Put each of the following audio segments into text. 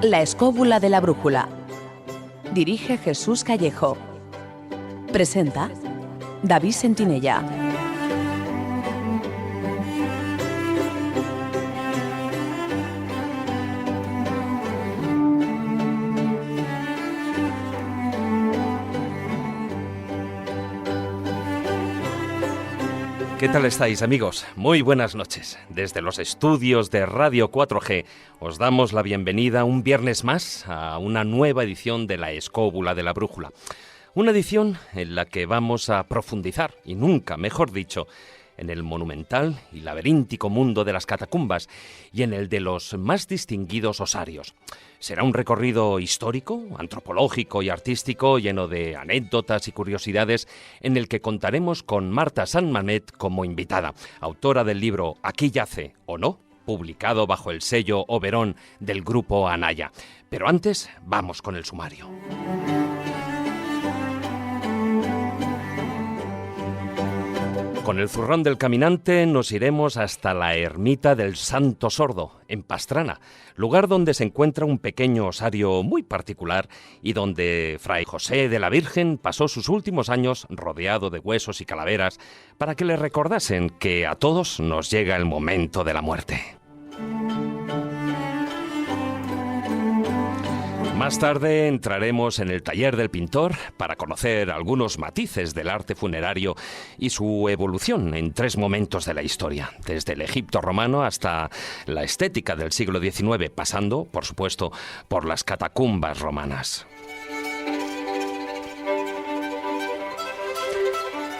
La escóbula de la brújula. Dirige Jesús Callejo. Presenta David Sentinella. ¿Qué tal estáis, amigos? Muy buenas noches. Desde los estudios de Radio 4G os damos la bienvenida un viernes más a una nueva edición de La Escóbula de la Brújula. Una edición en la que vamos a profundizar, y nunca mejor dicho, en el monumental y laberíntico mundo de las catacumbas y en el de los más distinguidos osarios. Será un recorrido histórico, antropológico y artístico lleno de anécdotas y curiosidades en el que contaremos con Marta Sanmanet como invitada, autora del libro Aquí yace o no, publicado bajo el sello Oberón del grupo Anaya. Pero antes, vamos con el sumario. Con el zurrón del caminante nos iremos hasta la ermita del Santo Sordo, en Pastrana, lugar donde se encuentra un pequeño osario muy particular y donde Fray José de la Virgen pasó sus últimos años rodeado de huesos y calaveras para que le recordasen que a todos nos llega el momento de la muerte. Más tarde entraremos en el taller del pintor para conocer algunos matices del arte funerario y su evolución en 3 momentos de la historia, desde el Egipto romano hasta la estética del siglo XIX, pasando, por supuesto, por las catacumbas romanas.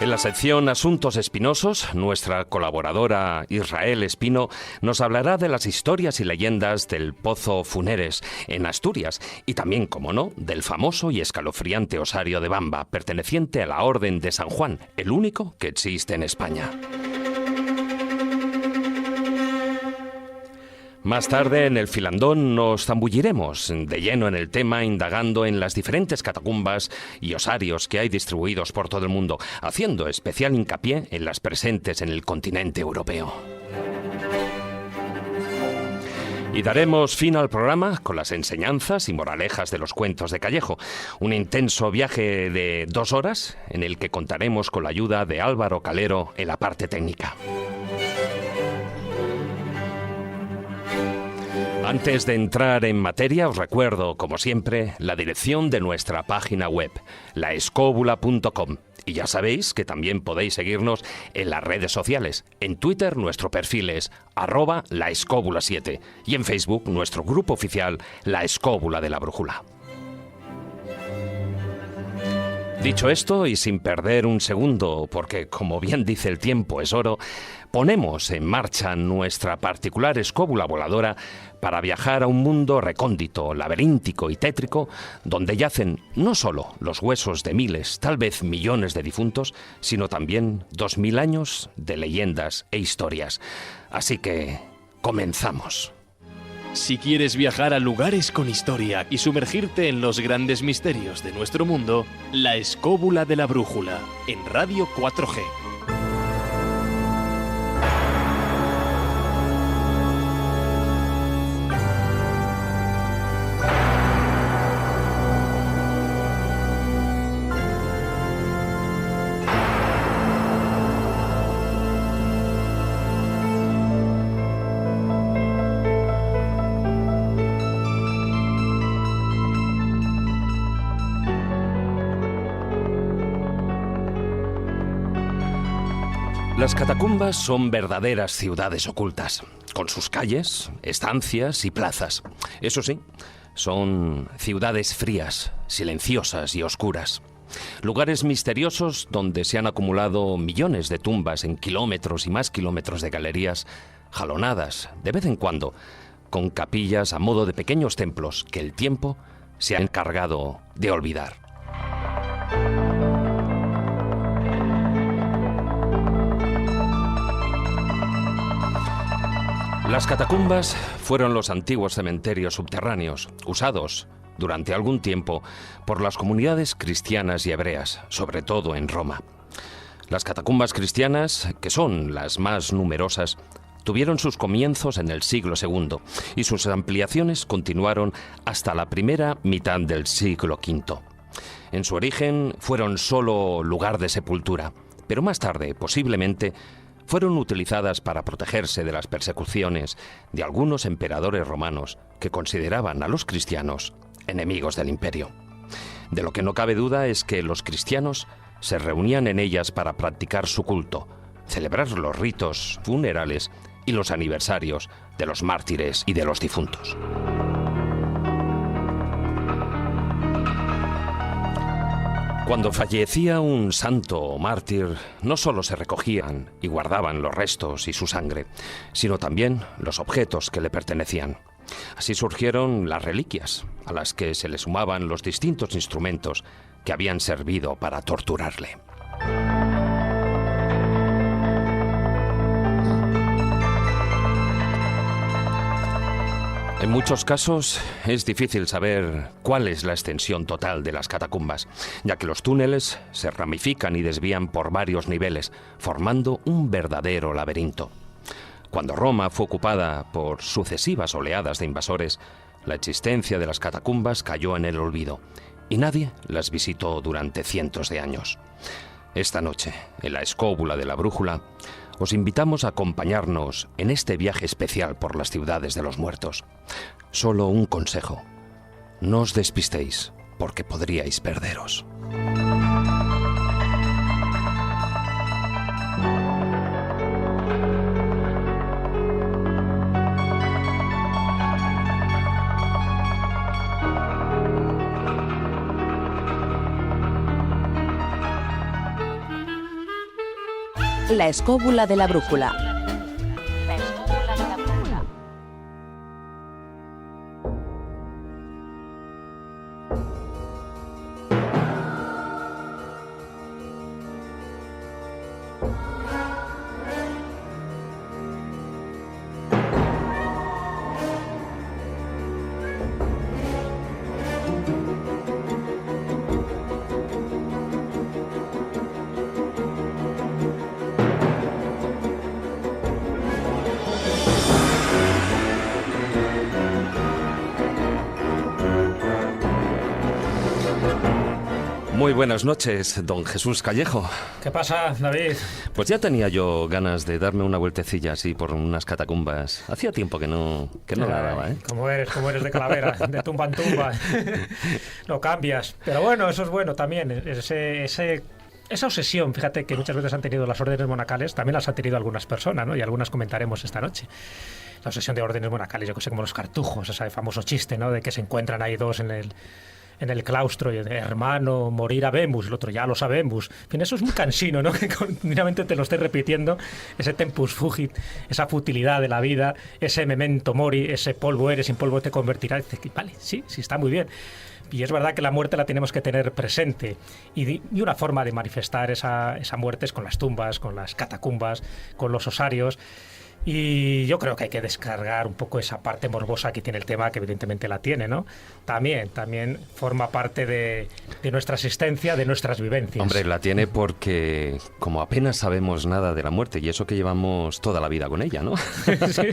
En la sección Asuntos Espinosos, nuestra colaboradora Israel Espino nos hablará de las historias y leyendas del Pozo Funeres en Asturias y también, como no, del famoso y escalofriante osario de Bamba, perteneciente a la Orden de San Juan, el único que existe en España. Más tarde, en el filandón, nos zambulliremos de lleno en el tema, indagando en las diferentes catacumbas y osarios que hay distribuidos por todo el mundo, haciendo especial hincapié en las presentes en el continente europeo. Y daremos fin al programa con las enseñanzas y moralejas de los cuentos de Callejo, un intenso viaje de 2 horas en el que contaremos con la ayuda de Álvaro Calero en la parte técnica. Antes de entrar en materia, os recuerdo, como siempre, la dirección de nuestra página web, laescobula.com. Y ya sabéis que también podéis seguirnos en las redes sociales. En Twitter nuestro perfil es @laescobula7 y en Facebook nuestro grupo oficial La Escóbula de la Brújula. Dicho esto, y sin perder un segundo, porque como bien dice el tiempo es oro, ponemos en marcha nuestra particular escóbula voladora para viajar a un mundo recóndito, laberíntico y tétrico, donde yacen no solo los huesos de miles, tal vez millones de difuntos, sino también 2000 años de leyendas e historias. Así que, comenzamos. Si quieres viajar a lugares con historia y sumergirte en los grandes misterios de nuestro mundo, La Escóbula de la Brújula, en Radio 4G. Las catacumbas son verdaderas ciudades ocultas, con sus calles, estancias y plazas. Eso sí, son ciudades frías, silenciosas y oscuras. Lugares misteriosos donde se han acumulado millones de tumbas en kilómetros y más kilómetros de galerías, jalonadas, de vez en cuando, con capillas a modo de pequeños templos que el tiempo se ha encargado de olvidar. Las catacumbas fueron los antiguos cementerios subterráneos, usados durante algún tiempo por las comunidades cristianas y hebreas, sobre todo en Roma. Las catacumbas cristianas, que son las más numerosas, tuvieron sus comienzos en el siglo II y sus ampliaciones continuaron hasta la primera mitad del siglo V. En su origen fueron solo lugar de sepultura, pero más tarde, posiblemente, fueron utilizadas para protegerse de las persecuciones de algunos emperadores romanos que consideraban a los cristianos enemigos del imperio. De lo que no cabe duda es que los cristianos se reunían en ellas para practicar su culto, celebrar los ritos funerales y los aniversarios de los mártires y de los difuntos. Cuando fallecía un santo o mártir, no solo se recogían y guardaban los restos y su sangre, sino también los objetos que le pertenecían. Así surgieron las reliquias, a las que se le sumaban los distintos instrumentos que habían servido para torturarle. En muchos casos es difícil saber cuál es la extensión total de las catacumbas, ya que los túneles se ramifican y desvían por varios niveles, formando un verdadero laberinto. Cuando Roma fue ocupada por sucesivas oleadas de invasores, la existencia de las catacumbas cayó en el olvido y nadie las visitó durante cientos de años. Esta noche, en la escóbula de la brújula, os invitamos a acompañarnos en este viaje especial por las ciudades de los muertos. Solo un consejo: no os despistéis, porque podríais perderos. La escóbula de la brújula. Muy buenas noches, don Jesús Callejo. ¿Qué pasa, David? Pues ya tenía yo ganas de darme una vueltecilla así por unas catacumbas. Hacía tiempo que no la daba, ¿eh? Como eres de calavera, de tumba en tumba. No cambias. Pero bueno, eso es bueno también. Esa obsesión, fíjate, que muchas veces han tenido las órdenes monacales, también las han tenido algunas personas, ¿no? Y algunas comentaremos esta noche. La obsesión de órdenes monacales, yo que sé, como los cartujos, ese famoso chiste, ¿no? De que se encuentran ahí dos en el claustro, y de hermano, morir habemus, el otro ya lo sabemos. En fin, eso es muy cansino, ¿no? Que continuamente te lo estés repitiendo, ese tempus fugit, esa futilidad de la vida, ese memento mori, ese polvo eres, sin polvo te convertirás. Vale, sí, está muy bien. Y es verdad que la muerte la tenemos que tener presente. Y una forma de manifestar esa muerte es con las tumbas, con las catacumbas, con los osarios. Y yo creo que hay que descargar un poco esa parte morbosa que tiene el tema, que evidentemente la tiene, ¿no? También forma parte de nuestra existencia, de nuestras vivencias. Hombre, la tiene porque como apenas sabemos nada de la muerte, y eso que llevamos toda la vida con ella, ¿no? Sí,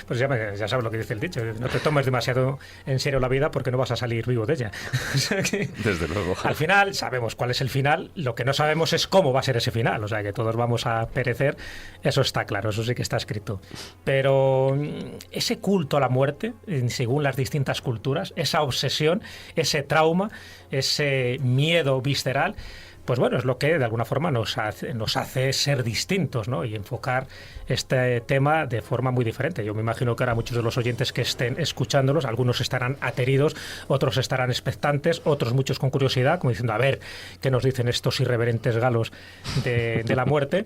pues ya sabes lo que dice el dicho, no te tomes demasiado en serio la vida porque no vas a salir vivo de ella. O sea que, desde luego. Al final sabemos cuál es el final, lo que no sabemos es cómo va a ser ese final, o sea que todos vamos a perecer, eso está claro, eso sí que está escrito. Pero ese culto a la muerte, según las distintas culturas, esa obsesión, ese trauma, ese miedo visceral, pues bueno, es lo que de alguna forma nos hace ser distintos, ¿no? Y enfocar este tema de forma muy diferente. Yo me imagino que ahora muchos de los oyentes que estén escuchándolos, algunos estarán ateridos, otros estarán expectantes, otros muchos con curiosidad, como diciendo, a ver, ¿qué nos dicen estos irreverentes galos de la muerte?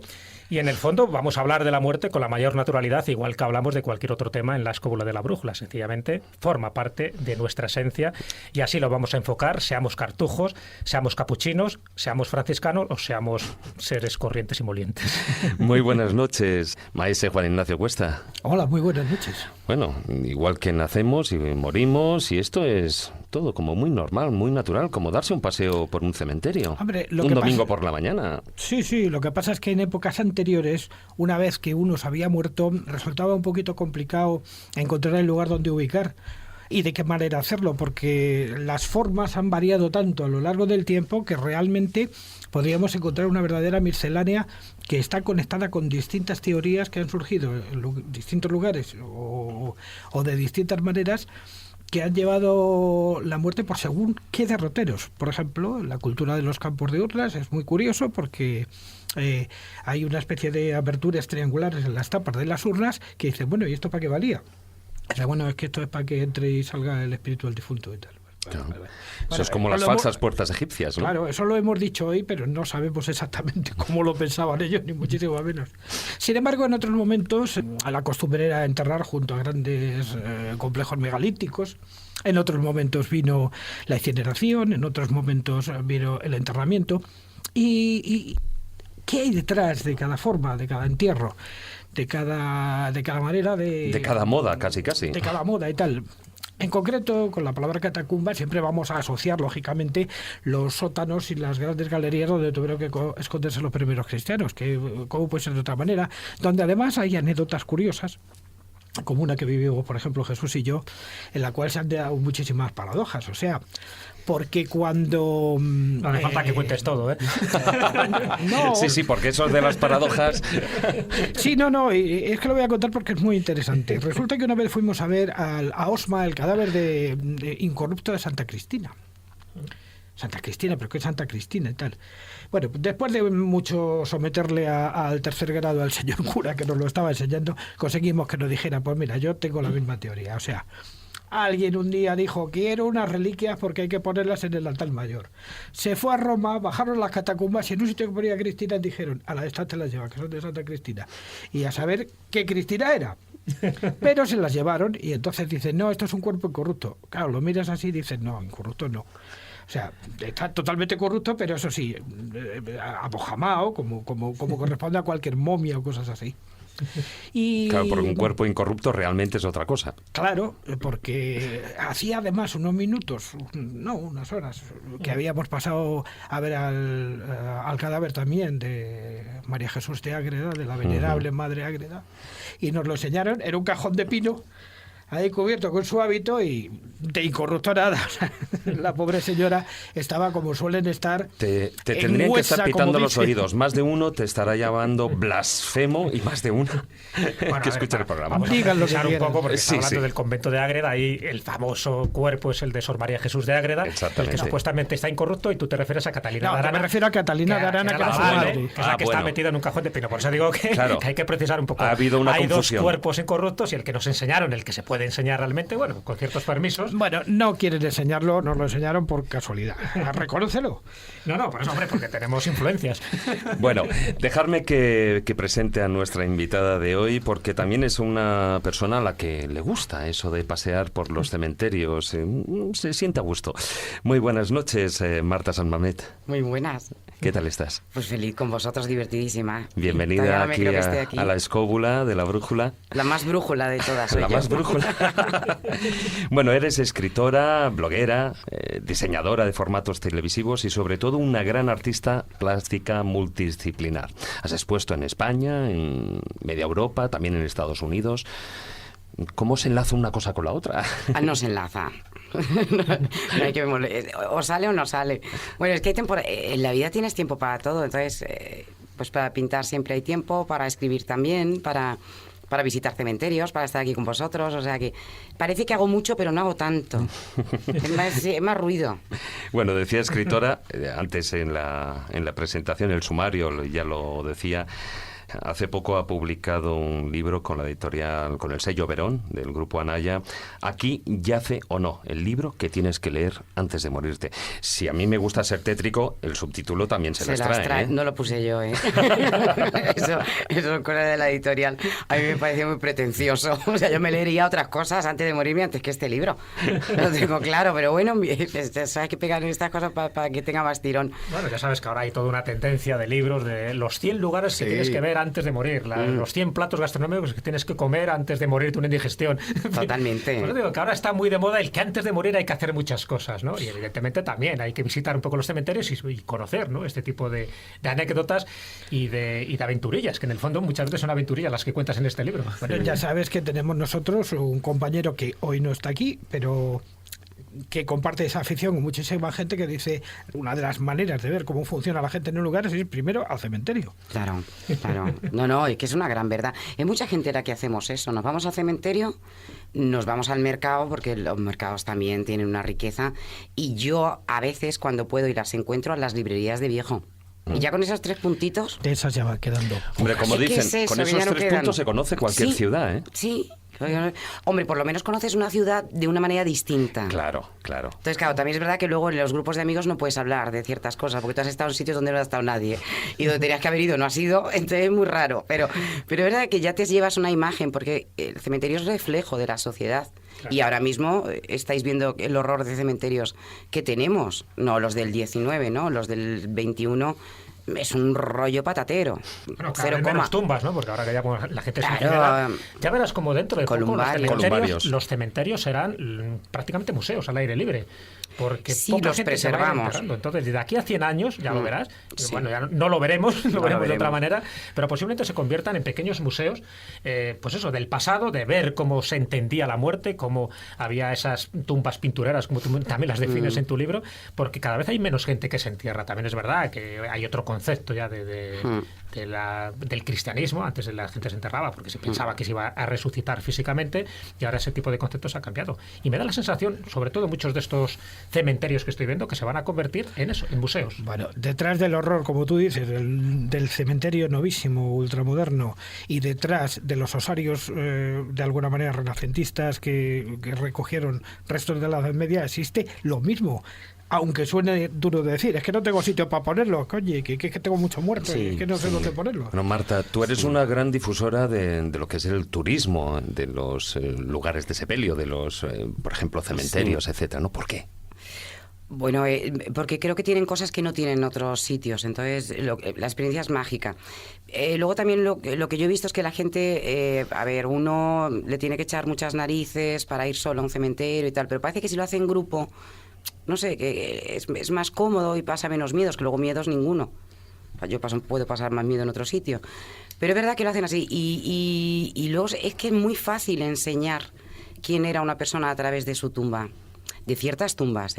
Y en el fondo vamos a hablar de la muerte con la mayor naturalidad, igual que hablamos de cualquier otro tema en la escóbula de la brújula. Sencillamente forma parte de nuestra esencia y así lo vamos a enfocar, seamos cartujos, seamos capuchinos, seamos franciscanos o seamos seres corrientes y molientes. Muy buenas noches, maese Juan Ignacio Cuesta. Hola, muy buenas noches. Bueno, igual que nacemos y morimos, y esto es todo como muy normal, muy natural, como darse un paseo por un cementerio. Hombre, un domingo por la mañana. Sí, lo que pasa es que en épocas anteriores, una vez que uno se había muerto, resultaba un poquito complicado encontrar el lugar donde ubicar. ¿Y de qué manera hacerlo? Porque las formas han variado tanto a lo largo del tiempo que realmente podríamos encontrar una verdadera miscelánea que está conectada con distintas teorías que han surgido en distintos lugares o de distintas maneras, que han llevado la muerte por según qué derroteros. Por ejemplo, la cultura de los campos de urnas es muy curioso porque hay una especie de aberturas triangulares en las tapas de las urnas que dicen, bueno, ¿y esto para qué valía? O sea, bueno, es que esto es para que entre y salga el espíritu del difunto y tal. Claro. Bueno, Eso es como las falsas puertas egipcias, ¿no? Claro, eso lo hemos dicho hoy, pero no sabemos exactamente cómo lo pensaban ellos, ni muchísimo menos. Sin embargo, en otros momentos, a la costumbre era enterrar junto a grandes complejos megalíticos. En otros momentos vino la incineración, en otros momentos vino el enterramiento. ¿Y qué hay detrás de cada forma, de cada entierro? De cada manera de cada moda, casi. De cada moda y tal. En concreto, con la palabra catacumba siempre vamos a asociar, lógicamente, los sótanos y las grandes galerías donde tuvieron que esconderse los primeros cristianos, que cómo puede ser de otra manera, donde además hay anécdotas curiosas, como una que vivimos, por ejemplo, Jesús y yo, en la cual se han dado muchísimas paradojas. O sea, porque cuando... No hace falta que cuentes todo, ¿eh? No. Sí, porque eso de las paradojas... Sí, no, y es que lo voy a contar porque es muy interesante. Resulta que una vez fuimos a ver a Osma, el cadáver de incorrupto de Santa Cristina. Santa Cristina, pero ¿qué es Santa Cristina y tal? Bueno, después de mucho someterle al tercer grado al señor cura, que nos lo estaba enseñando, conseguimos que nos dijera, pues mira, yo tengo la misma teoría. O sea, alguien un día dijo, quiero unas reliquias porque hay que ponerlas en el altar mayor. Se fue a Roma, bajaron las catacumbas y en un sitio que ponía Cristina dijeron, a la esta te las lleva, que son de Santa Cristina. Y a saber qué Cristina era. Pero se las llevaron y entonces dicen, no, esto es un cuerpo incorrupto. Claro, lo miras así y dices, no, incorrupto no. O sea, está totalmente corrupto, pero eso sí, apojamao, como corresponde a cualquier momia o cosas así. Y, claro, porque un cuerpo incorrupto realmente es otra cosa. Claro, porque hacía además unos minutos, no, unas horas, que habíamos pasado a ver al cadáver también de María Jesús de Ágreda, de la venerable Madre Ágreda, y nos lo enseñaron, era un cajón de pino, ahí cubierto con su hábito y de incorrupto nada. O sea, la pobre señora estaba como suelen estar. Te tendrían que estar pitando los oídos. Más de uno te estará llamando blasfemo y más de uno que escucha el programa. Vamos Díganlo a un poco porque está hablando sí. del convento de Ágreda. Ahí el famoso cuerpo es el de Sor María Jesús de Ágreda, el que supuestamente está incorrupto, y tú te refieres a Catalina de Arana. Me refiero a Catalina de Arana, que era su madre. Que es la que está metida en un cajón de pino. Por eso digo que hay que precisar un poco. Ha habido una Hay confusión. dos cuerpos incorruptos y el que nos enseñaron, el que se puede enseñar realmente, bueno, con ciertos permisos. Bueno, no quieren enseñarlo, nos lo enseñaron por casualidad. Reconócelo. No, por eso, hombre, porque tenemos influencias. Bueno, dejarme que presente a nuestra invitada de hoy, porque también es una persona a la que le gusta eso de pasear por los cementerios. Se siente a gusto. Muy buenas noches, Marta San Mamet. Muy buenas. ¿Qué tal estás? Pues feliz con vosotros, divertidísima. Bienvenida aquí a la escóbula de la brújula. La más brújula de todas soy La yo. más brújula. Bueno, eres escritora, bloguera, diseñadora de formatos televisivos y sobre todo una gran artista plástica multidisciplinar. Has expuesto en España, en media Europa, también en Estados Unidos. ¿Cómo se enlaza una cosa con la otra? No se enlaza. No hay que o sale o no sale. Bueno, es que hay en la vida tienes tiempo para todo. Entonces, pues para pintar siempre hay tiempo, para escribir también, para visitar cementerios, para estar aquí con vosotros. O sea que parece que hago mucho, pero no hago tanto. Es más ruido. Bueno, decía escritora, antes en la presentación, el sumario ya lo decía. Hace poco ha publicado un libro con la editorial, con el sello Verón, del grupo Anaya. Aquí yace o no, el libro que tienes que leer antes de morirte. Si a mí me gusta ser tétrico, el subtítulo también se las trae. No lo puse yo, ¿eh? Eso es cosa de la editorial. A mí me parece muy pretencioso. O sea, yo me leería otras cosas antes de morirme antes que este libro. Lo tengo claro, pero bueno, hay que pegar estas cosas para que tenga más tirón. Bueno, ya sabes que ahora hay toda una tendencia de libros de los 100 lugares que tienes que ver antes de morir, los 100 platos gastronómicos que tienes que comer antes de morir de una indigestión. Totalmente. Por eso digo que ahora está muy de moda el que antes de morir hay que hacer muchas cosas, ¿no? Y evidentemente también hay que visitar un poco los cementerios y conocer, ¿no?, este tipo de anécdotas y de aventurillas, que en el fondo muchas veces son aventurillas las que cuentas en este libro. Bueno, ya sabes que tenemos nosotros un compañero que hoy no está aquí, pero que comparte esa afición con muchísima gente, que dice una de las maneras de ver cómo funciona la gente en un lugar es ir primero al cementerio. Claro, claro. No, es que es una gran verdad. Hay mucha gente la que hacemos eso. Nos vamos al cementerio, nos vamos al mercado, porque los mercados también tienen una riqueza. Y yo a veces, cuando puedo, y las encuentro a las librerías de viejo. Y ya con esos 3 puntitos... De esas ya va quedando. Hombre, como ¿Qué dicen, es eso? con Que ya esos no 3 quedan. puntos se conoce cualquier Sí, ciudad, ¿eh? Sí. Hombre, por lo menos conoces una ciudad de una manera distinta. Claro. Entonces, claro, también es verdad que luego en los grupos de amigos no puedes hablar de ciertas cosas, porque tú has estado en sitios donde no ha estado nadie y donde tenías que haber ido no has ido, entonces es muy raro. Pero es verdad que ya te llevas una imagen, porque el cementerio es reflejo de la sociedad. Claro. Y ahora mismo estáis viendo el horror de cementerios que tenemos, no los del 19, ¿no? Los del 21... es un rollo patatero. Bueno, cada vez menos tumbas, ¿no? Porque ahora que ya la gente se claro, ya verás como dentro de poco los cementerios serán prácticamente museos al aire libre. Porque sí, poca los gente preservamos. Se va entonces, de aquí a 100 años, ya lo verás. Sí. Bueno, ya no lo veremos, lo veremos de otra manera, pero posiblemente se conviertan en pequeños museos, pues eso, del pasado, de ver cómo se entendía la muerte, cómo había esas tumbas pintureras, como tú también las defines en tu libro, porque cada vez hay menos gente que se entierra. También es verdad que hay otro concepto ya del cristianismo. Antes la gente se enterraba porque se pensaba que se iba a resucitar físicamente, y ahora ese tipo de conceptos ha cambiado. Y me da la sensación, sobre todo muchos de estos cementerios que estoy viendo, que se van a convertir en eso, en museos. Bueno, detrás del horror, como tú dices, del cementerio novísimo, ultramoderno, y detrás de los osarios de alguna manera renacentistas que recogieron restos de la Edad Media, existe lo mismo. Aunque suene duro de decir, es que no tengo sitio para ponerlo, coño, que tengo mucho muerto, es que no sé dónde ponerlo. Bueno, Marta, tú eres una gran difusora de lo que es el turismo, de los lugares de sepelio, de los, por ejemplo, cementerios, etcétera, ¿no? ¿Por qué? Bueno, porque creo que tienen cosas que no tienen otros sitios, entonces la experiencia es mágica. Luego también lo que yo he visto es que la gente, uno le tiene que echar muchas narices para ir solo a un cementerio y tal, pero parece que si lo hace en grupo, no sé, que es más cómodo y pasa menos miedos, que luego miedos ninguno. Yo puedo pasar más miedo en otro sitio. Pero es verdad que lo hacen así. Y luego es que es muy fácil enseñar quién era una persona a través de su tumba. De ciertas tumbas,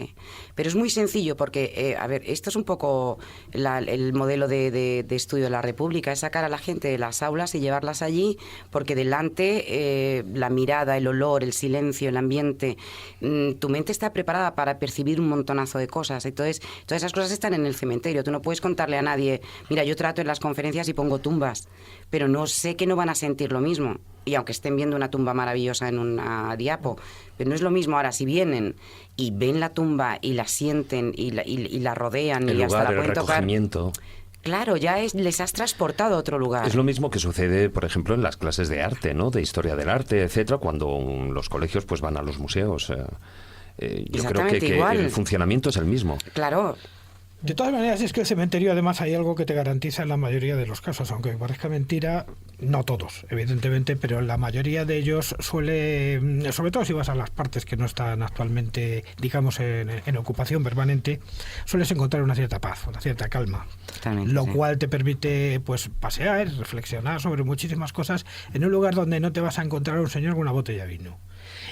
pero es muy sencillo porque, esto es un poco el modelo de estudio de la República, es sacar a la gente de las aulas y llevarlas allí, porque delante la mirada, el olor, el silencio, el ambiente, tu mente está preparada para percibir un montonazo de cosas. Entonces, todas esas cosas están en el cementerio. Tú no puedes contarle a nadie, mira, yo trato en las conferencias y pongo tumbas, pero no sé que no van a sentir lo mismo. Y aunque estén viendo una tumba maravillosa en una diapo, pero no es lo mismo. Ahora, si vienen y ven la tumba y la sienten y la rodean el y lugar, hasta la pueden el recogimiento. Tocar, claro, ya les has transportado a otro lugar. Es lo mismo que sucede, por ejemplo, en las clases de arte, ¿no? De historia del arte, etcétera, cuando los colegios pues van a los museos. Yo creo que el funcionamiento es el mismo. Claro. De todas maneras, es que el cementerio además hay algo que te garantiza en la mayoría de los casos, aunque parezca mentira, no todos, evidentemente, pero en la mayoría de ellos suele, sobre todo si vas a las partes que no están actualmente, digamos, en ocupación permanente, sueles encontrar una cierta paz, una cierta calma, lo cual te permite pues pasear, reflexionar sobre muchísimas cosas en un lugar donde no te vas a encontrar a un señor con una botella de vino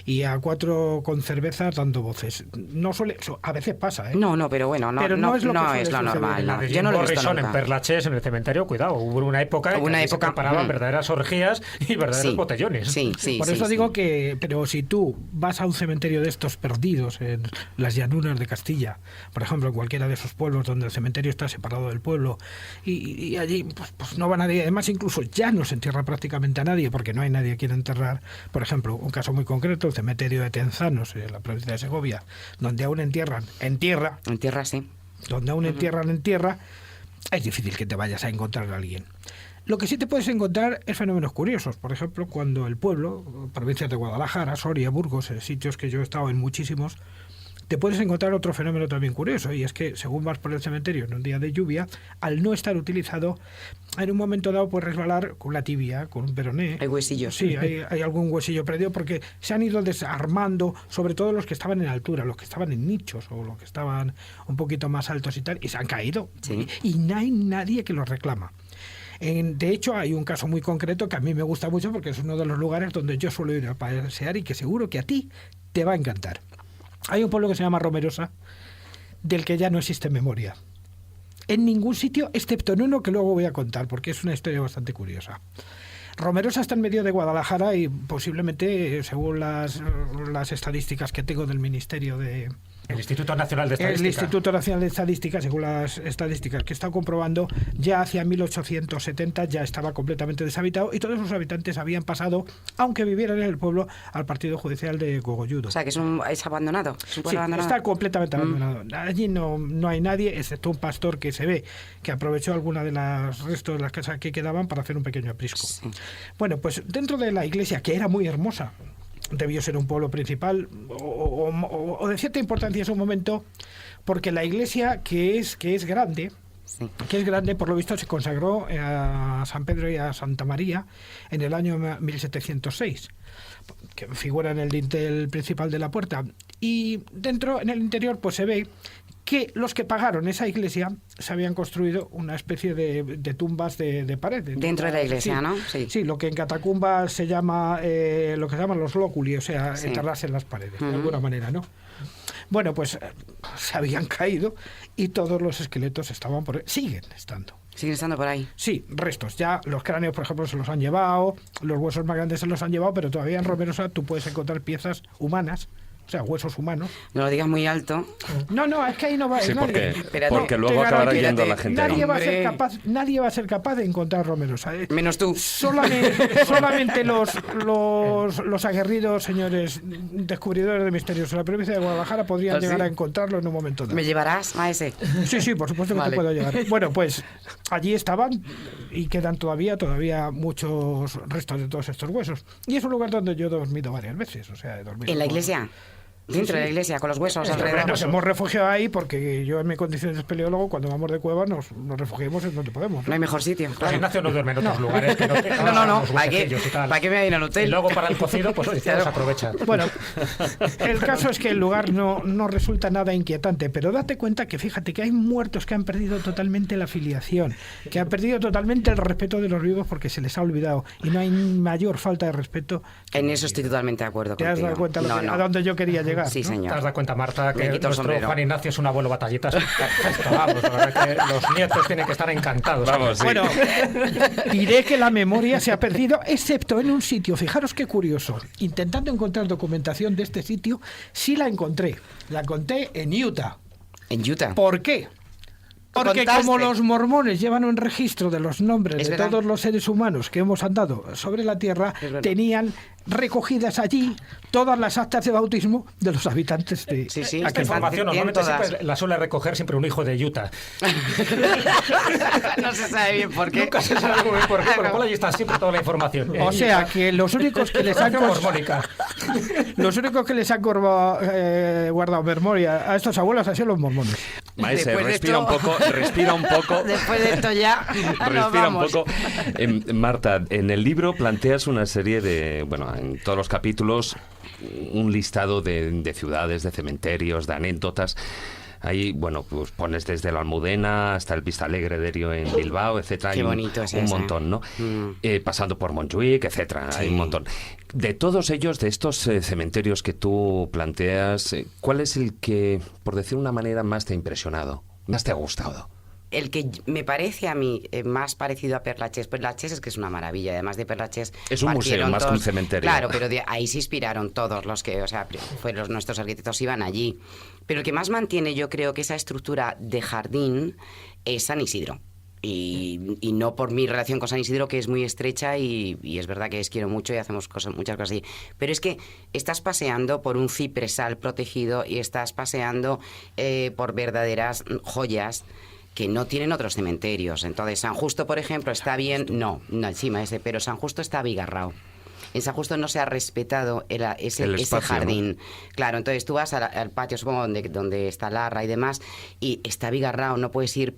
y a 4 con cervezas dando voces. No suele, a veces pasa, ¿eh? No, pero bueno, no es lo normal. La de Yo no lo he visto Morrison nunca. En Perlaches, en el cementerio, cuidado, hubo una época en que se preparaban verdaderas orgías y verdaderos botellones. Por eso digo que, pero si tú vas a un cementerio de estos perdidos en las llanuras de Castilla, por ejemplo, en cualquiera de esos pueblos donde el cementerio está separado del pueblo y allí pues no va nadie, además incluso ya no se entierra prácticamente a nadie porque no hay nadie a quien enterrar. Por ejemplo, un caso muy concreto, el cementerio de Tenzanos, en la provincia de Segovia, donde aún entierran en tierra, sí. Donde aún entierran en tierra, es difícil que te vayas a encontrar a alguien. Lo que sí te puedes encontrar es fenómenos curiosos. Por ejemplo, cuando el pueblo, provincias de Guadalajara, Soria, Burgos, sitios que yo he estado en muchísimos, te puedes encontrar otro fenómeno también curioso, y es que según vas por el cementerio en un día de lluvia, al no estar utilizado, en un momento dado puedes resbalar con la tibia, con un peroné. Hay huesillos. Sí, hay algún huesillo perdido, porque se han ido desarmando, sobre todo los que estaban en altura, los que estaban en nichos o los que estaban un poquito más altos y tal, y se han caído. Sí. Y no hay nadie que los reclama. De hecho, hay un caso muy concreto que a mí me gusta mucho porque es uno de los lugares donde yo suelo ir a pasear y que seguro que a ti te va a encantar. Hay un pueblo que se llama Romerosa, del que ya no existe memoria. En ningún sitio, excepto en uno que luego voy a contar, porque es una historia bastante curiosa. Romerosa está en medio de Guadalajara y posiblemente, según las estadísticas que tengo del Ministerio de... El Instituto Nacional de Estadística. El Instituto Nacional de Estadística, según las estadísticas que está comprobando, ya hacia 1870 ya estaba completamente deshabitado y todos sus habitantes habían pasado, aunque vivieran en el pueblo, al partido judicial de Cogolludo. O sea, que es abandonado. Es un pueblo Sí, abandonado. está completamente abandonado. Allí no hay nadie, excepto un pastor que se ve que aprovechó alguna de las restos de las casas que quedaban para hacer un pequeño aprisco. Sí. Bueno, pues dentro de la iglesia, que era muy hermosa, debió ser un pueblo principal o de cierta importancia en su momento, porque la iglesia que es grande, Sí. que es grande, por lo visto se consagró a San Pedro y a Santa María en el año 1706, que figura en el dintel principal de la puerta. Y dentro, en el interior, pues se ve que los que pagaron esa iglesia se habían construido una especie de tumbas de pared. Dentro de la iglesia, Sí. ¿no? Sí, lo que en catacumbas se llama, lo que se llaman los lóculi, o sea, Sí. enterrarse en las paredes, de Ujú. alguna manera, ¿no? Bueno, pues se habían caído y todos los esqueletos estaban por ahí. Siguen estando. Siguen estando por ahí. Sí, restos. Ya los cráneos, por ejemplo, se los han llevado, los huesos más grandes se los han llevado, pero todavía en Romerosa tú puedes encontrar piezas humanas, o sea, huesos humanos. No lo digas muy alto. No, es que ahí no va Sí, nadie. Espérate. porque No, luego te acabará garantizo, yendo la gente. Nadie ahí. va a ser Hombre. nadie va a ser capaz de encontrar Romerosa. Menos tú. Solamente los aguerridos señores descubridores de misterios en la provincia de Guadalajara podrían ¿Ah, sí? llegar a encontrarlo en un momento dado. ¿Me llevarás a ese? Sí, por supuesto que Vale. te puedo llegar. Bueno, pues allí estaban y quedan todavía muchos restos de todos estos huesos. Y es un lugar donde yo he dormido varias veces. O sea, he dormido ¿En la con- iglesia? Dentro de la iglesia, con los huesos alrededor. Nos hemos refugiado ahí porque yo en mi condición de espeleólogo, cuando vamos de cueva, nos refugiamos en donde podemos. No hay mejor sitio. Pues Claro. Ignacio no duerme en otros lugares que no tengan No. los ¿Para qué, huesecillos y tal. ¿Para qué me voy a ir al Y hotel? luego para el cocido, pues oye, Claro. se aprovecha. Bueno, el caso es que el lugar no resulta nada inquietante, pero date cuenta que fíjate que hay muertos que han perdido totalmente la filiación, que han perdido totalmente el respeto de los vivos porque se les ha olvidado y no hay mayor falta de respeto. En eso estoy totalmente de acuerdo ¿Te contigo. has dado cuenta No. a dónde yo quería llegar? Sí, ¿no? ¿Te has señor. dado cuenta, Marta, Me que quito el nuestro sombrero. Juan Ignacio es un abuelo batallitas perfecto? Vamos, la verdad que los nietos tienen que estar encantados. Vamos, sí. Bueno, diré que la memoria se ha perdido, excepto en un sitio. Fijaros qué curioso. Intentando encontrar documentación de este sitio, sí la encontré. La encontré en Utah. En Utah. ¿Por qué? Porque Contaste. como los mormones llevan un registro de los nombres Es de verdad. todos los seres humanos que hemos andado sobre la Tierra, Es verdad. tenían recogidas allí todas las actas de bautismo de los habitantes de Sí, sí. Esta aquel información Tienen normalmente todas. siempre la suele recoger siempre un hijo de Utah. No se sabe bien por qué. Nunca se sabe muy bien por qué, por lo cual allí está siempre toda la información. O sea que los únicos que les han mormónica. los únicos que les han guardado memoria a estos abuelos han sido los mormones. Maese, Después de respira esto- un poco. Después de esto ya nos Respira un vamos. poco. Marta, en el libro planteas una serie de, bueno, en todos los capítulos, un listado de ciudades, de cementerios, de anécdotas. Ahí, bueno, pues pones desde la Almudena hasta el Vistalegre de Río en Bilbao, etcétera. Qué Hay bonito es un ese. montón, ¿no? Pasando por Montjuic, etcétera. Sí. Hay un montón. De todos ellos, de estos cementerios que tú planteas, ¿cuál es el que, por decir una manera, más te ha impresionado, más te ha gustado? El que me parece a mí más parecido a Perlachés. Perlachés es que es una maravilla. Además de Perlachés... Es un museo partieron más que un cementerio. Claro, pero de ahí se inspiraron todos los que... O sea, nuestros arquitectos iban allí. Pero el que más mantiene, yo creo, que esa estructura de jardín es San Isidro. Y no por mi relación con San Isidro, que es muy estrecha y es verdad que les quiero mucho y hacemos muchas cosas así. Pero es que estás paseando por un cipresal protegido y estás paseando por verdaderas joyas que no tienen otros cementerios. Entonces, San Justo, por ejemplo, está bien... No, encima ese, pero San Justo está abigarrao. En San Justo no se ha respetado ese espacio, jardín. ¿no? Claro, entonces tú vas al patio, supongo, donde está Larra y demás, y está abigarrado, no puedes ir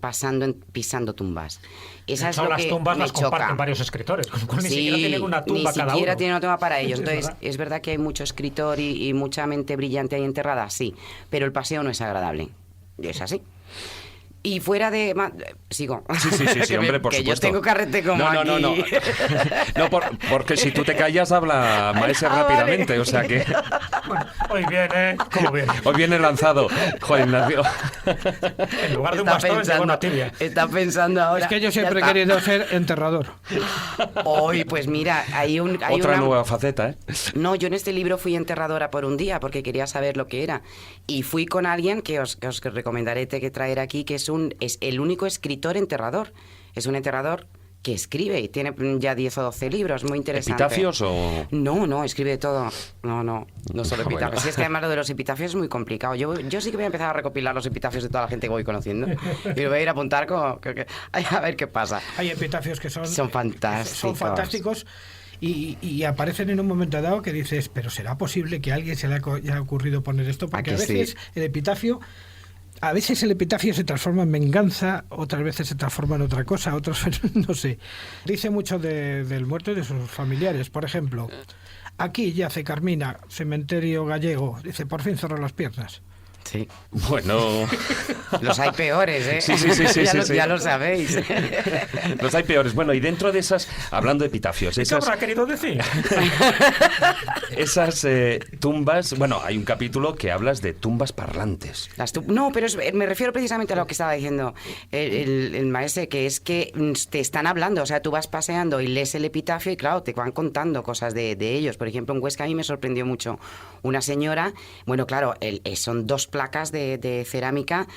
pisando tumbas. Esa es lo las que tumbas me las choca. comparten varios escritores, con lo cual ni Sí, siquiera tienen una tumba cada uno. Ni siquiera tienen una tumba para ellos. Es Entonces, verdad. es verdad que hay mucho escritor y mucha mente brillante ahí enterrada, sí, pero el paseo no es agradable. Es así. Y fuera de... Sigo. Sí, Que hombre, por que supuesto. yo tengo carrete como aquí. No, porque si tú te callas habla Maese rápidamente, vale. o sea que Bueno, hoy viene, ¿cómo viene? hoy viene lanzado. Joder, Ignacio. En lugar de un Está bastón, lleva una tibia. Está pensando ahora. Es que yo ya siempre he está. querido ser enterrador. Hoy, pues mira, hay Otra una... nueva faceta, ¿eh? No, yo en este libro fui enterradora por un día porque quería saber lo que era. Y fui con alguien que os recomendaré que traer aquí, que es el único escritor enterrador. Es un enterrador que escribe y tiene ya 10 o 12 libros, muy interesante. ¿Epitafios o...? No, escribe de todo. No solo epitafios. Bueno. Si es que además lo de los epitafios es muy complicado. Yo sí que voy a empezar a recopilar los epitafios de toda la gente que voy conociendo. Y lo voy a ir a apuntar como... a ver qué pasa. Hay epitafios que Son fantásticos. Son fantásticos y aparecen en un momento dado que dices, pero ¿será posible que a alguien se le haya ocurrido poner esto? Porque ¿A a que veces sí? el epitafio... A veces el epitafio se transforma en venganza, otras veces se transforma en otra cosa, otras no sé. Dice mucho del muerto y de sus familiares. Por ejemplo, aquí yace Carmina, cementerio gallego. Dice, por fin cerró las piernas. Sí. Bueno, Los hay peores, ¿eh? Sí, Ya lo sabéis. los hay peores. Bueno, y dentro de esas, hablando de epitafios, ¿Y qué habrá querido decir? esas tumbas, bueno, hay un capítulo que hablas de tumbas parlantes. No, pero me refiero precisamente a lo que estaba diciendo el maestro, que es que te están hablando, o sea, tú vas paseando y lees el epitafio y claro, te van contando cosas de ellos. Por ejemplo, en Huesca a mí me sorprendió mucho una señora, bueno, claro, son 2 placas de cerámica,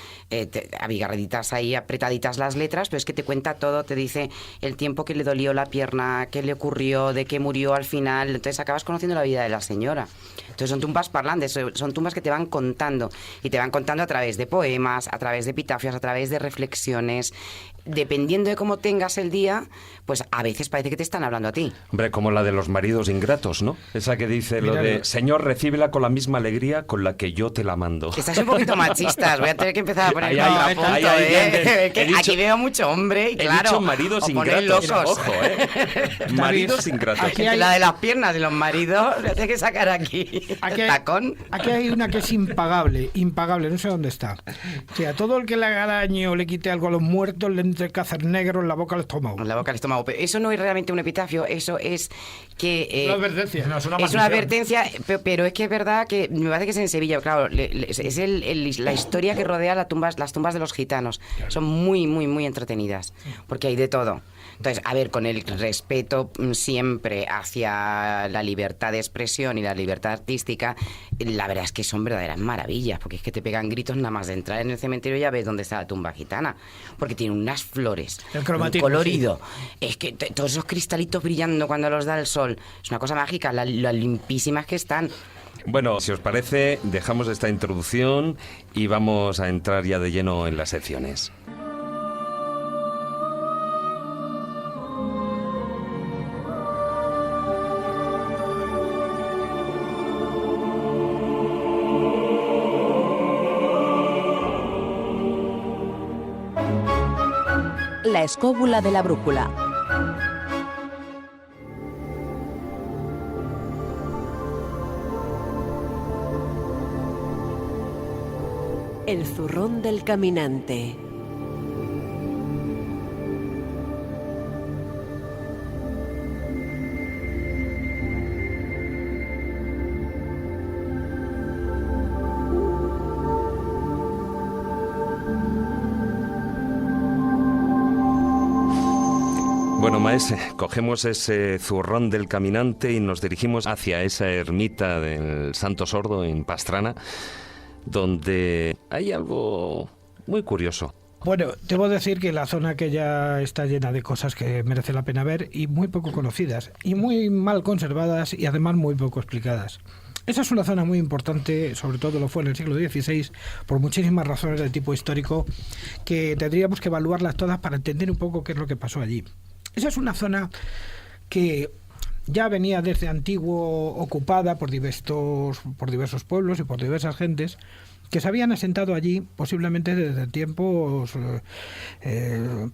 abigarraditas ahí, apretaditas las letras, pero es que te cuenta todo, te dice el tiempo que le dolió la pierna, qué le ocurrió, de qué murió al final, entonces acabas conociendo la vida de la señora. Entonces son tumbas parlantes, son tumbas que te van contando, y te van contando a través de poemas, a través de epitafios, a través de reflexiones. Dependiendo de cómo tengas el día, pues a veces parece que te están hablando a ti. Hombre, como la de los maridos ingratos, ¿no? Esa que dice Mira, lo de, Señor, recíbela con la misma alegría con la que yo te la mando. Estáis un poquito machistas, voy a tener que empezar a poner Ahí, contrapunto, ahí, ¿eh? he dicho- Aquí veo mucho hombre y claro, He dicho maridos os ponéis ingratos, locos. ojo, maridos ingratos. Aquí hay- La de las piernas de los maridos, voy a tener que sacar aquí Aquí el tacón. Aquí hay una que es impagable, no sé dónde está. Que a todo el que le haga daño o le quite algo a los muertos le entre cáncer negro en la boca al estómago. En la boca al estómago. Pero eso no es realmente un epitafio, eso es que... Una advertencia. No, es una Es una maldición. advertencia, pero es que es verdad que me parece que es en Sevilla, claro, es la historia que rodea las tumbas de los gitanos. Son muy, muy, muy entretenidas, porque hay de todo. Entonces, a ver, con el respeto siempre hacia la libertad de expresión y la libertad artística, la verdad es que son verdaderas maravillas, porque es que te pegan gritos nada más de entrar en el cementerio, ya ves dónde está la tumba gitana, porque tiene unas flores, El cromatismo, un colorido, es que todos esos cristalitos brillando cuando los da el sol, es una cosa mágica, las limpísimas que están. Bueno, si os parece, dejamos esta introducción y vamos a entrar ya de lleno en las secciones. La escóbula de la brújula. El zurrón del caminante. Bueno, maese, cogemos ese zurrón del caminante y nos dirigimos hacia esa ermita del Santo Sordo en Pastrana, donde hay algo muy curioso. Bueno, debo decir que la zona que ya está llena de cosas que merece la pena ver y muy poco conocidas, y muy mal conservadas y además muy poco explicadas. Esa es una zona muy importante, sobre todo lo fue en el siglo XVI, por muchísimas razones de tipo histórico, que tendríamos que evaluarlas todas para entender un poco qué es lo que pasó allí. Esa es una zona que ya venía desde antiguo ocupada por diversos pueblos y por diversas gentes que se habían asentado allí posiblemente desde tiempos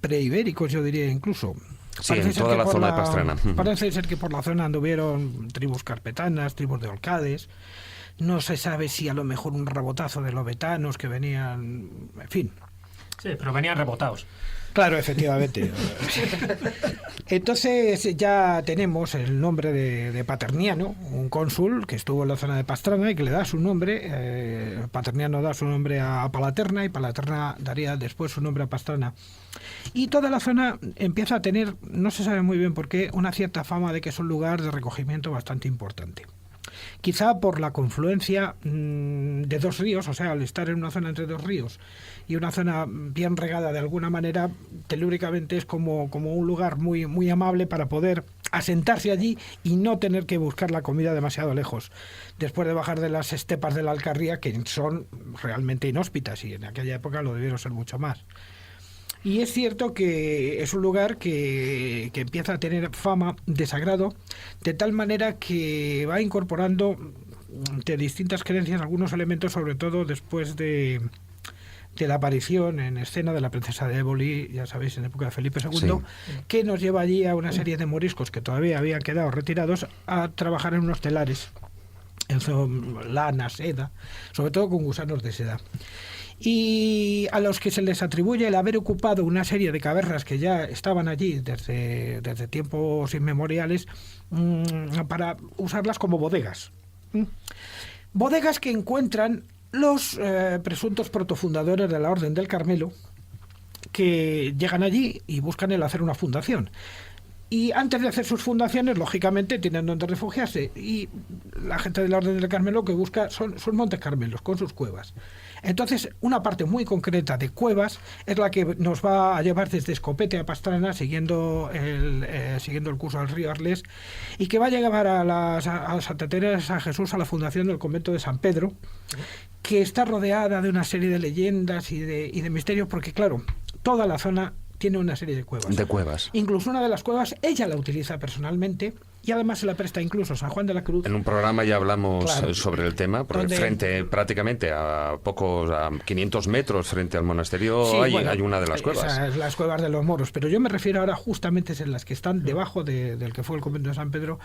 preibéricos, yo diría incluso. Sí, en toda la zona de Pastrana. Parece ser que por la zona anduvieron tribus carpetanas, tribus de Olcades. No se sabe si a lo mejor un rebotazo de lobetanos que venían, en fin. Sí, pero venían rebotados. Claro, efectivamente. Entonces ya tenemos el nombre de Paterniano, un cónsul que estuvo en la zona de Pastrana y que le da su nombre. Paterniano da su nombre a Palaterna y Palaterna daría después su nombre a Pastrana. Y toda la zona empieza a tener, no se sabe muy bien por qué, una cierta fama de que es un lugar de recogimiento bastante importante. Quizá por la confluencia de dos ríos, o sea, al estar en una zona entre dos ríos y una zona bien regada de alguna manera, telúricamente es como un lugar muy, muy amable para poder asentarse allí y no tener que buscar la comida demasiado lejos, después de bajar de las estepas de la Alcarria, que son realmente inhóspitas y en aquella época lo debieron ser mucho más. Y es cierto que es un lugar que empieza a tener fama de sagrado, de tal manera que va incorporando de distintas creencias algunos elementos, sobre todo después de la aparición en escena de la princesa de Éboli, ya sabéis, en época de Felipe II, sí, que nos lleva allí a una serie de moriscos que todavía habían quedado retirados a trabajar en unos telares, en lana, seda, sobre todo con gusanos de seda. Y a los que se les atribuye el haber ocupado una serie de cavernas que ya estaban allí desde tiempos inmemoriales para usarlas como bodegas. Bodegas que encuentran los presuntos protofundadores de la Orden del Carmelo, que llegan allí y buscan el hacer una fundación. Y antes de hacer sus fundaciones, lógicamente, tienen donde refugiarse. Y la gente de la Orden del Carmelo que busca son Montes Carmelos, con sus cuevas. Entonces, una parte muy concreta de cuevas es la que nos va a llevar desde Escopete a Pastrana, siguiendo el curso del río Arles, y que va a llevar a Santa Teresa de Jesús a la fundación del convento de San Pedro, que está rodeada de una serie de leyendas y de misterios, porque, claro, toda la zona tiene una serie de cuevas. De cuevas. Incluso una de las cuevas ella la utiliza personalmente y además se la presta incluso San Juan de la Cruz. En un programa ya hablamos, claro, sobre el tema, porque frente prácticamente a 500 metros frente al monasterio, sí, hay una de las cuevas. Las cuevas de los moros, pero yo me refiero ahora justamente a las que están debajo del que fue el convento de San Pedro,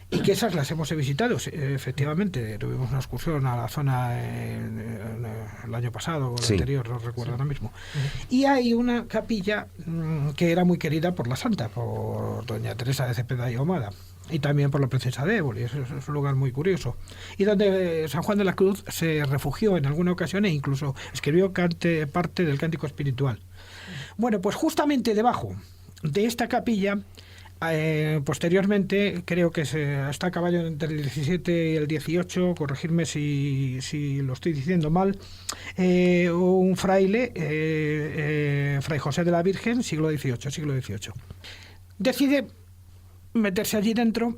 y que esas las hemos visitado. Efectivamente, tuvimos una excursión a la zona el año pasado o el anterior, no recuerdo ahora mismo. Y hay una capilla que era muy querida por la santa, por doña Teresa de Cepeda y Ahumada, y también por la princesa de Éboli. Es un lugar muy curioso. Y donde San Juan de la Cruz se refugió en alguna ocasión e incluso escribió parte del cántico espiritual. Bueno, pues justamente debajo de esta capilla, posteriormente, creo que está a caballo entre el 17 y el 18, corregirme si lo estoy diciendo mal, un fraile, Fray José de la Virgen, siglo XVIII, decide meterse allí dentro,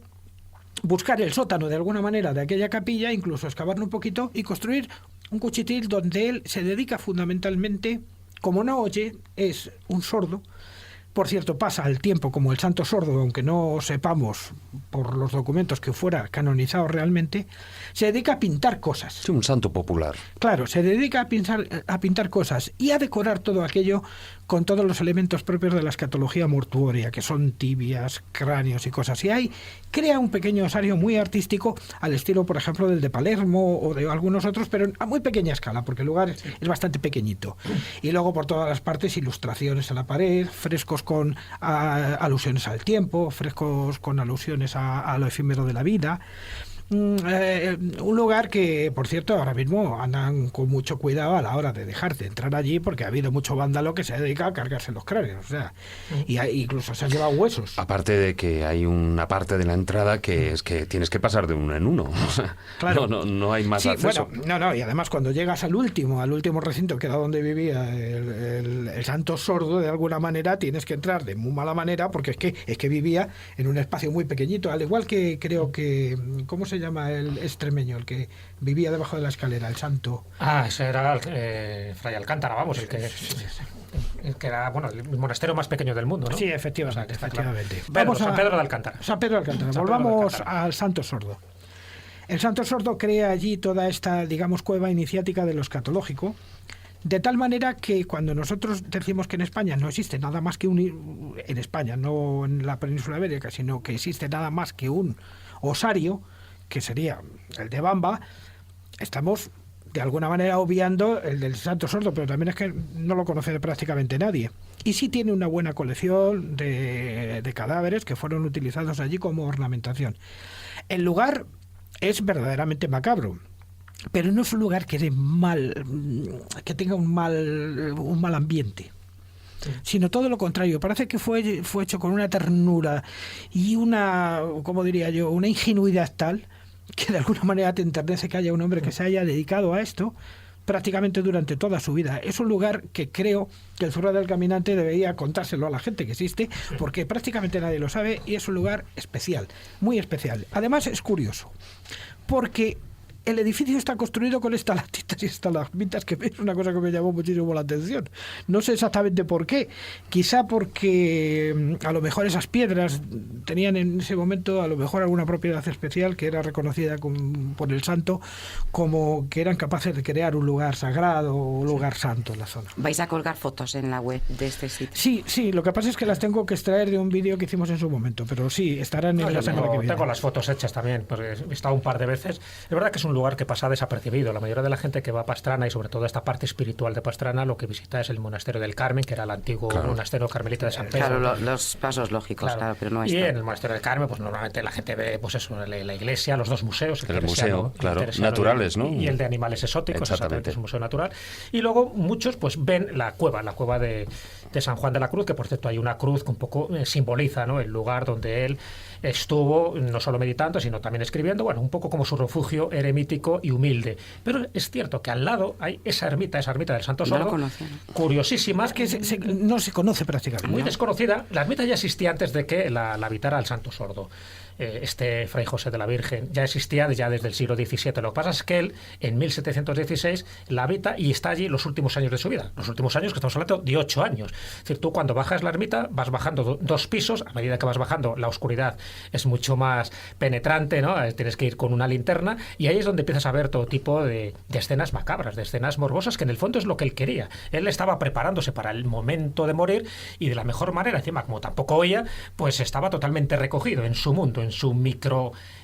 buscar el sótano de alguna manera de aquella capilla, incluso excavarlo un poquito y construir un cuchitril donde él se dedica fundamentalmente, como no oye, es un sordo. Por cierto, pasa el tiempo como el santo sordo, aunque no sepamos por los documentos que fuera canonizado realmente, se dedica a pintar cosas. Sí, un santo popular. Claro, se dedica a pintar cosas y a decorar todo aquello con todos los elementos propios de la escatología mortuoria, que son tibias, cráneos y cosas. Y ahí crea un pequeño osario muy artístico, al estilo, por ejemplo, del de Palermo o de algunos otros, pero a muy pequeña escala, porque el lugar es bastante pequeñito. Y luego por todas las partes ilustraciones en la pared, frescos con alusiones al tiempo, frescos con alusiones a lo efímero de la vida. Un lugar que, por cierto, ahora mismo andan con mucho cuidado a la hora de dejar de entrar allí, porque ha habido mucho vándalo que se dedica a cargarse los cráneos, o sea, y incluso se han llevado huesos. Aparte de que hay una parte de la entrada que es que tienes que pasar de uno en uno, o sea, claro, no hay más acceso. Bueno, y además cuando llegas al último recinto, que era donde vivía el santo sordo, de alguna manera tienes que entrar de muy mala manera, porque es que vivía en un espacio muy pequeñito, al igual que creo que, ¿cómo se llama el extremeño, el que vivía debajo de la escalera, el santo? Ese era Fray Alcántara, vamos, el que que era el monasterio más pequeño del mundo, ¿no? Sí, efectivamente. Está claro. efectivamente. Vamos a San Pedro de Alcántara. San Pedro de Alcántara. San Pedro de Volvamos Alcántara. al Santo Sordo. El Santo Sordo crea allí toda esta, digamos, cueva iniciática de lo escatológico, de tal manera que cuando nosotros decimos que en España no existe nada más que en España, no en la península ibérica, sino que existe nada más que un osario, que sería el de Bamba, estamos de alguna manera obviando el del Santo Sordo, pero también es que no lo conoce prácticamente nadie. Y sí tiene una buena colección de cadáveres que fueron utilizados allí como ornamentación. El lugar es verdaderamente macabro, pero no es un lugar que tenga un mal ambiente, sino todo lo contrario. Parece que fue hecho con una ternura y una, ¿cómo diría yo?, una ingenuidad tal que de alguna manera te enternece que haya un hombre que se haya dedicado a esto prácticamente durante toda su vida. Es un lugar que creo que el Zurrón del Caminante debería contárselo a la gente que existe, porque prácticamente nadie lo sabe y es un lugar especial, muy especial. Además es curioso, porque el edificio está construido con estalactitas y estalagmitas, que es una cosa que me llamó muchísimo la atención. No sé exactamente por qué. Quizá porque a lo mejor esas piedras tenían en ese momento a lo mejor alguna propiedad especial que era reconocida por el santo, como que eran capaces de crear un lugar sagrado o un lugar santo en la zona. ¿Vais a colgar fotos en la web de este sitio? Sí, lo que pasa es que las tengo que extraer de un vídeo que hicimos en su momento, pero sí, estarán en la semana que viene. Tengo las fotos hechas también, porque he estado un par de veces. Es verdad que es un lugar que pasa desapercibido. La mayoría de la gente que va a Pastrana, y sobre todo esta parte espiritual de Pastrana, lo que visita es el monasterio del Carmen, que era el antiguo monasterio carmelita de San Pedro. Claro, los pasos lógicos, claro, pero no y está. en el monasterio del Carmen, pues normalmente la gente ve, pues eso, la iglesia, los dos museos. El museo, claro, naturales, ¿no? Y el de animales exóticos, exactamente, es un museo natural. Y luego muchos pues ven la cueva de San Juan de la Cruz, que por cierto hay una cruz que un poco simboliza, ¿no?, el lugar donde él estuvo no solo meditando, sino también escribiendo, un poco como su refugio eremítico y humilde. Pero es cierto que al lado hay esa ermita del Santo Sordo, curiosísima. Es que no se conoce prácticamente. Muy desconocida. La ermita ya existía antes de que la habitara el Santo Sordo. Este Fray José de la Virgen ya existía ya desde el siglo XVII. Lo que pasa es que él, en 1716, la habita y está allí los últimos años de su vida. Los últimos años, que estamos hablando de 8 años. Es decir, tú cuando bajas la ermita vas bajando 2 pisos. A medida que vas bajando, la oscuridad es mucho más penetrante, ¿no? Tienes que ir con una linterna y ahí es donde empiezas a ver todo tipo de escenas macabras, de escenas morbosas, que en el fondo es lo que él quería. Él estaba preparándose para el momento de morir y de la mejor manera. Encima, como tampoco oía, pues estaba totalmente recogido en su mundo, en su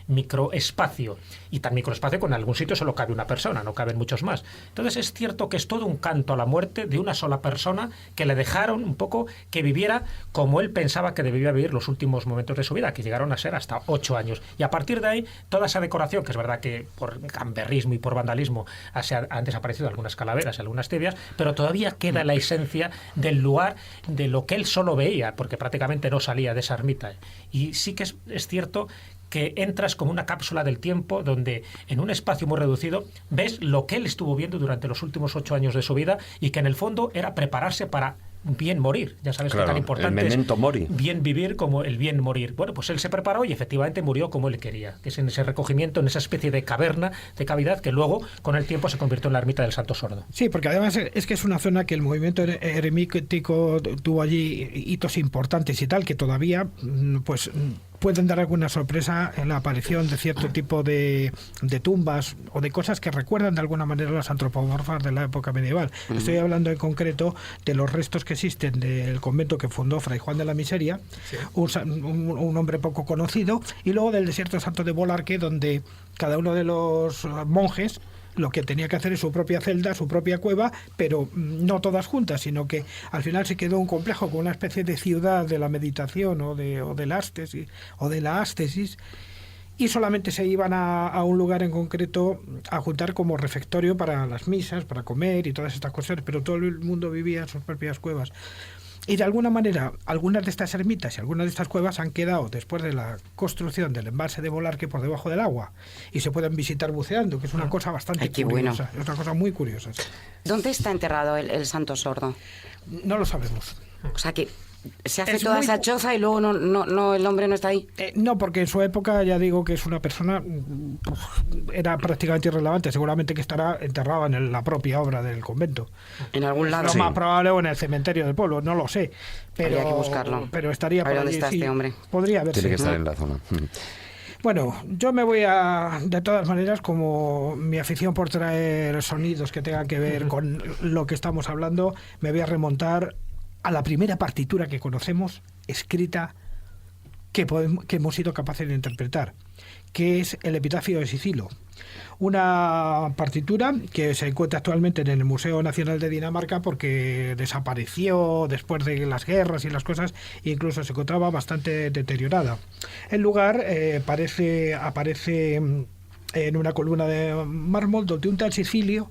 microespacio, y tan microespacio que en algún sitio solo cabe una persona, no caben muchos más. Entonces es cierto que es todo un canto a la muerte de una sola persona, que le dejaron un poco que viviera como él pensaba que debía vivir los últimos momentos de su vida, que llegaron a ser hasta 8 años. Y a partir de ahí, toda esa decoración, que es verdad que por gamberrismo y por vandalismo han desaparecido algunas calaveras, algunas tibias, pero todavía queda la esencia del lugar, de lo que él solo veía, porque prácticamente no salía de esa ermita. Y sí que es cierto que entras como una cápsula del tiempo donde en un espacio muy reducido ves lo que él estuvo viendo durante los últimos 8 años de su vida, y que en el fondo era prepararse para bien morir. Ya sabes, claro, que tan importante el memento mori, bien vivir como el bien morir. Bueno, pues él se preparó y efectivamente murió como él quería, que es en ese recogimiento, en esa especie de caverna, de cavidad, que luego con el tiempo se convirtió en la ermita del Santo Sordo. Sí, porque además es que es una zona que el movimiento eremítico tuvo allí hitos importantes y tal, que todavía pues pueden dar alguna sorpresa en la aparición de cierto tipo de tumbas o de cosas que recuerdan de alguna manera las antropomorfas de la época medieval. Estoy hablando en concreto de los restos que existen del convento que fundó Fray Juan de la Miseria, sí, un hombre poco conocido, y luego del desierto santo de Bolarque, donde cada uno de los monjes lo que tenía que hacer es su propia celda, su propia cueva, pero no todas juntas, sino que al final se quedó un complejo con una especie de ciudad de la meditación o de la ástesis, y solamente se iban a un lugar en concreto a juntar como refectorio para las misas, para comer y todas estas cosas, pero todo el mundo vivía en sus propias cuevas. Y de alguna manera, algunas de estas ermitas y algunas de estas cuevas han quedado después de la construcción del embalse de Bolarque por debajo del agua, y se pueden visitar buceando, que es una cosa bastante curiosa. Bueno. Es una cosa muy curiosa. Sí. ¿Dónde está enterrado el Santo Sordo? No lo sabemos. O sea que Se hace Es toda muy esa choza y luego no, el hombre no está ahí. No, porque en su época ya digo que es una persona, era prácticamente irrelevante, seguramente que estará enterrado en la propia obra del convento. En algún lado. Lo más probable, o en el cementerio del pueblo, no lo sé. Pero, Habría que buscarlo. Pero estaría A ver por dónde allí, está sí. este hombre. Podría haberse. Tiene que estar en la zona. Bueno, yo me voy de todas maneras, como mi afición por traer sonidos que tengan que ver con lo que estamos hablando, me voy a remontar a la primera partitura que conocemos, escrita, que hemos sido capaces de interpretar, que es el Epitafio de Sicilo. Una partitura que se encuentra actualmente en el Museo Nacional de Dinamarca porque desapareció después de las guerras y las cosas, e incluso se encontraba bastante deteriorada. El lugar aparece en una columna de mármol donde un tal Sicilio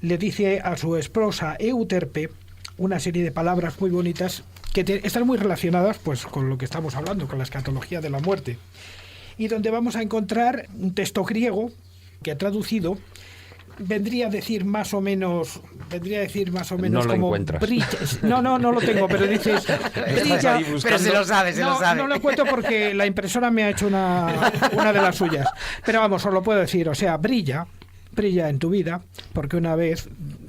le dice a su esposa Euterpe una serie de palabras muy bonitas que están muy relacionadas pues con lo que estamos hablando, con la escatología de la muerte, y donde vamos a encontrar un texto griego que traducido vendría a decir más o menos No lo como encuentras. brilla. No lo tengo, pero dices brilla. Pero se lo sabe, No lo encuentro porque la impresora me ha hecho una de las suyas. Pero vamos, os lo puedo decir, o sea, brilla en tu vida, porque una vez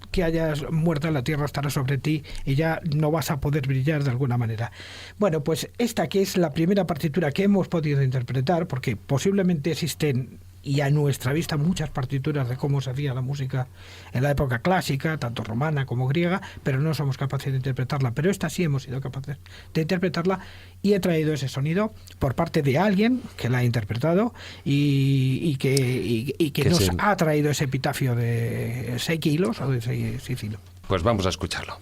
que hayas muerto, la tierra estará sobre ti y ya no vas a poder brillar de alguna manera. Bueno, pues esta que es la primera partitura que hemos podido interpretar, porque posiblemente existen, y a nuestra vista, muchas partituras de cómo se hacía la música en la época clásica, tanto romana como griega, pero no somos capaces de interpretarla. Pero esta sí hemos sido capaces de interpretarla, y he traído ese sonido por parte de alguien que la ha interpretado y que nos ha traído ese epitafio de 6 kilos o de 6 Sicilo. Pues vamos a escucharlo.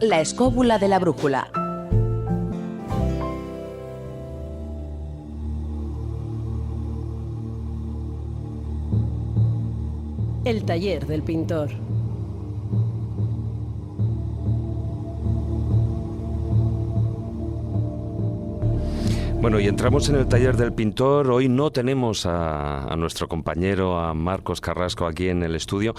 La escóbula de la brújula. El taller del pintor. Bueno, y entramos en el taller del pintor. Hoy no tenemos a nuestro compañero, a Marcos Carrasco, aquí en el estudio,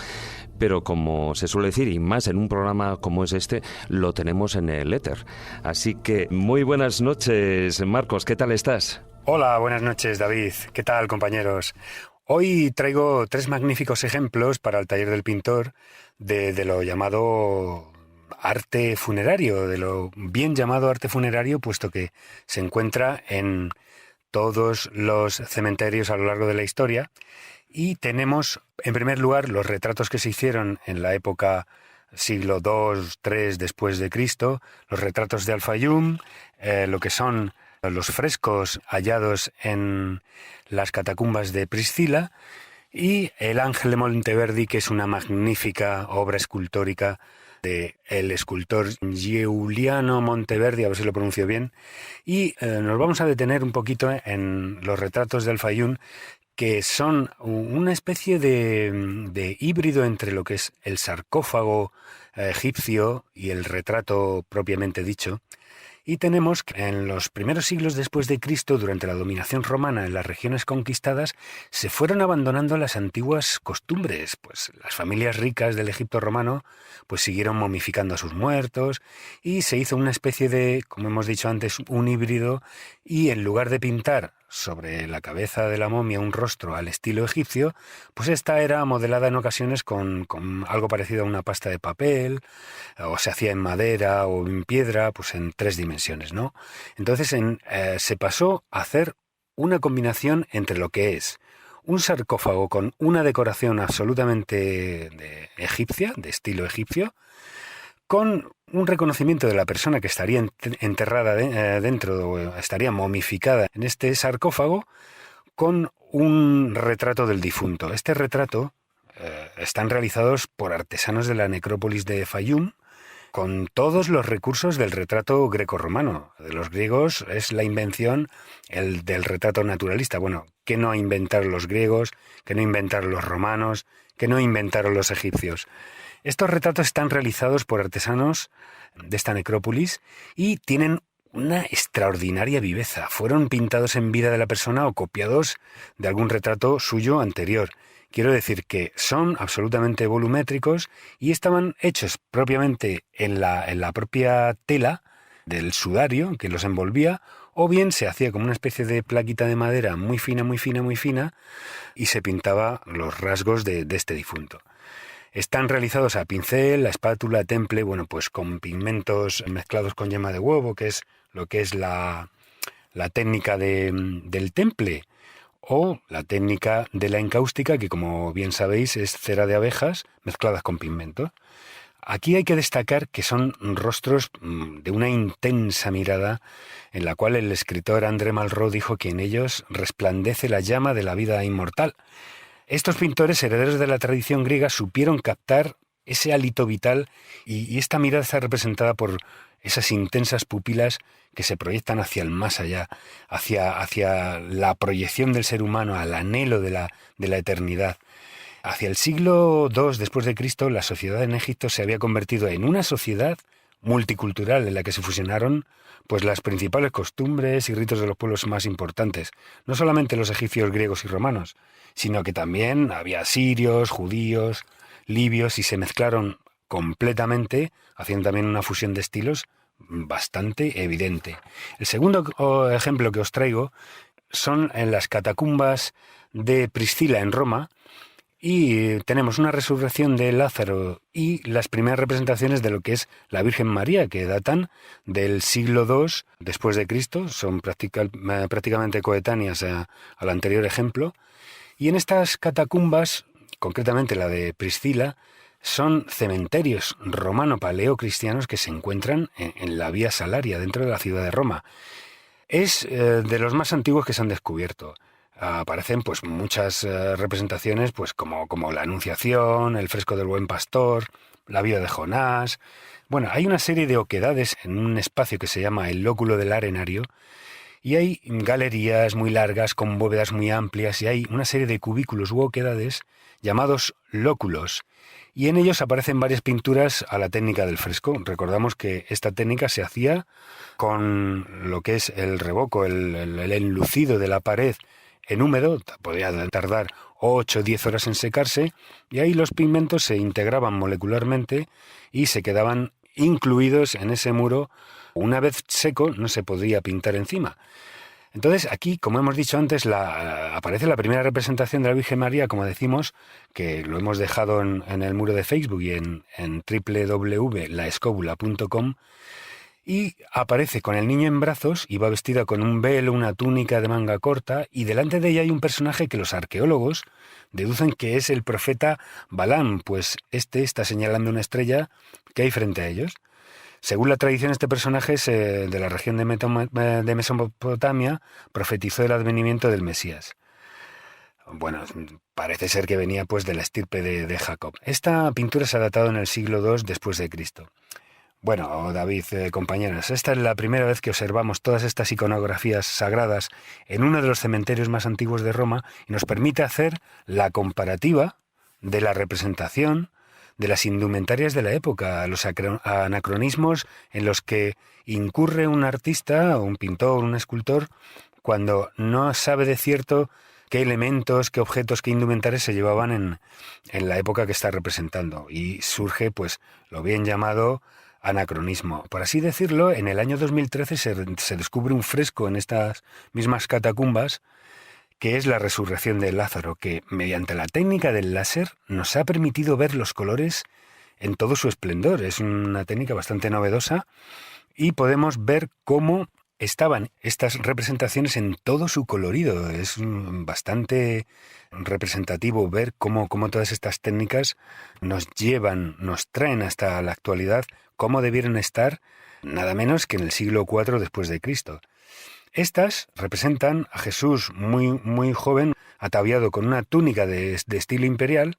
pero como se suele decir, y más en un programa como es este, lo tenemos en el éter. Así que muy buenas noches, Marcos, ¿qué tal estás? Hola, buenas noches, David. ¿Qué tal, compañeros? Hoy traigo 3 magníficos ejemplos para el taller del pintor de lo llamado arte funerario, de lo bien llamado arte funerario, puesto que se encuentra en todos los cementerios a lo largo de la historia. Y tenemos, en primer lugar, los retratos que se hicieron en la época siglo II, III después de Cristo, los retratos de Al-Fayum, lo que son los frescos hallados en las catacumbas de Priscila, y el Ángel de Monteverdi, que es una magnífica obra escultórica del escultor Giuliano Monteverdi, a ver si lo pronuncio bien, y nos vamos a detener un poquito en los retratos de Al-Fayum, que son una especie de híbrido entre lo que es el sarcófago egipcio y el retrato propiamente dicho. Y tenemos que en los primeros siglos después de Cristo, durante la dominación romana en las regiones conquistadas, se fueron abandonando las antiguas costumbres. Pues las familias ricas del Egipto romano pues siguieron momificando a sus muertos, y se hizo una especie de, como hemos dicho antes, un híbrido, y en lugar de pintar sobre la cabeza de la momia un rostro al estilo egipcio, pues esta era modelada en ocasiones con algo parecido a una pasta de papel, o se hacía en madera o en piedra, pues en 3 dimensiones, ¿no? Entonces se pasó a hacer una combinación entre lo que es un sarcófago con una decoración absolutamente egipcia, de estilo egipcio, con un reconocimiento de la persona que estaría enterrada dentro, o estaría momificada en este sarcófago, con un retrato del difunto. Este retrato están realizados por artesanos de la necrópolis de Fayum, con todos los recursos del retrato grecorromano. De los griegos es la invención del retrato naturalista. Bueno, ¿qué no inventaron los griegos? ¿Qué no inventaron los romanos? ¿Qué no inventaron los egipcios? Estos retratos están realizados por artesanos de esta necrópolis y tienen una extraordinaria viveza. Fueron pintados en vida de la persona o copiados de algún retrato suyo anterior. Quiero decir que son absolutamente volumétricos y estaban hechos propiamente en la propia tela del sudario que los envolvía, o bien se hacía como una especie de plaquita de madera muy fina, muy fina, muy fina, y se pintaba los rasgos de este difunto. Están realizados a pincel, a espátula, a temple, bueno, pues con pigmentos mezclados con yema de huevo, que es lo que es la técnica del temple, o la técnica de la encáustica, que como bien sabéis es cera de abejas mezcladas con pigmento. Aquí hay que destacar que son rostros de una intensa mirada, en la cual el escritor André Malraux dijo que en ellos resplandece la llama de la vida inmortal. Estos pintores, herederos de la tradición griega, supieron captar ese hálito vital y esta mirada está representada por esas intensas pupilas que se proyectan hacia el más allá, hacia la proyección del ser humano, al anhelo de la eternidad. Hacia el siglo II después de Cristo, la sociedad en Egipto se había convertido en una sociedad multicultural en la que se fusionaron pues las principales costumbres y ritos de los pueblos más importantes, no solamente los egipcios, griegos y romanos, sino que también había sirios, judíos, libios, y se mezclaron completamente, haciendo también una fusión de estilos bastante evidente. El segundo ejemplo que os traigo son en las catacumbas de Priscila en Roma, y tenemos una resurrección de Lázaro y las primeras representaciones de lo que es la Virgen María, que datan del siglo II después de Cristo, son prácticamente coetáneas al anterior ejemplo. Y en estas catacumbas, concretamente la de Priscila, son cementerios romano-paleocristianos que se encuentran en la Vía Salaria, dentro de la ciudad de Roma. Es de los más antiguos que se han descubierto. Aparecen pues muchas representaciones, pues como la Anunciación, el fresco del Buen Pastor, la vida de Jonás. Bueno, hay una serie de oquedades en un espacio que se llama el lóculo del arenario, y hay galerías muy largas con bóvedas muy amplias, y hay una serie de cubículos u oquedades llamados lóculos, y en ellos aparecen varias pinturas a la técnica del fresco. Recordamos que esta técnica se hacía con lo que es el revoco, el enlucido de la pared en húmedo, podría tardar 8 o 10 horas en secarse, y ahí los pigmentos se integraban molecularmente y se quedaban incluidos en ese muro. Una vez seco no se podía pintar encima. Entonces aquí, como hemos dicho antes, aparece la primera representación de la Virgen María, como decimos, que lo hemos dejado en el muro de Facebook y en www.laescobula.com, y aparece con el niño en brazos y va vestida con un velo, una túnica de manga corta, y delante de ella hay un personaje que los arqueólogos deducen que es el profeta Balaam, pues este está señalando una estrella que hay frente a ellos. Según la tradición, este personaje es de la región de Mesopotamia, profetizó el advenimiento del Mesías. Bueno, parece ser que venía pues de la estirpe de Jacob. Esta pintura se ha datado en el siglo II después de Cristo. Bueno, David, compañeros, esta es la primera vez que observamos todas estas iconografías sagradas en uno de los cementerios más antiguos de Roma, y nos permite hacer la comparativa de la representación de las indumentarias de la época, los anacronismos en los que incurre un artista, un pintor, un escultor, cuando no sabe de cierto qué elementos, qué objetos, qué indumentarias se llevaban en la época que está representando. Y surge pues lo bien llamado anacronismo. Por así decirlo, en el año 2013 se descubre un fresco en estas mismas catacumbas, que es la resurrección de Lázaro, que mediante la técnica del láser nos ha permitido ver los colores en todo su esplendor. Es una técnica bastante novedosa y podemos ver cómo estaban estas representaciones en todo su colorido. Es bastante representativo ver cómo todas estas técnicas nos traen hasta la actualidad, cómo debieron estar nada menos que en el siglo IV después de Cristo. Estas representan a Jesús muy joven, ataviado con una túnica de estilo imperial,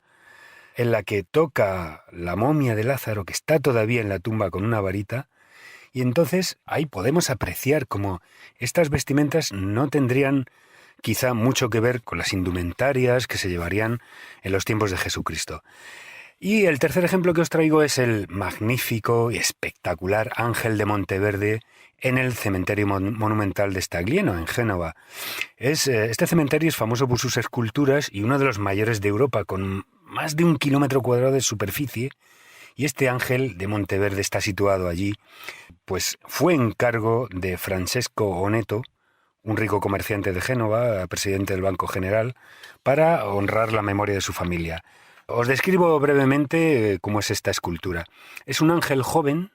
en la que toca la momia de Lázaro, que está todavía en la tumba con una varita, y entonces ahí podemos apreciar cómo estas vestimentas no tendrían quizá mucho que ver con las indumentarias que se llevarían en los tiempos de Jesucristo. Y el tercer ejemplo que os traigo es el magnífico y espectacular Ángel de Monteverde en el cementerio monumental de Staglieno, en Génova. Este cementerio es famoso por sus esculturas y uno de los mayores de Europa, con más de 1 kilómetro cuadrado de superficie. Y este Ángel de Monteverde está situado allí, pues fue encargo de Francesco Oneto, un rico comerciante de Génova, presidente del Banco General, para honrar la memoria de su familia. Os describo brevemente cómo es esta escultura. Es un ángel joven,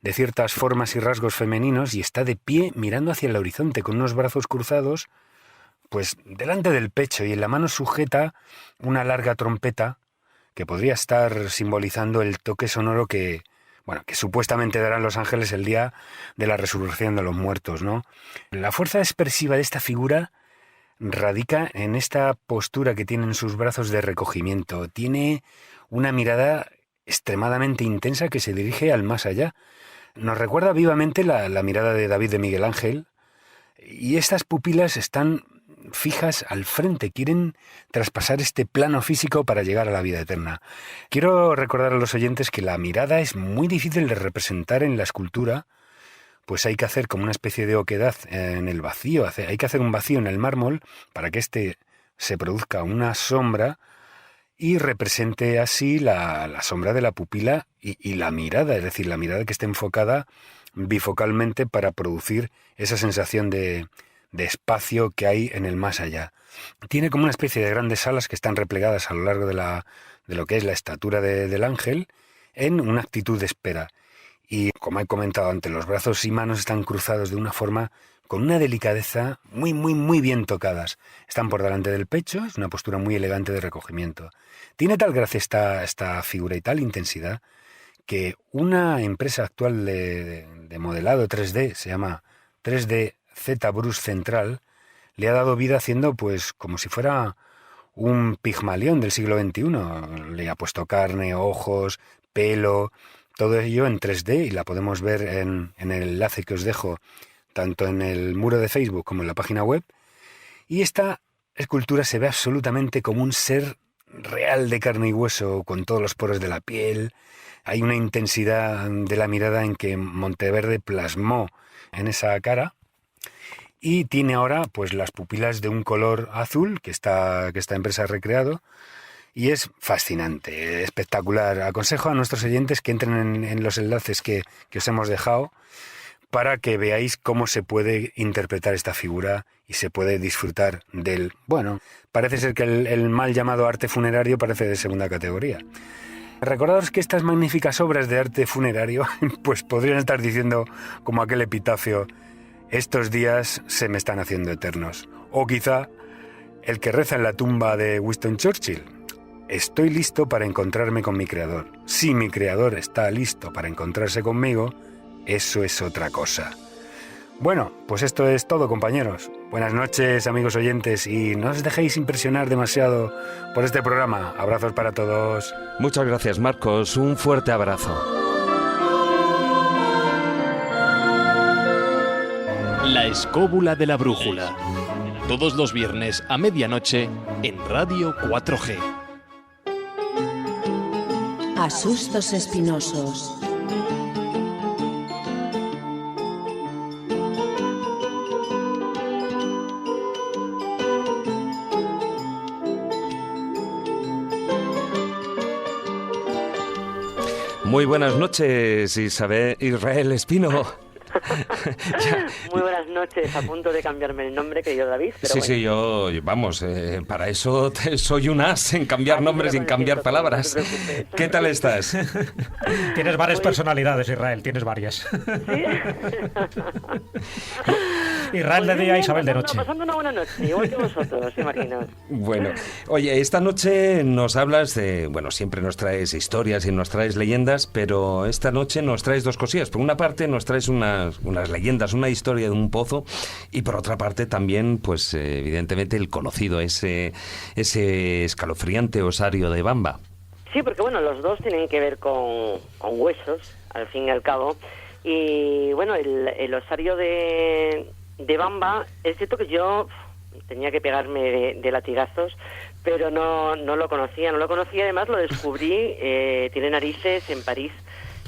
de ciertas formas y rasgos femeninos, y está de pie mirando hacia el horizonte con unos brazos cruzados, pues delante del pecho, y en la mano sujeta una larga trompeta que podría estar simbolizando el toque sonoro que supuestamente darán los ángeles el día de la resurrección de los muertos, ¿no? La fuerza expresiva de esta figura radica en esta postura que tiene en sus brazos de recogimiento. Tiene una mirada extremadamente intensa que se dirige al más allá. Nos recuerda vivamente la mirada de David de Miguel Ángel, y estas pupilas están fijas al frente, quieren traspasar este plano físico para llegar a la vida eterna. Quiero recordar a los oyentes que la mirada es muy difícil de representar en la escultura, pues hay que hacer como una especie de oquedad en el vacío, hay que hacer un vacío en el mármol para que se produzca una sombra y represente así la sombra de la pupila y la mirada, es decir, la mirada que esté enfocada bifocalmente para producir esa sensación de espacio que hay en el más allá. Tiene como una especie de grandes alas que están replegadas a lo largo de lo que es la estatura del ángel en una actitud de espera. Y como he comentado antes, los brazos y manos están cruzados de una forma con una delicadeza muy bien tocadas. Están por delante del pecho, es una postura muy elegante de recogimiento. Tiene tal gracia esta figura y tal intensidad que una empresa actual de modelado 3D, se llama 3D ZBrush Central, le ha dado vida haciendo pues como si fuera un Pigmalión del siglo XXI. Le ha puesto carne, ojos, pelo, todo ello en 3D, y la podemos ver en el enlace que os dejo tanto en el muro de Facebook como en la página web. Y esta escultura se ve absolutamente como un ser real de carne y hueso, con todos los poros de la piel. Hay una intensidad de la mirada en que Monteverde plasmó en esa cara. Y tiene ahora pues las pupilas de un color azul que esta empresa ha recreado, y es fascinante, espectacular. Aconsejo a nuestros oyentes que entren en los enlaces que os hemos dejado para que veáis cómo se puede interpretar esta figura y se puede disfrutar del... Bueno, parece ser que el mal llamado arte funerario parece de segunda categoría. Recordaos que estas magníficas obras de arte funerario pues podrían estar diciendo como aquel epitafio: estos días se me están haciendo eternos. O quizá el que reza en la tumba de Winston Churchill: estoy listo para encontrarme con mi creador. Si mi creador está listo para encontrarse conmigo, eso es otra cosa. Bueno, pues esto es todo, compañeros. Buenas noches, amigos oyentes, y no os dejéis impresionar demasiado por este programa. Abrazos para todos. Muchas gracias, Marcos. Un fuerte abrazo. La escóbula de la brújula. Todos los viernes a medianoche en Radio 4G. Asustos espinosos. Muy buenas noches, Israel Espino. Muy buenas noches, a punto de cambiarme el nombre, querido David. Pero Sí, yo, vamos, para eso soy un as en cambiar nombres y en cambiar palabras. No ¿Qué tal estás? Tienes varias personalidades, Israel, tienes varias. ¿Sí? Israel de día, Isabel de noche. Pasando una buena noche, igual que vosotros, imagino. Bueno, oye, esta noche nos hablas de, bueno, siempre nos traes historias y nos traes leyendas, pero esta noche nos traes dos cosillas. Por una parte nos traes unas leyendas, una historia de un pozo, y por otra parte también, pues evidentemente el conocido, ese escalofriante osario de Bamba. Sí, porque bueno, los dos tienen que ver con huesos, al fin y al cabo. Y bueno, el osario de Bamba, es cierto que yo tenía que pegarme de latigazos, pero no lo conocía. Además lo descubrí, tiene narices en París,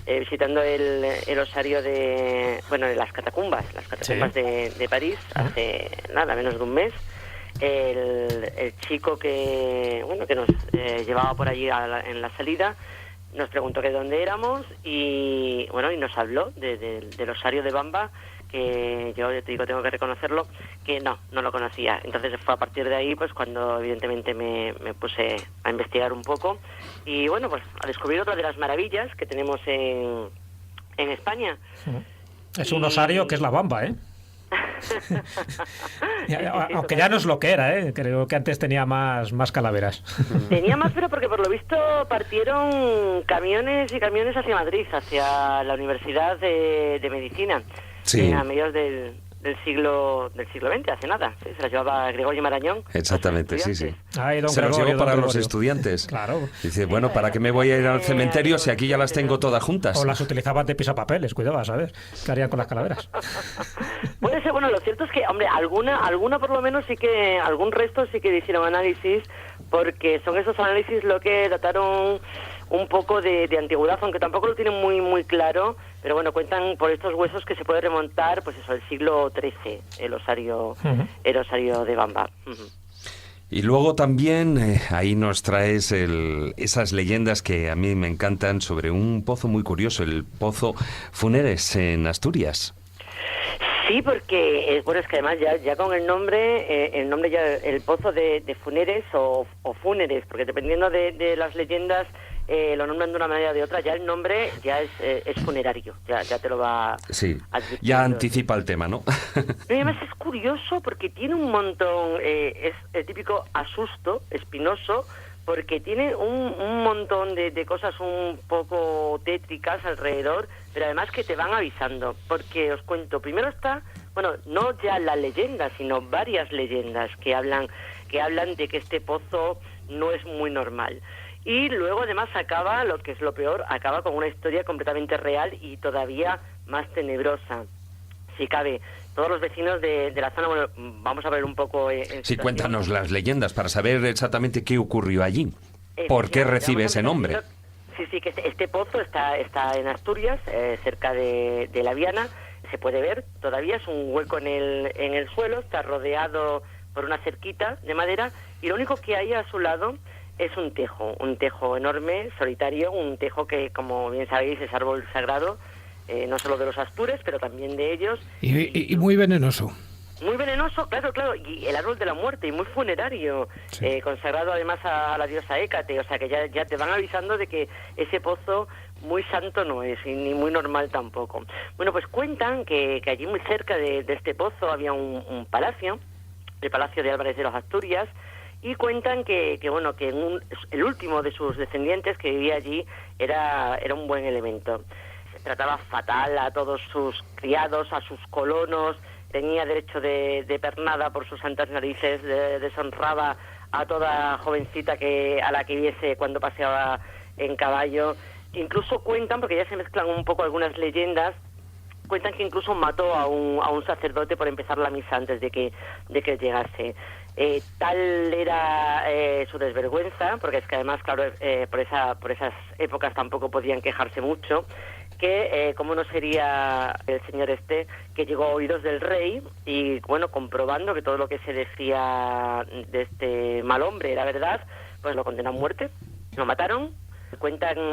visitando el osario de las catacumbas Sí. de París, hace menos de un mes. El chico que nos llevaba por allí en la salida nos preguntó que de dónde éramos y nos habló del osario de Bamba, que yo te digo, tengo que reconocerlo, que no lo conocía. Entonces fue a partir de ahí pues cuando evidentemente me puse a investigar un poco y pues a descubrir otra de las maravillas que tenemos en España. Es un osario que es la Bamba, ¿eh? Aunque ya no es lo que era, ¿eh? Creo que antes tenía más calaveras. Tenía más, pero porque por lo visto partieron camiones y camiones hacia Madrid, hacia la Universidad de Medicina, Sí. A mediados del siglo XX, hace nada. Sí, se la llevaba Gregorio Marañón. Exactamente, sí. Ay, don Se los Gregorio, llevó para don los Gregorio. estudiantes. Claro. Dice, bueno, ¿para qué me voy a ir al cementerio si aquí ya las tengo todas juntas? O las utilizaban de pisapapeles, cuidado, a saber qué harían con las calaveras. Puede ser, lo cierto es que, hombre, alguna por lo menos sí que, algún resto sí que hicieron análisis, porque son esos análisis lo que dataron un poco de antigüedad, aunque tampoco lo tienen muy claro, pero cuentan por estos huesos que se puede remontar, pues eso, el siglo XIII, el osario de Bamba. Y luego también ahí nos traes esas leyendas que a mí me encantan sobre un pozo muy curioso, el Pozo Funeres en Asturias. Sí, porque es que además ya con el nombre ya el pozo de Funeres o Fúneres, porque dependiendo de las leyendas lo nombran de una manera o de otra, ya el nombre ya es funerario, ya te lo va Sí, advirtiendo. ya anticipa el tema, ¿no? Y además es curioso porque tiene un montón, es el típico asusto espinoso, porque tiene un montón de cosas un poco tétricas alrededor, pero además que te van avisando, porque os cuento, primero está, no ya la leyenda, sino varias leyendas que hablan de que este pozo no es muy normal. Y luego además acaba, lo que es lo peor, acaba con una historia completamente real y todavía más tenebrosa, si cabe. Todos los vecinos de la zona, vamos a ver un poco... Sí, cuéntanos las leyendas para saber exactamente qué ocurrió allí. ¿Por qué recibe ese nombre? Sí, que este pozo está en Asturias, cerca de La Viana. Se puede ver, todavía es un hueco en el suelo, está rodeado por una cerquita de madera y lo único que hay a su lado es un tejo enorme, solitario, un tejo que, como bien sabéis, es árbol sagrado, no solo de los astures, pero también de ellos. Y muy venenoso. Muy venenoso, claro, y el árbol de la muerte, y muy funerario, Sí. consagrado además a la diosa Hécate, o sea que ya te van avisando de que ese pozo muy santo no es, y ni muy normal tampoco. Pues cuentan que allí muy cerca de este pozo había un palacio, el Palacio de Álvarez de los Asturias, y cuentan que el último de sus descendientes que vivía allí era un buen elemento. Se trataba fatal a todos sus criados, a sus colonos, tenía derecho de pernada por sus santas narices, deshonraba a toda jovencita a la que viese cuando paseaba en caballo. Incluso cuentan, porque ya se mezclan un poco algunas leyendas, cuentan que incluso mató a un sacerdote por empezar la misa antes de que llegase. Tal era su desvergüenza, porque es que además, claro, por esas épocas tampoco podían quejarse mucho, que cómo no sería el señor que llegó a oídos del rey y, comprobando que todo lo que se decía de este mal hombre era verdad, pues lo condenó a muerte, lo mataron,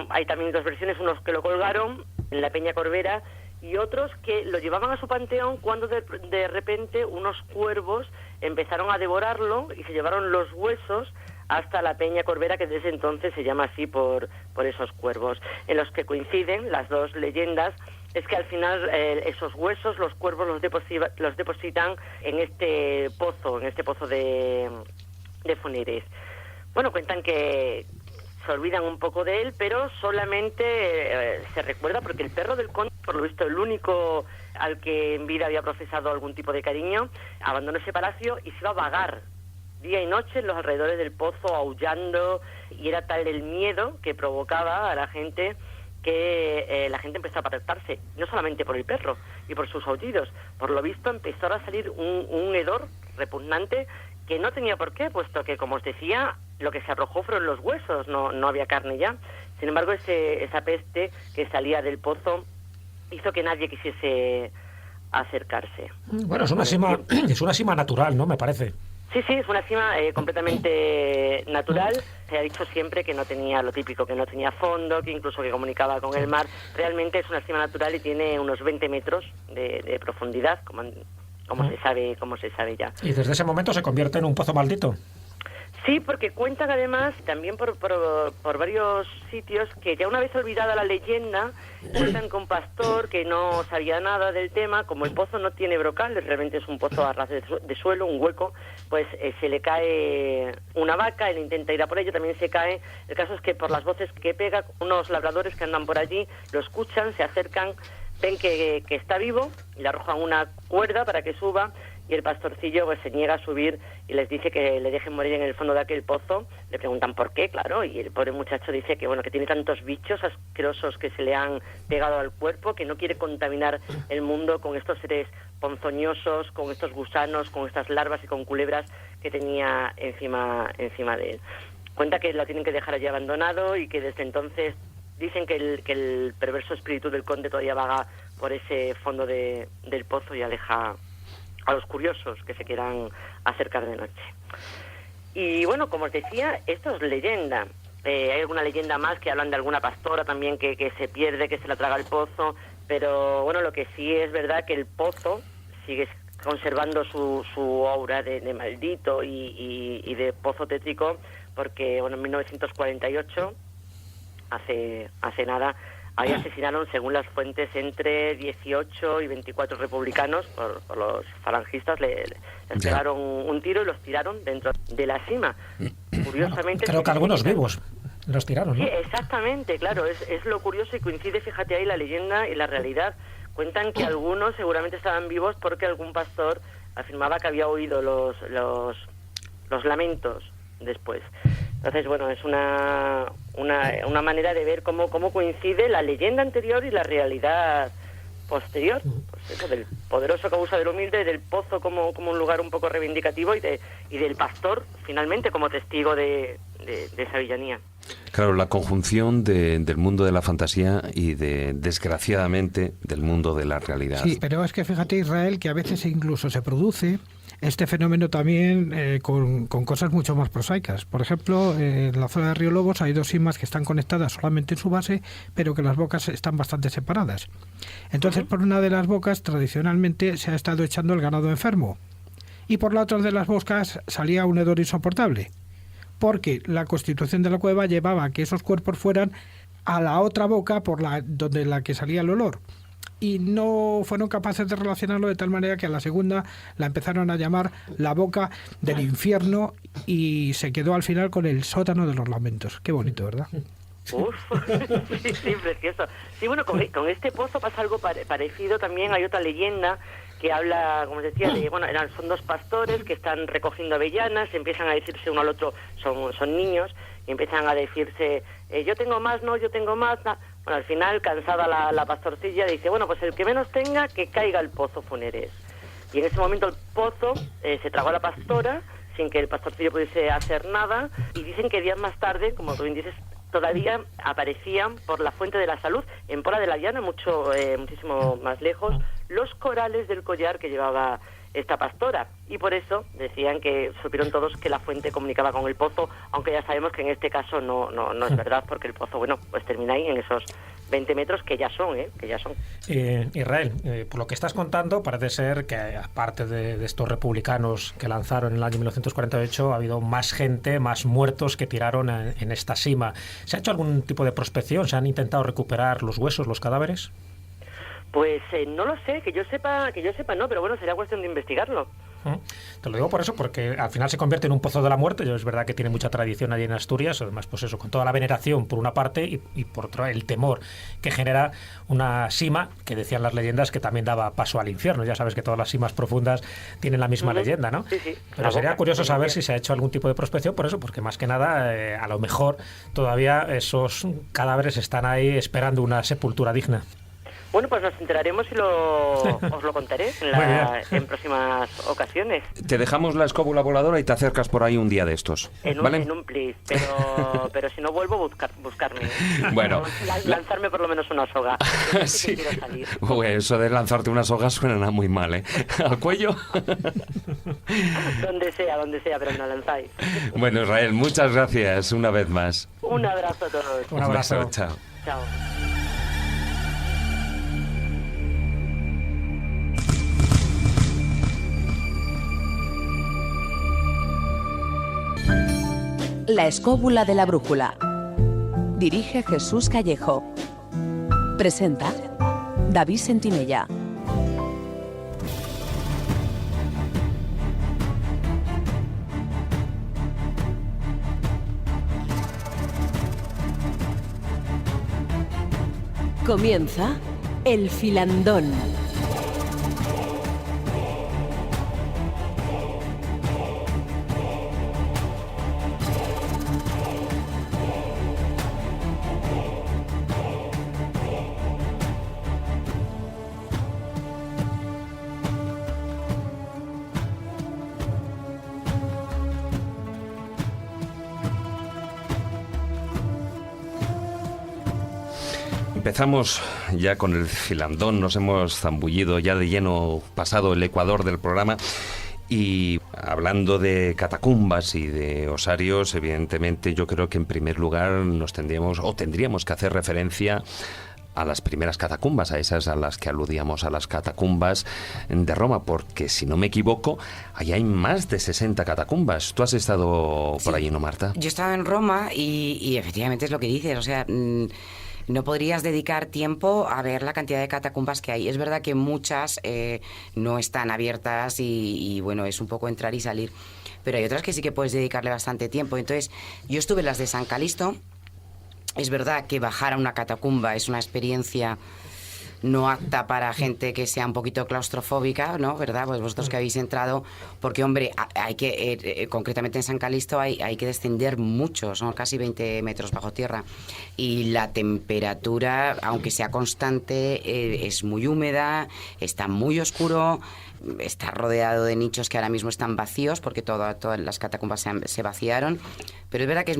Hay también dos versiones, unos que lo colgaron en la Peña Corbera y otros que lo llevaban a su panteón cuando de repente unos cuervos empezaron a devorarlo y se llevaron los huesos hasta la Peña Corbera, que desde entonces se llama así por esos cuervos. En los que coinciden las dos leyendas es que al final esos huesos los cuervos los depositan en este pozo de Funeres. Bueno, cuentan que se olvidan un poco de él, pero solamente se recuerda porque el perro del conde, por lo visto el único al que en vida había profesado algún tipo de cariño, abandonó ese palacio y se iba a vagar día y noche en los alrededores del pozo aullando, y era tal el miedo que provocaba a la gente que la gente empezó a apartarse, no solamente por el perro y por sus aullidos. Por lo visto empezó a salir un hedor repugnante que no tenía por qué, puesto que, como os decía, lo que se arrojó fueron los huesos, no había carne ya. Sin embargo, esa peste que salía del pozo hizo que nadie quisiese acercarse. Bueno, es una sima natural, ¿no? Me parece. Sí, es una sima completamente natural. Se ha dicho siempre que no tenía lo típico, que no tenía fondo, que incluso que comunicaba con el mar. Realmente es una sima natural y tiene unos 20 metros de profundidad, como se sabe ya. Y desde ese momento se convierte en un pozo maldito. Sí, porque cuentan además, también por varios sitios, que ya una vez olvidada la leyenda, cuentan con un pastor que no sabía nada del tema. Como el pozo no tiene brocales, realmente es un pozo a ras de suelo, un hueco, pues se le cae una vaca, él intenta ir a por ello, también se cae. El caso es que por las voces que pega, unos labradores que andan por allí lo escuchan, se acercan, ven que está vivo, y le arrojan una cuerda para que suba, y el pastorcillo pues se niega a subir y les dice que le dejen morir en el fondo de aquel pozo. Le preguntan por qué, claro, y el pobre muchacho dice que que tiene tantos bichos asquerosos que se le han pegado al cuerpo, que no quiere contaminar el mundo con estos seres ponzoñosos, con estos gusanos, con estas larvas y con culebras que tenía encima de él. Cuenta que lo tienen que dejar allí abandonado y que desde entonces dicen que el perverso espíritu del conde todavía vaga por ese fondo del pozo y aleja a los curiosos que se quieran acercar de noche. Y bueno, como os decía, esto es leyenda. Hay alguna leyenda más que hablan de alguna pastora también que se pierde, que se la traga el pozo, pero bueno, lo que sí es verdad que el pozo sigue conservando su aura de maldito y de pozo tétrico, porque bueno, en 1948, hace nada, ahí asesinaron, según las fuentes, entre 18 y 24 republicanos por los falangistas. Les pegaron un tiro y los tiraron dentro de la sima. Curiosamente... Creo que algunos vivos los tiraron, ¿no? Sí, exactamente, claro. Es lo curioso y coincide, fíjate ahí, la leyenda y la realidad. Cuentan que algunos seguramente estaban vivos porque algún pastor afirmaba que había oído los lamentos después. Entonces, bueno, es una manera de ver cómo coincide la leyenda anterior y la realidad posterior. Pues eso, del poderoso que abusa del humilde, del pozo como un lugar un poco reivindicativo y del pastor, finalmente, como testigo de esa villanía. Claro, la conjunción del mundo de la fantasía y desgraciadamente, del mundo de la realidad. Sí, pero es que fíjate, Israel, que a veces incluso se produce este fenómeno también con cosas mucho más prosaicas. Por ejemplo, en la zona de Río Lobos hay dos simas que están conectadas solamente en su base, pero que las bocas están bastante separadas. Entonces, por una de las bocas, tradicionalmente, se ha estado echando el ganado enfermo. Y por la otra de las bocas salía un hedor insoportable, porque la constitución de la cueva llevaba a que esos cuerpos fueran a la otra boca donde la que salía el olor. Y no fueron capaces de relacionarlo de tal manera que a la segunda la empezaron a llamar la boca del infierno y se quedó al final con el sótano de los lamentos. Qué bonito, ¿verdad? Uf, sí, precioso. Sí, bueno, con este pozo pasa algo parecido también. Hay otra leyenda que habla, como os decía, son dos pastores que están recogiendo avellanas, empiezan a decirse uno al otro, son niños, y empiezan a decirse, yo tengo más, no, yo tengo más. No. Bueno, al final, cansada la pastorcilla, dice, bueno, pues el que menos tenga, que caiga al pozo Funeres. Y en ese momento el pozo se tragó a la pastora, sin que el pastorcillo pudiese hacer nada, y dicen que días más tarde, como tú bien dices, todavía aparecían por la Fuente de la Salud, en Pola de la Llana, muchísimo más lejos, los corales del collar que llevaba esta pastora, y por eso decían que supieron todos que la fuente comunicaba con el pozo, aunque ya sabemos que en este caso no es verdad, porque el pozo, bueno, pues termina ahí en esos 20 metros que ya son. Israel, por lo que estás contando, parece ser que aparte de estos republicanos que lanzaron en el año 1948, ha habido más gente, más muertos que tiraron en esta sima. ¿Se ha hecho algún tipo de prospección? ¿Se han intentado recuperar los huesos, los cadáveres? Pues no lo sé, que yo sepa no, pero bueno, sería cuestión de investigarlo. Te lo digo por eso, porque al final se convierte en un pozo de la muerte. Es verdad que tiene mucha tradición allí en Asturias, además, pues eso, con toda la veneración por una parte y por otra el temor que genera una sima que decían las leyendas que también daba paso al infierno. Ya sabes que todas las simas profundas tienen la misma leyenda, ¿no? Sí. Pero sería curioso saber si se ha hecho algún tipo de prospección por eso, porque más que nada, a lo mejor todavía esos cadáveres están ahí esperando una sepultura digna. Bueno, pues nos enteraremos y os lo contaré en próximas ocasiones. Te dejamos la escóbula voladora y te acercas por ahí un día de estos. ¿vale? En un plis, pero si no vuelvo, buscarme. Bueno. Lanzarme por lo menos una soga. Sí. Quiero salir. Uy, eso de lanzarte una soga suena muy mal, ¿eh? ¿Al cuello? Donde sea, pero me la lanzáis. Bueno, Israel, muchas gracias una vez más. Un abrazo a todos. Un abrazo. beso, chao. Chao. La escóbula de la brújula. Dirige Jesús Callejo. Presenta David Sentinella. Comienza El Filandón. Empezamos ya con el filandón, nos hemos zambullido ya de lleno, pasado el ecuador del programa, y hablando de catacumbas y de osarios, evidentemente yo creo que en primer lugar tendríamos que hacer referencia a las primeras catacumbas, a esas a las que aludíamos, a las catacumbas de Roma, porque si no me equivoco, ahí hay más de 60 catacumbas. ¿Tú has estado por allí, no, Marta? Yo he estado en Roma y efectivamente es lo que dices, o sea, no podrías dedicar tiempo a ver la cantidad de catacumbas que hay. Es verdad que muchas no están abiertas y bueno, es un poco entrar y salir, pero hay otras que sí que puedes dedicarle bastante tiempo. Entonces, yo estuve en las de San Calixto. Es verdad que bajar a una catacumba es una experiencia no apta para gente que sea un poquito claustrofóbica, ¿no? ¿Verdad? Pues vosotros que habéis entrado, porque, hombre, hay que, concretamente en San Calixto hay que descender mucho, son casi 20 metros bajo tierra, y la temperatura, aunque sea constante, es muy húmeda, está muy oscuro, está rodeado de nichos que ahora mismo están vacíos, porque todas las catacumbas se vaciaron, pero es verdad que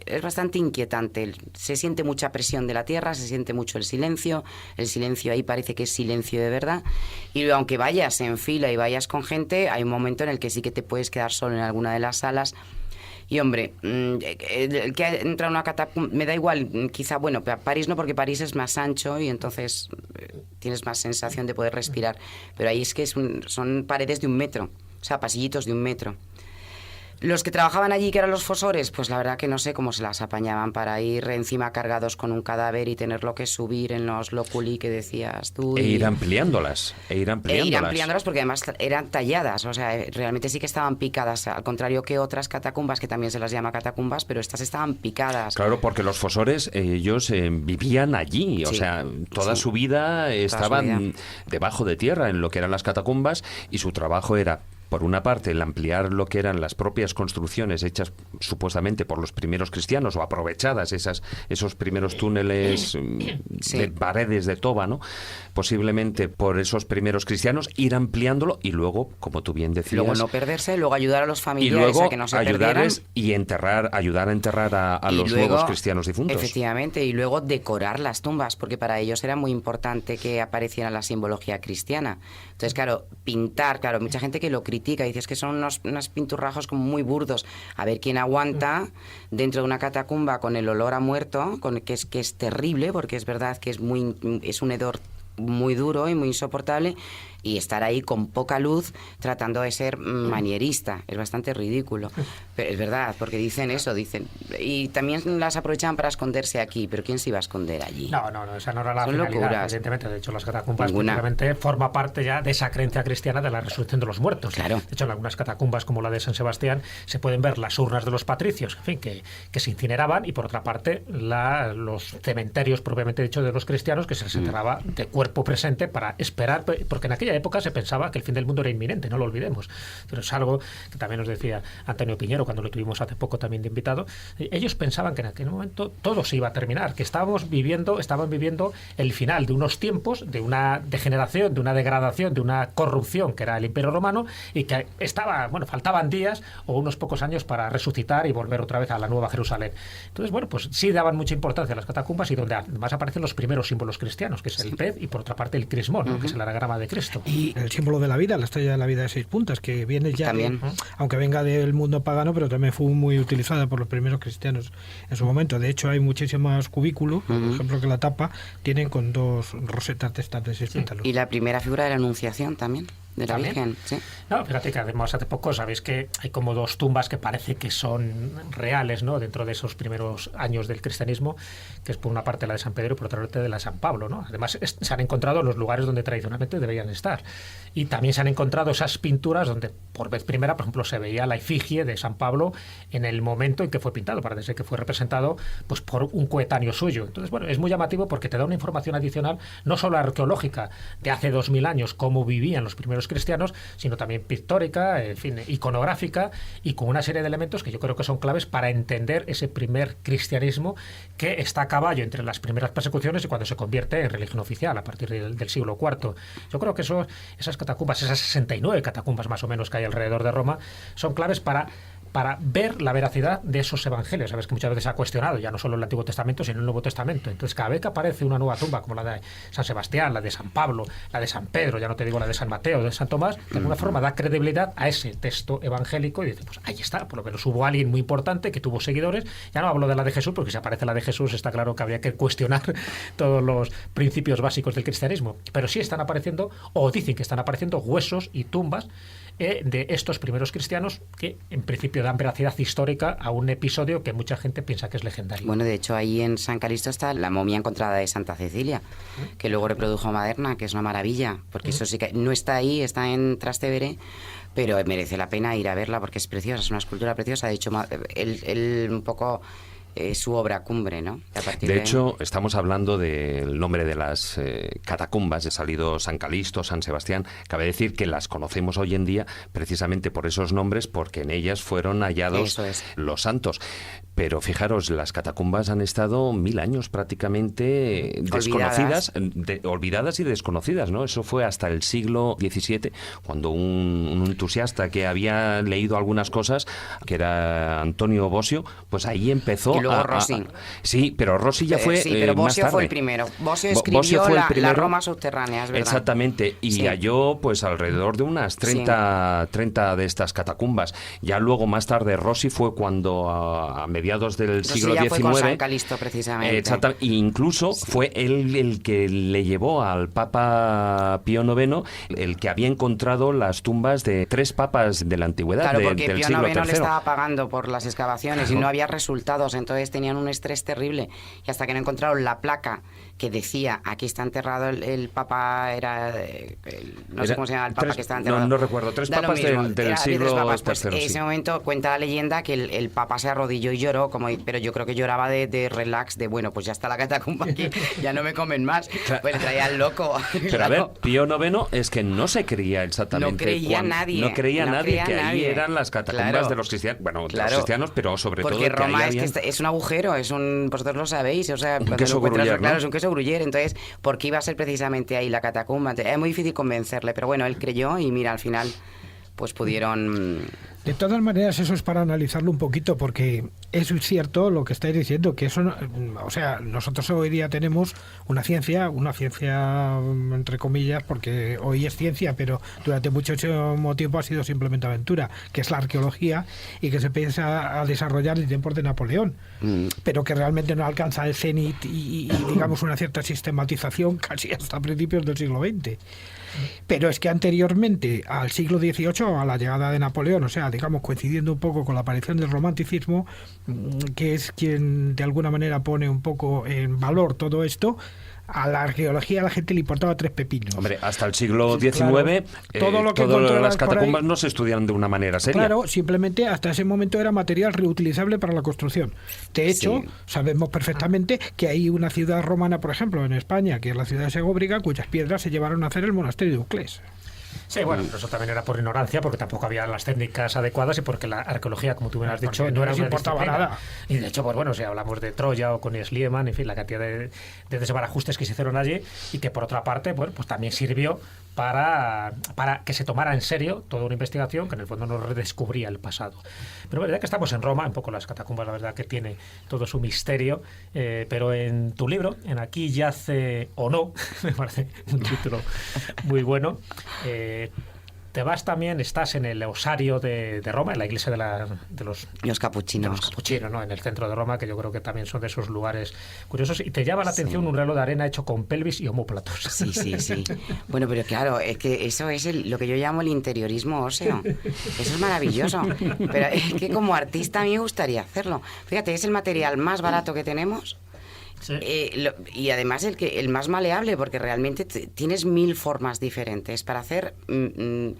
es bastante inquietante, se siente mucha presión de la tierra, se siente mucho el silencio ahí parece que es silencio de verdad, y aunque vayas en fila y vayas con gente, hay un momento en el que sí que te puedes quedar solo en alguna de las salas. Y hombre, el que entra a una catacumba, me da igual, quizá, bueno, París no, porque París es más ancho y entonces tienes más sensación de poder respirar, pero ahí es que son paredes de 1 metro, o sea, pasillitos de 1 metro. Los que trabajaban allí, que eran los fosores, pues la verdad que no sé cómo se las apañaban para ir encima cargados con un cadáver y tenerlo que subir en los loculi que decías tú. E ir ampliándolas. Porque además eran talladas, o sea, realmente sí que estaban picadas, al contrario que otras catacumbas, que también se las llama catacumbas, pero estas estaban picadas. Claro, porque los fosores, ellos vivían allí, o sea, toda su vida estaban debajo de tierra en lo que eran las catacumbas, y su trabajo era por una parte, el ampliar lo que eran las propias construcciones hechas supuestamente por los primeros cristianos o aprovechadas esos primeros túneles de paredes de toba, ¿no? Posiblemente por esos primeros cristianos, ir ampliándolo y luego, como tú bien decías... Luego no perderse, luego ayudar a los y familiares luego a que no se ayudarles perdieran. y ayudar a enterrar a los luego, nuevos cristianos difuntos. Efectivamente, y luego decorar las tumbas, porque para ellos era muy importante que apareciera la simbología cristiana. Entonces, claro, pintar, claro, mucha gente que lo critica, dice es que son unos pinturrajos como muy burdos. A ver quién aguanta dentro de una catacumba con el olor a muerto, que es terrible, porque es verdad que es un hedor muy duro y muy insoportable, y estar ahí con poca luz tratando de ser manierista. Es bastante ridículo. Pero es verdad, porque dicen eso, y también las aprovechan para esconderse aquí, pero ¿quién se iba a esconder allí? No, esa no era la Son finalidad, locuras. evidentemente. De hecho, las catacumbas Ninguna. prácticamente forma parte ya de esa creencia cristiana de la resurrección de los muertos. Claro. De hecho, en algunas catacumbas, como la de San Sebastián, se pueden ver las urnas de los patricios, en fin, que se incineraban, y por otra parte, los cementerios propiamente dicho de los cristianos, que se les enterraba de cuerpo presente para esperar, porque en aquella época se pensaba que el fin del mundo era inminente, no lo olvidemos. Pero es algo que también nos decía Antonio Piñero cuando lo tuvimos hace poco también de invitado. Ellos pensaban que en aquel momento todo se iba a terminar, que estaban viviendo el final de unos tiempos, de una degeneración, de una degradación, de una corrupción que era el Imperio Romano, y que faltaban días o unos pocos años para resucitar y volver otra vez a la Nueva Jerusalén. Entonces, pues sí daban mucha importancia a las catacumbas, y donde además aparecen los primeros símbolos cristianos, que es el pez y por otra parte el crismón, ¿no? Que es el anagrama de Cristo. Y el símbolo de la vida, la estrella de la vida de 6 puntas, que viene ya aunque venga del mundo pagano, pero también fue muy utilizada por los primeros cristianos en su momento. De hecho, hay muchísimos cubículos, por ejemplo, que la tapa tienen con 2 rosetas de estas de 6 pétalos. Y la primera figura de la Anunciación también, de la Virgen. Sí. No, fíjate que además hace poco sabéis que hay como 2 tumbas que parece que son reales, ¿no? Dentro de esos primeros años del cristianismo, que es por una parte la de San Pedro y por otra parte de la de San Pablo, ¿no? Además se han encontrado en los lugares donde tradicionalmente deberían estar, y también se han encontrado esas pinturas donde por vez primera, por ejemplo, se veía la efigie de San Pablo en el momento en que fue pintado. Parece ser que fue representado pues por un coetáneo suyo. Entonces, es muy llamativo porque te da una información adicional, no solo arqueológica de hace 2000 años, cómo vivían los primeros cristianos, sino también pictórica, en fin, iconográfica, y con una serie de elementos que yo creo que son claves para entender ese primer cristianismo que está a caballo entre las primeras persecuciones y cuando se convierte en religión oficial a partir del siglo IV. Yo creo que esas catacumbas, esas 69 catacumbas más o menos que hay alrededor de Roma, son claves para ver la veracidad de esos evangelios. Sabes que muchas veces se ha cuestionado, ya no solo el Antiguo Testamento, sino el Nuevo Testamento. Entonces, cada vez que aparece una nueva tumba, como la de San Sebastián, la de San Pablo, la de San Pedro, ya no te digo la de San Mateo, de San Tomás, de alguna forma da credibilidad a ese texto evangélico y dice, pues ahí está, por lo menos hubo alguien muy importante que tuvo seguidores. Ya no hablo de la de Jesús, porque si aparece la de Jesús está claro que habría que cuestionar todos los principios básicos del cristianismo. Pero sí están apareciendo, o dicen que están apareciendo, huesos y tumbas de estos primeros cristianos que en principio dan veracidad histórica a un episodio que mucha gente piensa que es legendario. Bueno, de hecho ahí en San Calixto está la momia encontrada de Santa Cecilia, que luego reprodujo Maderna, que es una maravilla, porque eso sí que no está ahí, está en Trastevere, pero merece la pena ir a verla porque es preciosa, es una escultura preciosa. De hecho, él un poco su obra cumbre, ¿no? De hecho, estamos hablando del nombre de las catacumbas, ha salido San Calixto, San Sebastián. Cabe decir que las conocemos hoy en día precisamente por esos nombres, porque en ellas fueron hallados los santos. Pero fijaros, las catacumbas han estado 1000 años prácticamente desconocidas, olvidadas y desconocidas, ¿no? Eso fue hasta el siglo XVII, cuando un entusiasta que había leído algunas cosas, que era Antonio Bosio, pues ahí empezó. Y luego Rossi. Sí, pero Rossi ya fue sí, pero más Bosio tarde. fue el primero. Bosio escribió la Roma subterránea, es verdad. Exactamente, y halló pues alrededor de unas 30 de estas catacumbas. Ya luego más tarde Rossi fue cuando a mediados del siglo XIX. Fue con San Calixto, precisamente. Exactamente, e incluso fue él el que le llevó al Papa Pío IX, el que había encontrado las tumbas de 3 papas de la antigüedad, claro, porque del Pío siglo IX III. le estaba pagando por las excavaciones y no había resultados, entonces tenían un estrés terrible. Y hasta que no encontraron la placa que decía, aquí está enterrado el Papa, no sé cómo se llama el Papa que está enterrado. No recuerdo, 3 papas del siglo III. Pues en ese momento cuenta la leyenda que el Papa se arrodilló y lloró lloró, pero yo creo que lloraba de relax, de bueno, pues ya está la catacumba aquí, ya no me comen más. Pues le traía al loco. Pero a ver, Pío IX es que no se creía exactamente. No creía nadie. No creía nadie que ahí nadie. eran las catacumbas Claro. de los cristianos. Bueno, de Claro. los cristianos, pero sobre todo porque que Roma ahí es un agujero, vosotros lo sabéis, o sea, cuando queso lo encuentras, gruyère, ¿no? claro, es un queso gruyère, entonces, ¿por qué iba a ser precisamente ahí la catacumba? Entonces, es muy difícil convencerle, pero bueno, él creyó y mira, al final, pues pudieron... De todas maneras, eso es para analizarlo un poquito, porque es cierto lo que estáis diciendo, que eso, o sea, nosotros hoy día tenemos una ciencia entre comillas, porque hoy es ciencia, pero durante mucho tiempo ha sido simplemente aventura, que es la arqueología, y que se empieza a desarrollar en tiempos de Napoleón, pero que realmente no alcanza el cenit y digamos una cierta sistematización casi hasta principios del siglo XX. Pero es que anteriormente al siglo XVIII, a la llegada de Napoleón, o sea, digamos coincidiendo un poco con la aparición del romanticismo, que es quien de alguna manera pone un poco en valor todo esto, a la arqueología a la gente le importaba 3 pepinos. Hombre, hasta el siglo XIX, Claro, todo lo que encontraras las por catacumbas ahí, no se estudiaron de una manera seria. Claro, simplemente hasta ese momento era material reutilizable para la construcción. De hecho, Sí. sabemos perfectamente que hay una ciudad romana, por ejemplo, en España, que es la ciudad de Segóbriga, cuyas piedras se llevaron a hacer el monasterio de Uclés. Sí, bueno, pero eso también era por ignorancia, porque tampoco había las técnicas adecuadas y porque la arqueología, como tú bien has dicho, Porque no era les una importaba disciplina. nada. Y de hecho, pues bueno, si hablamos de Troya o con Schliemann, en fin, la cantidad de desbarajustes que se hicieron allí y que por otra parte, bueno, pues también sirvió para que se tomara en serio toda una investigación que en el fondo nos redescubría el pasado. Pero verdad que estamos en Roma, un poco las catacumbas, la verdad que tiene todo su misterio, pero en tu libro, en Aquí yace o no, me parece un título muy bueno, te vas también, estás en el osario de Roma, en la iglesia de los capuchinos. capuchinos, ¿no? En el centro de Roma, que yo creo que también son de esos lugares curiosos. Y te llama la atención un reloj de arena hecho con pelvis y omóplatos. Sí, sí, sí. Bueno, pero claro, es que eso es lo que yo llamo el interiorismo óseo. Eso es maravilloso. Pero es que como artista a mí me gustaría hacerlo. Fíjate, es el material más barato que tenemos. Sí. Y además el más maleable, porque realmente tienes 1000 formas diferentes para hacer 1000.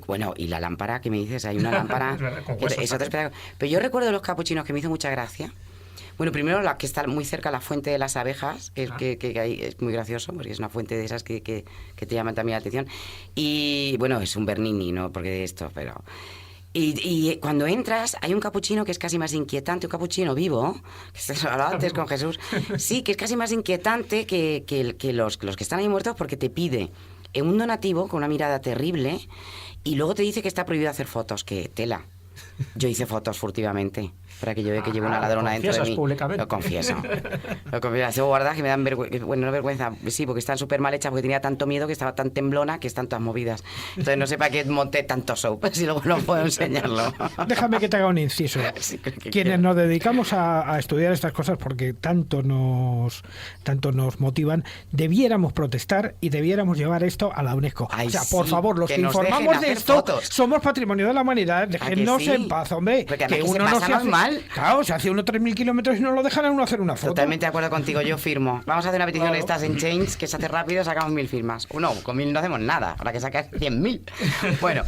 Bueno, y la lámpara que me dices, hay una lámpara. Pero yo recuerdo los capuchinos que me hizo mucha gracia. Bueno, primero la que está muy cerca, la fuente de las abejas, que ahí es muy gracioso, porque es una fuente de esas que te llaman también la atención. Y bueno, es un Bernini, ¿no? Porque de esto, pero... Y cuando entras, hay un capuchino que es casi más inquietante, un capuchino vivo, que se hablaba antes con Jesús, sí, que es casi más inquietante que los que están ahí muertos, porque te pide un donativo con una mirada terrible y luego te dice que está prohibido hacer fotos, que tela. Yo hice fotos furtivamente para que yo vea que llevo una ladrona dentro de mí. Públicamente. Lo confieso. Las tengo guardadas que me dan vergüenza. Bueno, no vergüenza, sí, porque están súper mal hechas, porque tenía tanto miedo, que estaba tan temblona, que están todas movidas. Entonces no sé para qué monté tanto show, si luego no puedo enseñarlo. Déjame que te haga un inciso. Sí, Quienes nos dedicamos a estudiar estas cosas porque tanto nos motivan, debiéramos protestar y debiéramos llevar esto a la UNESCO. Ay, o sea, por sí, favor, los que nos dejen informamos de hacer esto fotos. somos patrimonio de la humanidad, déjennos sí? en paz, hombre. Porque que además que uno se no pasa hace mal. Claro, se hace uno 3.000 kilómetros y no lo dejan a uno hacer una foto. Totalmente de acuerdo contigo, yo firmo. Vamos a hacer una petición Claro. de estas en Change, que se hace rápido, sacamos 1000 firmas. No, con 1000 no hacemos nada, habrá que sacar 100.000. Bueno,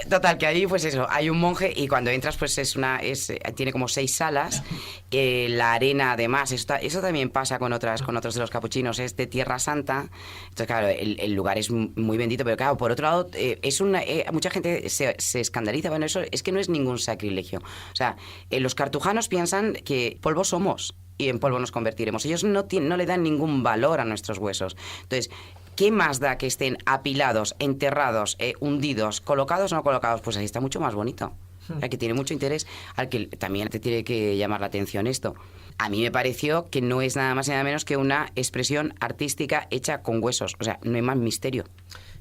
total, que ahí pues eso, hay un monje y cuando entras pues tiene como 6 salas. La arena además, eso también pasa con otros de los capuchinos, es de Tierra Santa. Entonces claro, el lugar es muy bendito, pero claro, por otro lado, mucha gente se escandaliza. Bueno, eso es que no es ningún sacrilegio. O sea, los cartujanos piensan que polvo somos y en polvo nos convertiremos. Ellos no le dan ningún valor a nuestros huesos. Entonces, ¿qué más da que estén apilados, enterrados, hundidos, colocados o no colocados? Pues ahí está mucho más bonito. Que tiene mucho interés, al que también te tiene que llamar la atención esto. A mí me pareció que no es nada más y nada menos que una expresión artística hecha con huesos. O sea, no hay más misterio.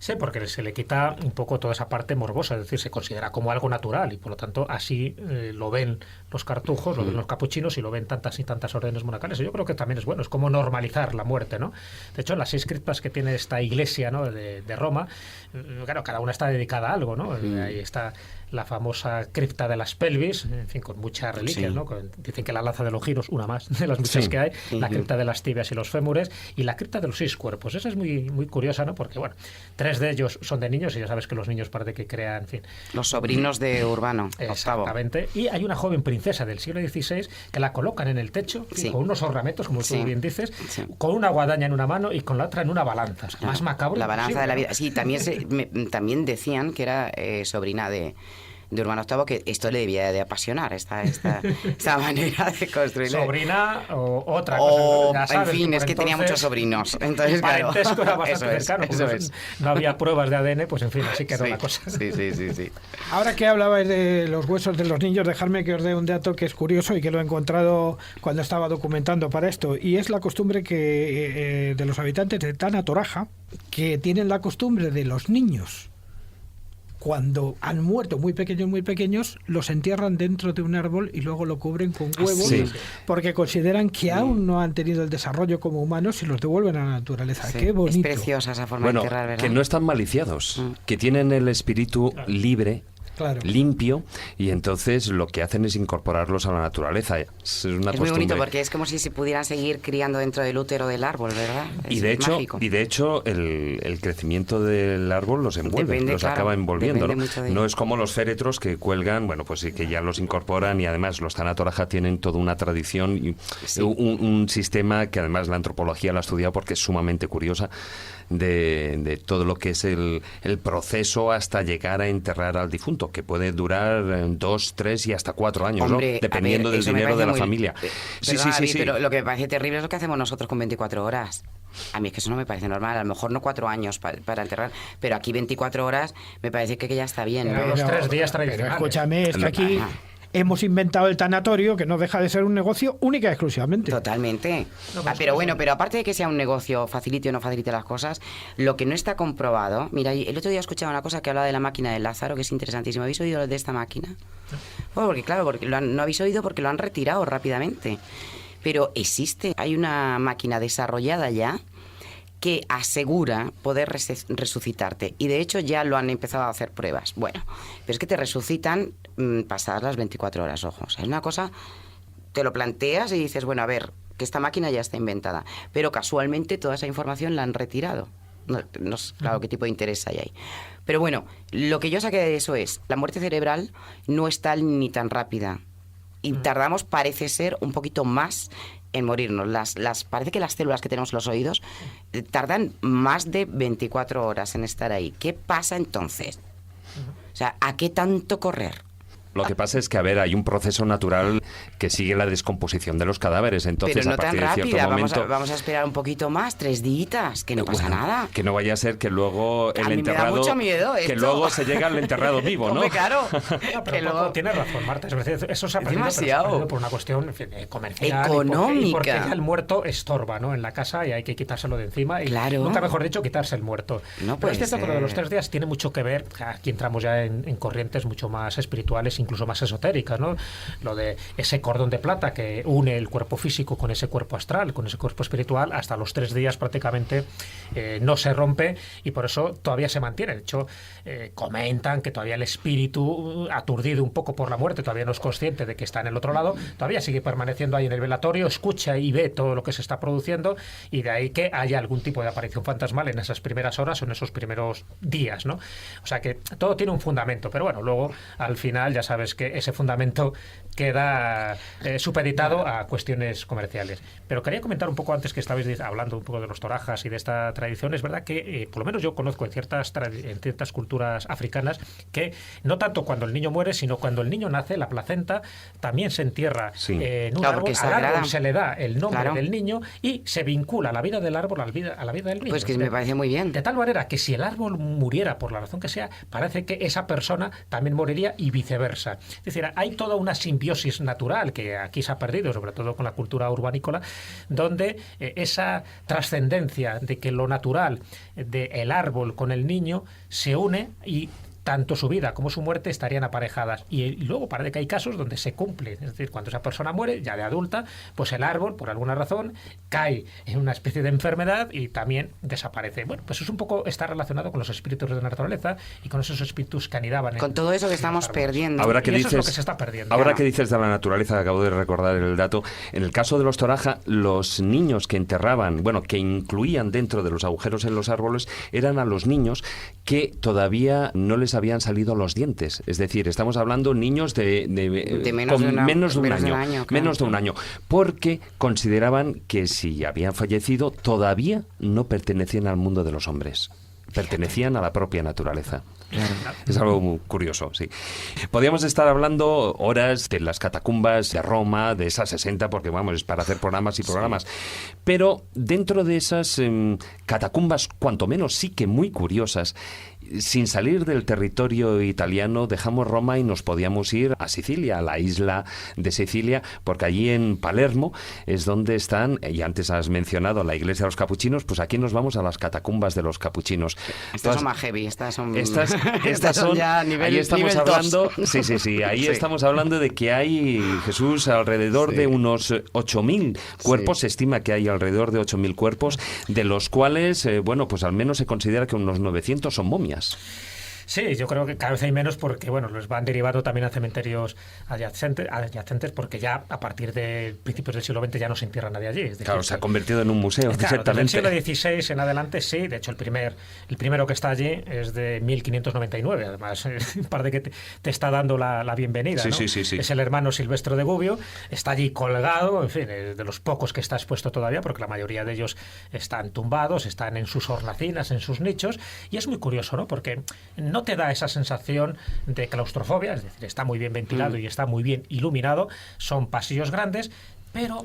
Sí, porque se le quita un poco toda esa parte morbosa, es decir, se considera como algo natural y por lo tanto así lo ven los cartujos, lo ven los capuchinos y lo ven tantas y tantas órdenes monacales. Y yo creo que también es bueno, es como normalizar la muerte, ¿no? De hecho, en las 6 criptas que tiene esta iglesia, ¿no?, de Roma, claro, cada una está dedicada a algo, ¿no? Ahí está la famosa cripta de las pelvis, en fin, con muchas reliquias, Sí. ¿no? Dicen que la lanza de los giros, una más de las muchas que hay, la cripta de las tibias y los fémures y la cripta de los 6 cuerpos. Esa es muy, muy curiosa, ¿no? Porque, bueno, 3 3 de ellos son de niños, y ya sabes que los niños parece que crean, en fin. Los sobrinos de Urbano, VIII. Exactamente. Y hay una joven princesa del siglo XVI que la colocan en el techo, Sí. con unos ornamentos, como tú Sí. bien dices, Sí. con una guadaña en una mano y con la otra en una balanza. O sea, más macabro. La balanza imposible, de la ¿no? vida. Sí, también, también decían que era sobrina de Urbano VIII, que esto le debía de apasionar, esta manera de construir. Sobrina o otra O, cosa. Ya sabes, en fin, por es que tenía entonces muchos sobrinos. Entonces, el claro, parentesco era bastante eso es, cercano. Como eso es. no había pruebas de ADN, pues en fin, así quedó Sí, la cosa. sí. Ahora que hablabais de los huesos de los niños, dejadme que os dé un dato que es curioso y que lo he encontrado cuando estaba documentando para esto, y es la costumbre que de los habitantes de Tana Toraja, que tienen la costumbre de los niños, cuando han muerto muy pequeños, los entierran dentro de un árbol y luego lo cubren con huevos, Sí. porque consideran que aún no han tenido el desarrollo como humanos y los devuelven a la naturaleza. Sí. Qué Es bonito. preciosa esa forma Bueno, de enterrar, ¿verdad? que no están maliciados, Mm. que tienen el espíritu libre, Claro. limpio, y entonces lo que hacen es incorporarlos a la naturaleza. Es una Es muy costumbre. bonito porque es como si se pudieran seguir criando dentro del útero del árbol, ¿verdad? Y Es mágico. de hecho el crecimiento del árbol los envuelve, Depende, los claro, acaba envolviendo. depende ¿no? mucho de No ello. es como los féretros que cuelgan, bueno, pues sí que ya los incorporan, y además los Tana Toraja tienen toda una tradición y Sí. un sistema que además la antropología lo ha estudiado porque es sumamente curiosa, de todo lo que es el proceso hasta llegar a enterrar al difunto, que puede durar 2, 3 y hasta 4 años, Hombre, ¿no? Dependiendo a ver, del eso me dinero parece de la muy- familia. Perdona, David, pero lo que me parece terrible es lo que hacemos nosotros con 24 horas. A mí es que eso no me parece normal. A lo mejor no 4 años para enterrar, pero aquí 24 horas me parece que ya está bien, Pero ¿no? los 3 días Pero tradicionales. escúchame, es que aquí hemos inventado el tanatorio, que no deja de ser un negocio única y exclusivamente. Totalmente. No, Pero bueno, pero aparte de que sea un negocio, facilite o no facilite las cosas, lo que no está comprobado... Mira, el otro día escuchaba una cosa que hablaba de la máquina de Lázaro, que es interesantísimo. ¿Habéis oído de esta máquina? Bueno, porque claro, no habéis oído porque lo han retirado rápidamente. Pero existe, hay una máquina desarrollada ya que asegura poder resucitarte. Y de hecho ya lo han empezado a hacer pruebas. Bueno, pero es que te resucitan pasadas las 24 horas, ojo. O sea, es una cosa, te lo planteas y dices, bueno, a ver, que esta máquina ya está inventada. Pero casualmente toda esa información la han retirado. No sé, claro, qué tipo de interés hay ahí. Pero bueno, lo que yo saqué de eso es, la muerte cerebral no es tal ni tan rápida. Y tardamos, parece ser, un poquito más en morirnos. Parece que las células que tenemos en los oídos tardan más de 24 horas en estar ahí. ¿Qué pasa entonces? O sea, ¿a qué tanto correr? Lo que pasa es que, a ver, hay un proceso natural que sigue la descomposición de los cadáveres. Entonces, Pero no a tan partir de cierto rápida, momento, vamos a esperar un poquito más, 3 días, que no pasa bueno, nada. Que no vaya a ser que luego el A mí me da enterrado... mucho miedo que esto. luego se llega al enterrado vivo, ¿no? Hombre, claro. No, que pero luego... tienes razón, Marta. Es decir, eso se ha perdido, pero se ha demasiado. perdido por una cuestión, en fin, comercial. Económica. Y porque ya el muerto estorba, ¿no? En la casa y hay que quitárselo de encima. Y Claro. nunca mejor dicho, quitarse el muerto. No pero puede es cierto que lo de los ser. 3 días tiene mucho que ver. Aquí entramos ya en corrientes mucho más espirituales, incluso más esotéricas, ¿no? Lo de ese cordón de plata que une el cuerpo físico con ese cuerpo astral, con ese cuerpo espiritual, hasta los 3 días prácticamente no se rompe, y por eso todavía se mantiene. De hecho, comentan que todavía el espíritu, aturdido un poco por la muerte, todavía no es consciente de que está en el otro lado, todavía sigue permaneciendo ahí en el velatorio, escucha y ve todo lo que se está produciendo, y de ahí que haya algún tipo de aparición fantasmal en esas primeras horas o en esos primeros días, ¿no? O sea que todo tiene un fundamento, pero bueno, luego al final ya sabes que ese fundamento queda supeditado a cuestiones comerciales. Pero quería comentar un poco antes que estabais hablando un poco de los torajas y de esta tradición. Es verdad que, por lo menos yo conozco en ciertas culturas africanas, que no tanto cuando el niño muere, sino cuando el niño nace, la placenta también se entierra Sí. en un Claro, árbol. porque es Al sagrada. árbol se le da el nombre Claro. del niño y se vincula la vida del árbol a la vida del niño. Pues que me parece muy bien. De tal manera que si el árbol muriera por la razón que sea, parece que esa persona también moriría y viceversa. Es decir, hay toda una simbiosis natural que aquí se ha perdido, sobre todo con la cultura urbanícola, donde esa trascendencia de que lo natural del árbol con el niño se une y tanto su vida como su muerte estarían aparejadas. Y luego parece que hay casos donde se cumple, es decir, cuando esa persona muere, ya de adulta, pues el árbol, por alguna razón, cae en una especie de enfermedad y también desaparece. Bueno, pues es un poco, está relacionado con los espíritus de la naturaleza y con esos espíritus que anidaban con todo eso que estamos perdiendo. Ahora que y eso dices, es lo que se está perdiendo. Ahora que dices de la naturaleza, acabo de recordar el dato, en el caso de los Toraja, los niños que enterraban, bueno, que incluían dentro de los agujeros en los árboles, eran a los niños que todavía no les habían salido los dientes. Es decir, estamos hablando niños de menos de un año. Menos de un año, porque consideraban que si habían fallecido, todavía no pertenecían al mundo de los hombres. Pertenecían a la propia naturaleza. Claro. Es algo muy curioso, sí. Podríamos estar hablando horas de las catacumbas de Roma, de esas 60, porque vamos, es para hacer programas y programas. Sí. Pero dentro de esas catacumbas, cuanto menos sí que muy curiosas, sin salir del territorio italiano, dejamos Roma y nos podíamos ir a Sicilia, a la isla de Sicilia, porque allí en Palermo es donde están, y antes has mencionado la iglesia de los capuchinos, pues aquí nos vamos a las catacumbas de los capuchinos. Estas son más heavy, estas son ya nivel, ahí estamos hablando, sí, ahí estamos hablando de que hay, Jesús, alrededor de unos 8.000 cuerpos, se estima que hay alrededor de 8.000 cuerpos, de los cuales, bueno, pues al menos se considera que unos 900 son momias. Sí, yo creo que cada vez hay menos porque, bueno, los van derivando también a cementerios adyacentes porque ya a partir de principios del siglo XX ya no se entierra nadie allí. Es decir, claro, se ha convertido en un museo, claro, exactamente. Desde el siglo XVI en adelante sí, de hecho el primero que está allí es de 1599, además, parece que te está dando la bienvenida, sí, ¿no? Sí. Es el hermano Silvestro de Gubbio, está allí colgado, en fin, es de los pocos que está expuesto todavía, porque la mayoría de ellos están tumbados, están en sus hornacinas, en sus nichos, y es muy curioso, ¿no? Porque no te da esa sensación de claustrofobia, es decir, está muy bien ventilado y está muy bien iluminado, son pasillos grandes, pero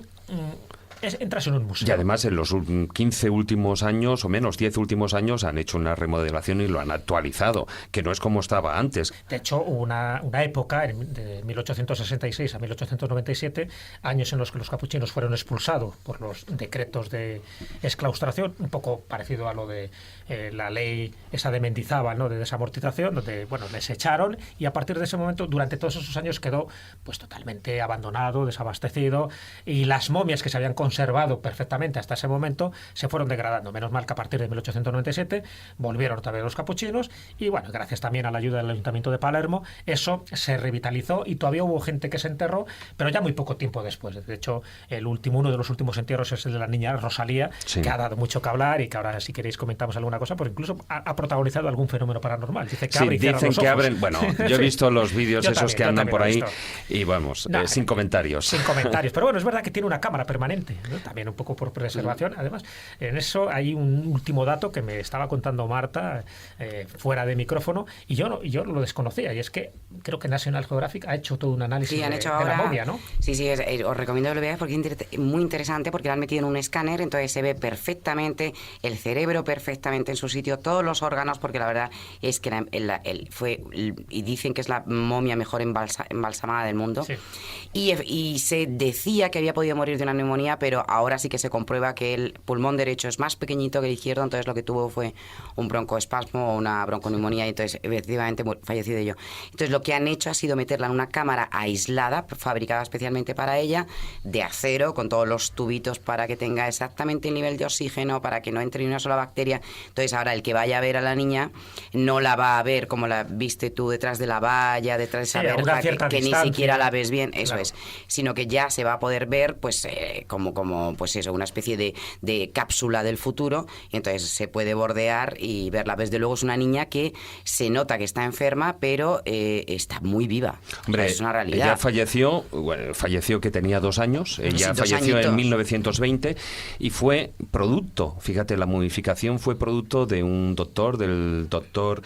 entras en un museo. Y además en los 15 últimos años, o menos 10 últimos años, han hecho una remodelación y lo han actualizado, que no es como estaba antes. De hecho, hubo una época, de 1866 a 1897, años en los que los capuchinos fueron expulsados por los decretos de exclaustración, un poco parecido a lo de la ley esa de Mendizábal, ¿no?, de desamortización, donde, bueno, les echaron, y a partir de ese momento, durante todos esos años, quedó pues totalmente abandonado, desabastecido, y las momias que se habían conservado perfectamente hasta ese momento se fueron degradando. Menos mal que a partir de 1897 volvieron otra vez los capuchinos y, bueno, gracias también a la ayuda del Ayuntamiento de Palermo, eso se revitalizó y todavía hubo gente que se enterró, pero ya muy poco tiempo después. De hecho, uno de los últimos entierros es el de la niña Rosalía, que ha dado mucho que hablar y que ahora, si queréis, comentamos alguna cosa, porque incluso ha protagonizado algún fenómeno paranormal. Dice que abre y cierra los ojos. Abren, bueno, yo he visto los vídeos esos también, que andan por ahí y vamos, sin comentarios. Sin comentarios, pero bueno, es verdad que tiene una cámara permanente, ¿no? También un poco por preservación. Además, en eso hay un último dato que me estaba contando Marta fuera de micrófono y yo lo desconocía, y es que creo que National Geographic ha hecho todo un análisis de la momia, ¿no? Sí, os recomiendo que lo veáis porque es muy interesante, porque lo han metido en un escáner, entonces se ve perfectamente el cerebro, perfectamente en su sitio, todos los órganos, porque la verdad es que y dicen que es la momia mejor embalsamada del mundo. Sí. Y se decía que había podido morir de una neumonía, pero ahora sí que se comprueba que el pulmón derecho es más pequeñito que el izquierdo, entonces lo que tuvo fue un broncoespasmo o una bronconeumonía, y entonces efectivamente falleció de ello. Entonces lo que han hecho ha sido meterla en una cámara aislada, fabricada especialmente para ella, de acero, con todos los tubitos para que tenga exactamente el nivel de oxígeno, para que no entre ni una sola bacteria. Entonces ahora el que vaya a ver a la niña no la va a ver como la viste tú detrás de la valla, detrás de esa verja, que ni siquiera la ves bien, eso es, sino que ya se va a poder ver pues como pues eso, una especie de cápsula del futuro, y entonces se puede bordear y verla. Desde luego es una niña que se nota que está enferma, pero está muy viva. Hombre, es una realidad. Ella falleció que tenía 2 años, ella falleció en 1920 y fue producto, fíjate, la momificación fue producto de un doctor, del doctor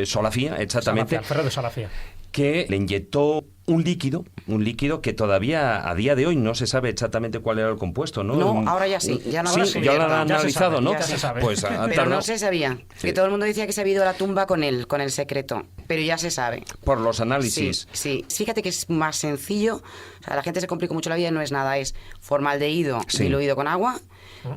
Solafía, exactamente. Alfredo de Solafía. Que le inyectó un líquido que todavía a día de hoy no se sabe exactamente cuál era el compuesto, ¿no? No, ahora ya sí, ya lo han analizado, ¿no? Ya se sabe. Pues, pero no se sabía, que todo el mundo decía que se había ido a la tumba con el secreto, pero ya se sabe. Por los análisis. Sí. Fíjate que es más sencillo, o sea, la gente se complica mucho la vida y no es nada, es formaldehído diluido con agua,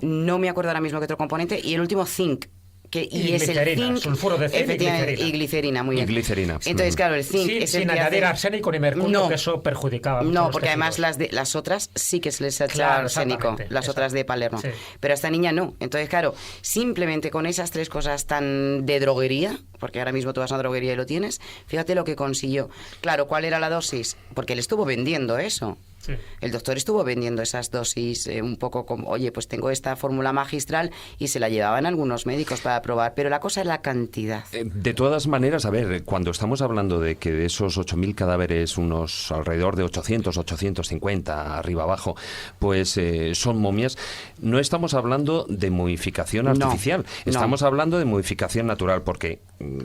no me acuerdo ahora mismo qué otro componente, y el último zinc. y es el glicerina, zinc, sulfuro de zinc y efectivamente, glicerina. y glicerina, muy bien. Y glicerina. Entonces, claro, el zinc es el sin que añadir hace- arsénico ni mercurio, No. que eso perjudicaba mucho a No, los porque además tejidos. las otras sí que se les echa Claro, arsénico, exactamente, las otras de Palermo. Sí. Pero a esta niña no. Entonces, claro, simplemente con esas 3 cosas tan de droguería, porque ahora mismo tú vas a una droguería y lo tienes, fíjate lo que consiguió. Claro, ¿cuál era la dosis? Porque él estuvo vendiendo eso. Sí. El doctor estuvo vendiendo esas dosis un poco como, oye, pues tengo esta fórmula magistral, y se la llevaban algunos médicos para probar, pero la cosa es la cantidad. De todas maneras, a ver, cuando estamos hablando de que de esos 8.000 cadáveres, unos alrededor de 800, 850, arriba abajo, pues son momias, no estamos hablando de momificación No, artificial, no. estamos hablando de momificación natural, porque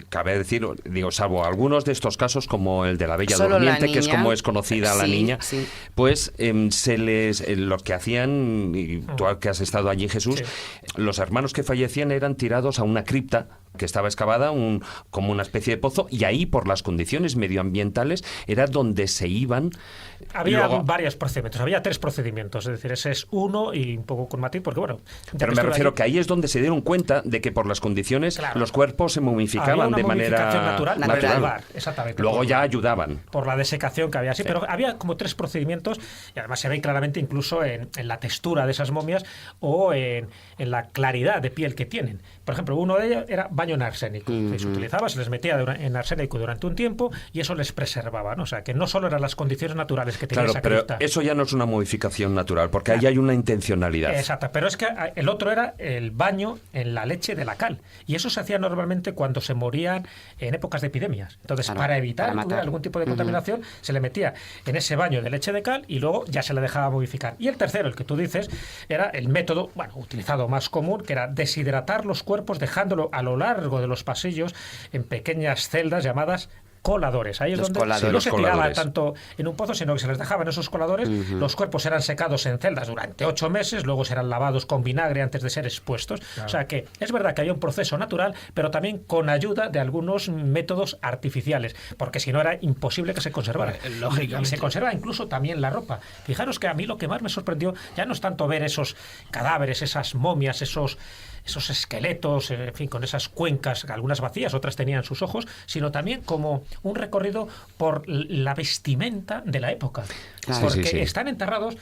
cabe decir, digo, salvo algunos de estos casos, como el de la Bella Solo la Durmiente, que es niña. como es conocida la Sí, niña, sí. pues se les los que hacían, y tú que has estado allí, Jesús, Sí. los hermanos que fallecían eran tirados a una cripta que estaba excavada, como una especie de pozo, y ahí, por las condiciones medioambientales, era donde se iban. Había Luego- varios procedimientos, había 3 procedimientos, es decir, ese es uno y un poco con matiz, porque bueno... ya Pero que me estuve refiero allí, que ahí es donde se dieron cuenta de que por las condiciones Claro. los cuerpos se había momificaban una de manera momificación natural, natural. lugar, exactamente. Luego por- ya ayudaban. por la desecación que había así, Sí. pero había como 3 procedimientos, y además se ve claramente incluso en la textura de esas momias o en la claridad de piel que tienen. Por ejemplo, uno de ellos era baño en arsénico. Se utilizaba, se les metía en arsénico durante un tiempo y eso les preservaba, ¿no? O sea, que no solo eran las condiciones naturales que tenía Claro, esa pero cripta. eso ya no es una modificación natural, porque ahí hay una intencionalidad. Exacto, pero es que el otro era el baño en la leche de la cal. Y eso se hacía normalmente cuando se morían en épocas de epidemias. Entonces, Claro, para evitar para que matar. hubiera algún tipo de contaminación, se le metía en ese baño de leche de cal y luego ya se le dejaba modificar. Y el tercero, el que tú dices, era el método, bueno, utilizado más común, que era deshidratar los cuerpos dejándolo a lo largo de los pasillos en pequeñas celdas llamadas coladores. Ahí es Los donde coladores. no se Los tiraba coladores. tanto en un pozo, sino que se les dejaban esos coladores. Los cuerpos eran secados en celdas durante 8 meses, luego serán lavados con vinagre antes de ser expuestos. O sea que es verdad que había un proceso natural, pero también con ayuda de algunos métodos artificiales, porque si no era imposible que se conservara. Lógicamente. Y se conserva incluso también la ropa. Fijaros que a mí lo que más me sorprendió ya no es tanto ver esos cadáveres, esas momias, esos esqueletos, en fin, con esas cuencas, algunas vacías, otras tenían sus ojos, sino también como un recorrido por la vestimenta de la época. Claro. Porque Sí, sí, sí. están enterrados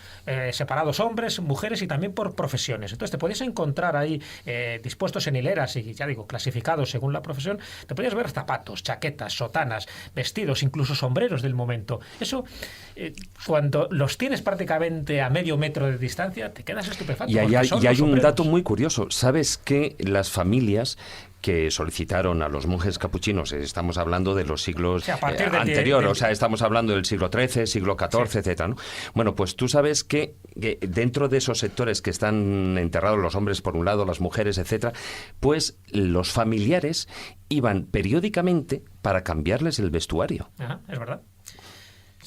separados hombres, mujeres y también por profesiones. Entonces te podías encontrar ahí dispuestos en hileras y, ya digo, clasificados según la profesión. Te podías ver zapatos, chaquetas, sotanas, vestidos, incluso sombreros del momento. Eso, cuando los tienes prácticamente a medio metro de distancia, te quedas estupefacto. Y hay, porque son y hay los un sombreros. dato muy curioso. ¿Sabes que las familias que solicitaron a los monjes capuchinos, estamos hablando de los siglos Sí, a partir del anteriores, del- o sea, estamos hablando del siglo XIII, siglo XIV, Sí. etcétera, ¿no? Bueno, pues tú sabes que dentro de esos sectores que están enterrados los hombres por un lado, las mujeres, etcétera, pues los familiares iban periódicamente para cambiarles el vestuario. Ajá, es verdad.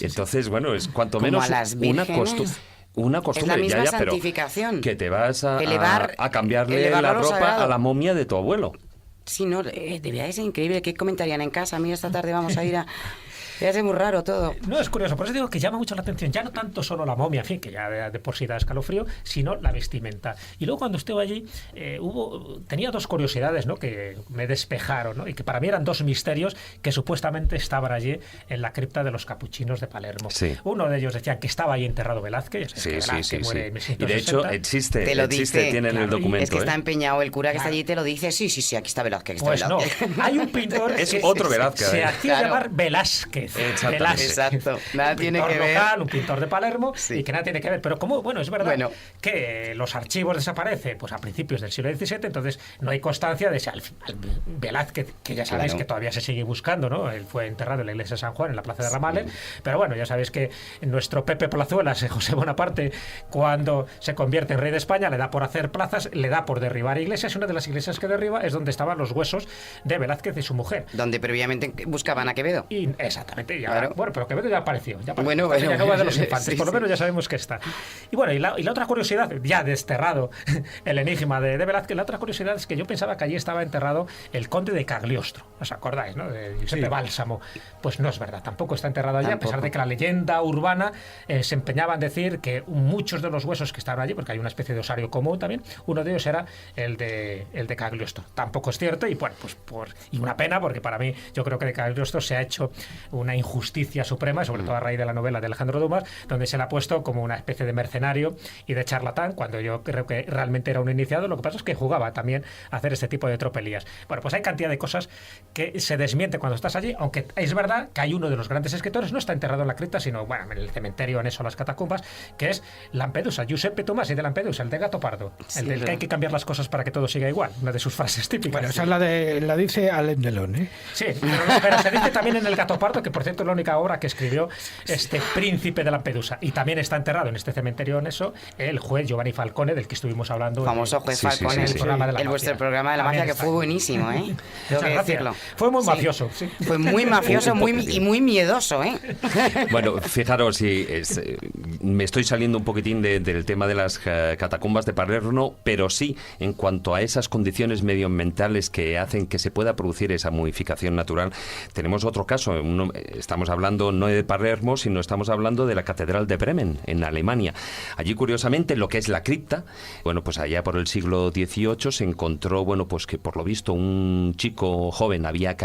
Entonces, bueno, es cuanto Como menos a las una vírgenes. costumbre. Una costumbre, Es la misma ya, pero santificación. que te vas a Elevar- cambiarle elevarlo la a lo ropa sagrado. a la momia de tu abuelo. Sí, no, debía de ser increíble. ¿Qué comentarían en casa? Mira, esta tarde vamos a ir a... Debe ser muy raro todo. No, es curioso, por eso digo que llama mucho la atención, ya no tanto solo la momia, en fin, que ya de por sí da escalofrío, sino la vestimenta. Y luego cuando estuve allí, tenía 2 curiosidades, ¿no?, que me despejaron, ¿no?, y que para mí eran 2 misterios que supuestamente estaban allí en la cripta de los capuchinos de Palermo. Sí. Uno de ellos decían que estaba ahí enterrado Velázquez, ya sabes que Velázquez muere en Y de hecho 1660. existe, Te lo dice, tienen el claro, y documento. Es que está ¿eh? empeñado el cura que está Claro. allí, te lo dice. Sí, sí, sí, aquí está Velázquez, aquí está Pues no, Velázquez. hay un pintor Es que otro Velázquez, se ¿eh? hacía Claro. llamar Velázquez. Exactamente. Velázquez. Exacto, nada Un tiene pintor que ver. local, un pintor de Palermo, Sí. y que nada tiene que ver. Pero como, bueno, es verdad Bueno. que los archivos desaparecen pues a principios del siglo XVII, entonces no hay constancia de ese Velázquez, que ya sabéis Claro. que todavía se sigue buscando, ¿no? Él fue enterrado en la iglesia de San Juan, en la plaza de Ramales, pero bueno, ya sabéis que nuestro Pepe Plazuelas, José Bonaparte, cuando se convierte en rey de España, le da por hacer plazas, le da por derribar iglesias, y una de las iglesias que derriba es donde estaban los huesos de Velázquez y su mujer. Donde previamente buscaban a Quevedo. Y, exactamente. efectivamente. Claro. Bueno, pero Quevedo ya apareció. Bueno, Villanueva de los Infantes, sí, por lo menos sí. ya sabemos que está. Y bueno, y la otra curiosidad, ya desterrado el enigma de Velázquez, la otra curiosidad es que yo pensaba que allí estaba enterrado el conde de Cagliostro. ¿Os acordáis, no? De Giuseppe Bálsamo. Pues no es verdad, tampoco está enterrado allí, a pesar de que la leyenda urbana se empeñaba en decir que muchos de los huesos que estaban allí, porque hay una especie de osario común también, uno de ellos era el de Cagliostro. Tampoco es cierto, y bueno, pues y una pena, porque para mí yo creo que de Cagliostro se ha hecho una injusticia suprema, sobre todo a raíz de la novela de Alejandro Dumas, donde se le ha puesto como una especie de mercenario y de charlatán, cuando yo creo que realmente era un iniciado. Lo que pasa es que jugaba también a hacer este tipo de tropelías. Bueno, pues hay cantidad de cosas que se desmienten cuando estás allí, aunque es verdad que hay uno de los grandes escritores, no está enterrado en la cripta, sino bueno, en el cementerio, en eso, las catacumbas, que es Lampedusa, Giuseppe Tomasi de Lampedusa, el de Gato Pardo, el del que hay que cambiar las cosas para que todo siga igual, una de sus frases típicas. Bueno, esa es la dice Alain Delon, ¿eh? Sí, pero se dice también en el Gato Pardo, que por cierto es la única obra que escribió este príncipe de Lampedusa, y también está enterrado en este cementerio en eso el juez Giovanni Falcone, del que estuvimos hablando. Famoso juez Falcone, vuestro programa de la magia, que fue buenísimo, ¿eh? Tengo que decirlo. Fue muy mafioso, sí. Fue muy mafioso y muy miedoso, ¿eh? Bueno, fijaros, me estoy saliendo un poquitín del tema de las catacumbas de Palermo, pero sí en cuanto a esas condiciones medioambientales que hacen que se pueda producir esa momificación natural. Tenemos otro caso, estamos hablando no de Palermo, sino estamos hablando de la Catedral de Bremen, en Alemania. Allí, curiosamente, lo que es la cripta, bueno, pues allá por el siglo XVIII se encontró, bueno, pues que por lo visto un chico joven había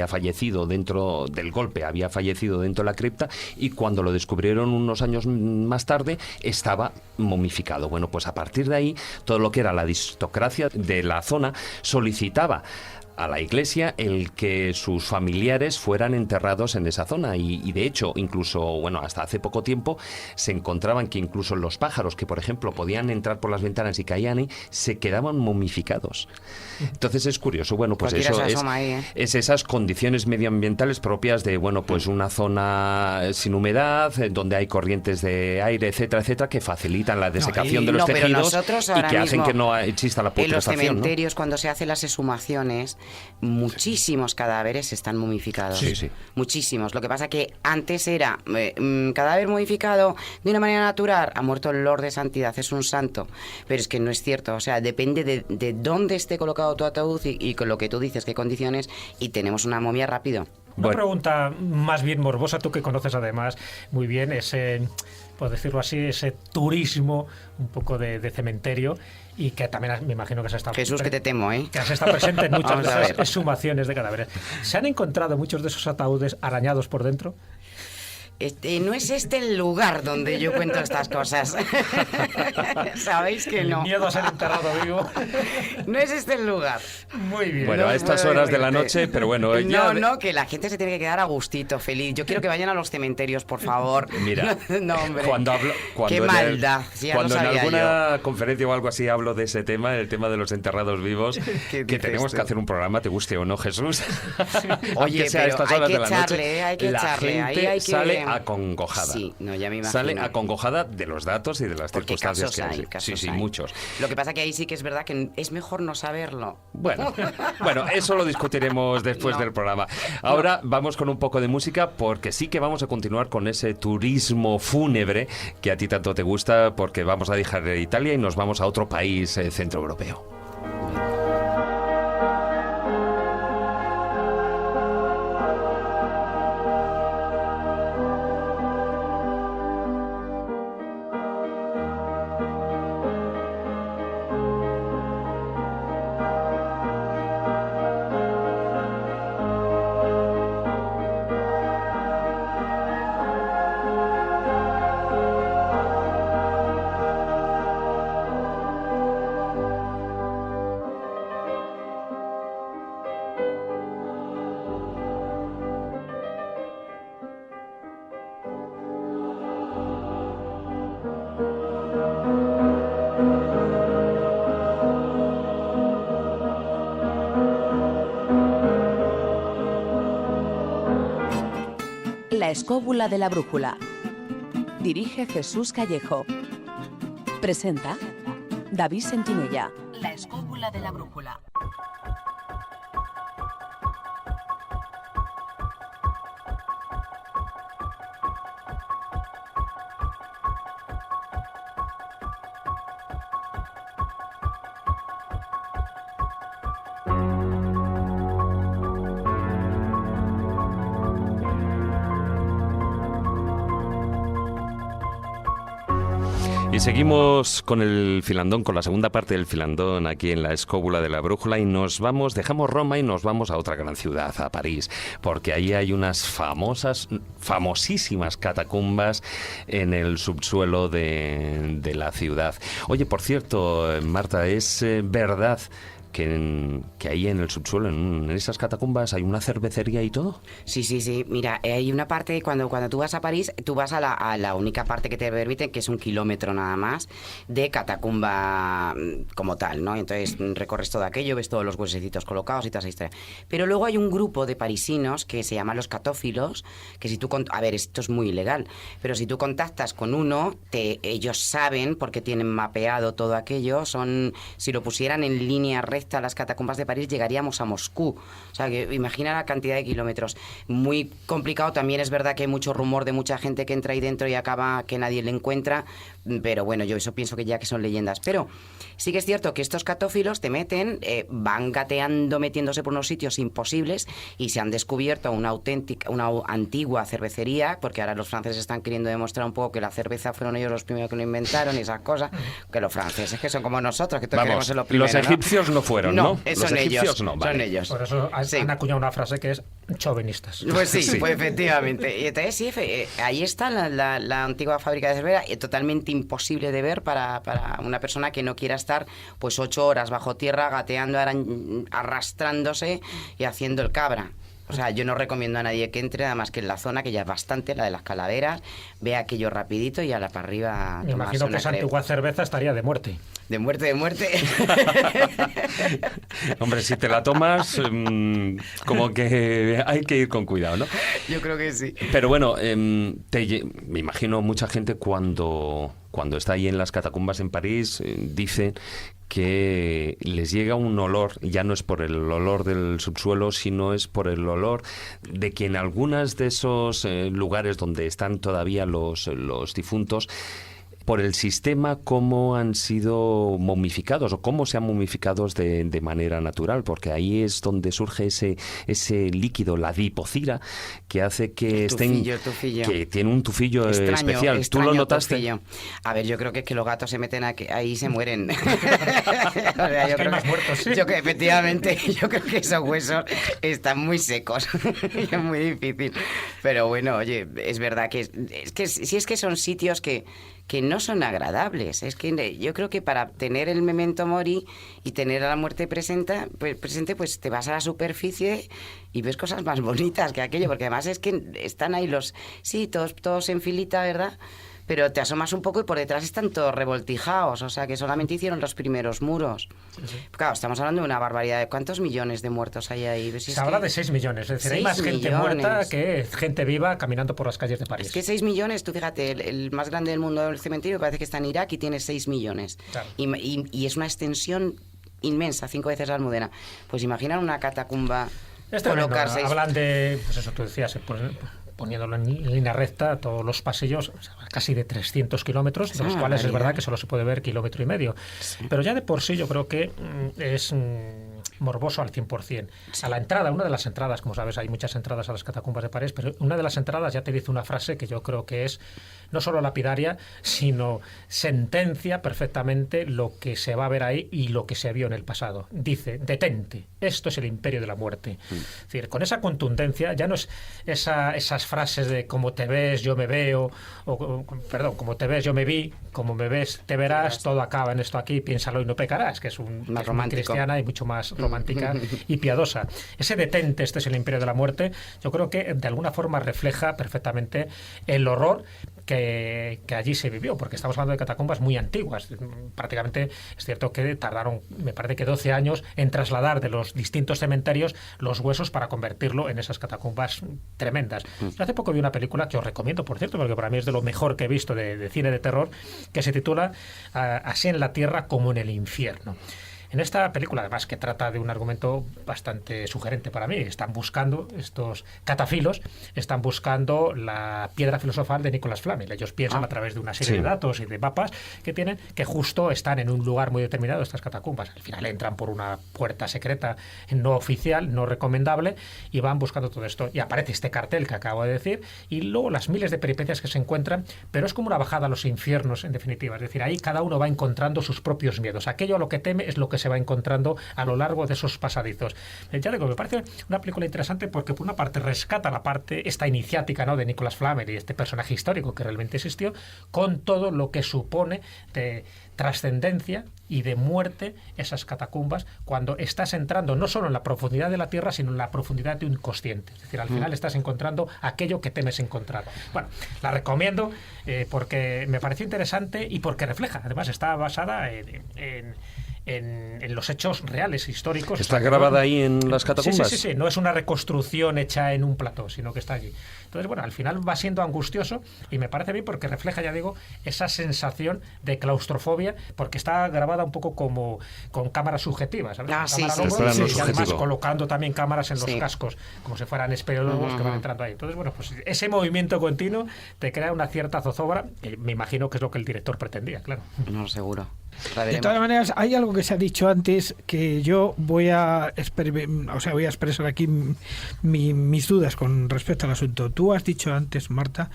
fallecido dentro del golpe, había fallecido dentro de la cripta, y cuando lo descubrieron unos años más tarde, estaba momificado. Bueno, pues a partir de ahí, todo lo que era la aristocracia de la zona solicitaba a la Iglesia el que sus familiares fueran enterrados en esa zona, y de hecho, incluso, bueno, hasta hace poco tiempo se encontraban que incluso los pájaros que, por ejemplo, podían entrar por las ventanas y caían ahí, se quedaban momificados. Entonces es curioso, bueno, pues eso es esas condiciones medioambientales propias de, bueno, pues una zona sin humedad, donde hay corrientes de aire, etcétera, etcétera, que facilitan la desecación de los tejidos y que hacen que no exista la putrefacción. En los cementerios, ¿no? Cuando se hacen las exhumaciones, muchísimos cadáveres están momificados. Sí. Muchísimos. Lo que pasa que antes era cadáver momificado de una manera natural, ha muerto el Lord de Santidad, es un santo. Pero es que no es cierto. O sea, depende de dónde esté colocado tu ataúd y con lo que tú dices, qué condiciones, y tenemos una momia rápido. Una pregunta más bien morbosa, tú que conoces además muy bien ese, por decirlo así, ese turismo un poco de cementerio, y que también me imagino que has estado... Jesús, que te temo, ¿eh? Que has estado presente en muchas de esas exhumaciones de cadáveres. ¿Se han encontrado muchos de esos ataúdes arañados por dentro? No es este el lugar donde yo cuento estas cosas. Sabéis que no. Miedo a ser enterrado vivo. No es este el lugar. Muy bien. Bueno, a estas horas de la noche, pero bueno... No, que la gente se tiene que quedar a gustito, feliz. Yo quiero que vayan a los cementerios, por favor. Mira, no, hombre. Cuando qué maldad. Cuando en alguna conferencia o algo así hablo de ese tema, el tema de los enterrados vivos, que tenemos que hacer un programa, te guste o no, Jesús. Oye, pero hay que echarle, hay que echarle. Ahí hay que... sale a acongojada. Sí, no, ya me imagino. Sale acongojada de los datos y de las circunstancias que hay. Sí, muchos. Lo que pasa que ahí sí que es verdad que es mejor no saberlo. Bueno, eso lo discutiremos después del programa. Ahora vamos con un poco de música, porque sí que vamos a continuar con ese turismo fúnebre que a ti tanto te gusta, porque vamos a dejar Italia y nos vamos a otro país centroeuropeo. La escóbula de la brújula. Dirige Jesús Callejo. Presenta David Sentinella. La escóbula de la brújula. Y seguimos con el filandón, con la segunda parte del filandón aquí en la Escóbula de la Brújula y dejamos Roma y nos vamos a otra gran ciudad, a París, porque ahí hay unas famosísimas catacumbas en el subsuelo de la ciudad. Oye, por cierto, Marta, ¿es verdad que ahí en el subsuelo, en esas catacumbas, hay una cervecería y todo? Sí. Mira, hay una parte, cuando tú vas a París, tú vas a la única parte que te permiten, que es 1 kilómetro nada más, de catacumba como tal, ¿no? Entonces recorres todo aquello, ves todos los huesecitos colocados y toda esa historia. Pero luego hay un grupo de parisinos que se llaman los catófilos, que si tú... A ver, esto es muy ilegal, pero si tú contactas con uno, ellos saben, porque tienen mapeado todo aquello, si lo pusieran en línea recta a las catacumbas de París, llegaríamos a Moscú. O sea, que imagina la cantidad de kilómetros. Muy complicado. También es verdad que hay mucho rumor de mucha gente que entra ahí dentro y acaba que nadie le encuentra, pero bueno, yo eso pienso que ya que son leyendas. Pero sí que es cierto que estos catófilos te meten, van gateando, metiéndose por unos sitios imposibles, y se han descubierto una antigua cervecería, porque ahora los franceses están queriendo demostrar un poco que la cerveza fueron ellos los primeros que lo inventaron y esas cosas, que los franceses, que son como nosotros, que todos queremos ser los primeros. Los egipcios no fueron, ¿no? Son ellos. No, vale. Son ellos. Por eso han acuñado una frase que es chauvinistas. Pues sí, pues efectivamente. Y entonces sí, ahí está la antigua fábrica de cerveza, totalmente imposible de ver para una persona que no quiera estar pues 8 horas bajo tierra gateando, arrastrándose y haciendo el cabra. O sea, yo no recomiendo a nadie que entre, nada más que en la zona, que ya es bastante, la de las calaveras, vea aquello rapidito y a la para arriba. Me imagino que esa antigua cerveza estaría de muerte. De muerte. Hombre, si te la tomas, como que hay que ir con cuidado, ¿no? Yo creo que sí. Pero bueno, me imagino mucha gente cuando está ahí en las catacumbas en París, dice que les llega un olor, ya no es por el olor del subsuelo, sino es por el olor de que en algunos de esos lugares donde están todavía los difuntos, por el sistema, cómo han sido momificados o cómo se han momificado de manera natural, porque ahí es donde surge ese líquido, la adipocira, que hace que tufillo. Que tiene un tufillo especial. ¿Tú lo notaste? Tufillo. A ver, yo creo que es que los gatos se meten ahí y se mueren. O sea, yo creo más muertos, ¿sí? Efectivamente, yo creo que esos huesos están muy secos. Es muy difícil. Pero bueno, oye, es verdad que si es que son sitios que no son agradables. Es que yo creo que para tener el memento mori y tener a la muerte presente, pues te vas a la superficie y ves cosas más bonitas que aquello, porque además es que están ahí todos en filita, ¿verdad? Pero te asomas un poco y por detrás están todos revoltijados, o sea que solamente hicieron los primeros muros. Sí. Claro, estamos hablando de una barbaridad. ¿De cuántos millones de muertos hay ahí? Se habla de 6 millones, es decir, hay más gente muerta que gente viva caminando por las calles de París. Es que 6 millones, tú fíjate, el más grande del mundo del cementerio parece que está en Irak y tiene 6 millones. Claro. Y es una extensión inmensa, 5 veces la Almudena. Pues imagina una catacumba colocarse. Hablan de, pues eso tú decías, poniéndolo en línea recta, todos los pasillos, casi de 300 kilómetros, de los cuales es verdad que solo se puede ver 1,5 kilómetros. Sí. Pero ya de por sí yo creo que es morboso al 100%. Sí. A la entrada, una de las entradas, como sabes, hay muchas entradas a las catacumbas de París, pero una de las entradas ya te dice una frase que yo creo que es no solo lapidaria, sino sentencia perfectamente lo que se va a ver ahí y lo que se vio en el pasado. Dice, detente, esto es el imperio de la muerte. Es decir, con esa contundencia ya no es esas frases de como te ves, yo me veo, como te ves, yo me vi, como me ves, te verás, todo acaba en esto aquí, piénsalo y no pecarás, que es más muy cristiana y mucho más romántica y piadosa. Ese detente, este es el imperio de la muerte, yo creo que de alguna forma refleja perfectamente el horror que allí se vivió, porque estamos hablando de catacumbas muy antiguas. Prácticamente es cierto que tardaron, me parece que 12 años en trasladar de los distintos cementerios los huesos para convertirlo en esas catacumbas tremendas. Hace poco vi una película que os recomiendo, por cierto, porque para mí es de lo mejor que he visto de cine de terror, que se titula Así en la tierra como en el infierno. En esta película, además, que trata de un argumento bastante sugerente para mí, están buscando estos catafilos, están buscando la piedra filosofal de Nicolas Flamel. Ellos piensan a través de una serie de datos y de mapas que tienen que justo están en un lugar muy determinado, estas catacumbas. Al final entran por una puerta secreta no oficial, no recomendable, y van buscando todo esto. Y aparece este cartel que acabo de decir, y luego las miles de peripecias que se encuentran, pero es como una bajada a los infiernos, en definitiva. Es decir, ahí cada uno va encontrando sus propios miedos. Aquello a lo que teme es lo que se va encontrando a lo largo de esos pasadizos. Ya digo, me parece una película interesante porque por una parte rescata la parte esta iniciática, ¿no?, de Nicolas Flamel y este personaje histórico que realmente existió, con todo lo que supone de trascendencia y de muerte esas catacumbas cuando estás entrando no solo en la profundidad de la tierra, sino en la profundidad de un inconsciente. Es decir, al final estás encontrando aquello que temes encontrar. Bueno, la recomiendo porque me pareció interesante y porque refleja, además está basada en los hechos reales, históricos. ¿Está grabada ahí en las catacumbas? Sí. No es una reconstrucción hecha en un plató, sino que está allí. Entonces, bueno, al final va siendo angustioso y me parece bien porque refleja, ya digo, esa sensación de claustrofobia, porque está grabada un poco como con cámaras subjetivas, ¿sabes? Y además colocando también cámaras en los cascos, como si fueran espeleólogos que van entrando ahí. Entonces, bueno, pues ese movimiento continuo te crea una cierta zozobra, que me imagino que es lo que el director pretendía, claro. No, seguro. De todas maneras, hay algo que se ha dicho antes que yo voy a expresar aquí mis dudas con respecto al asunto. Tú has dicho antes, Marta,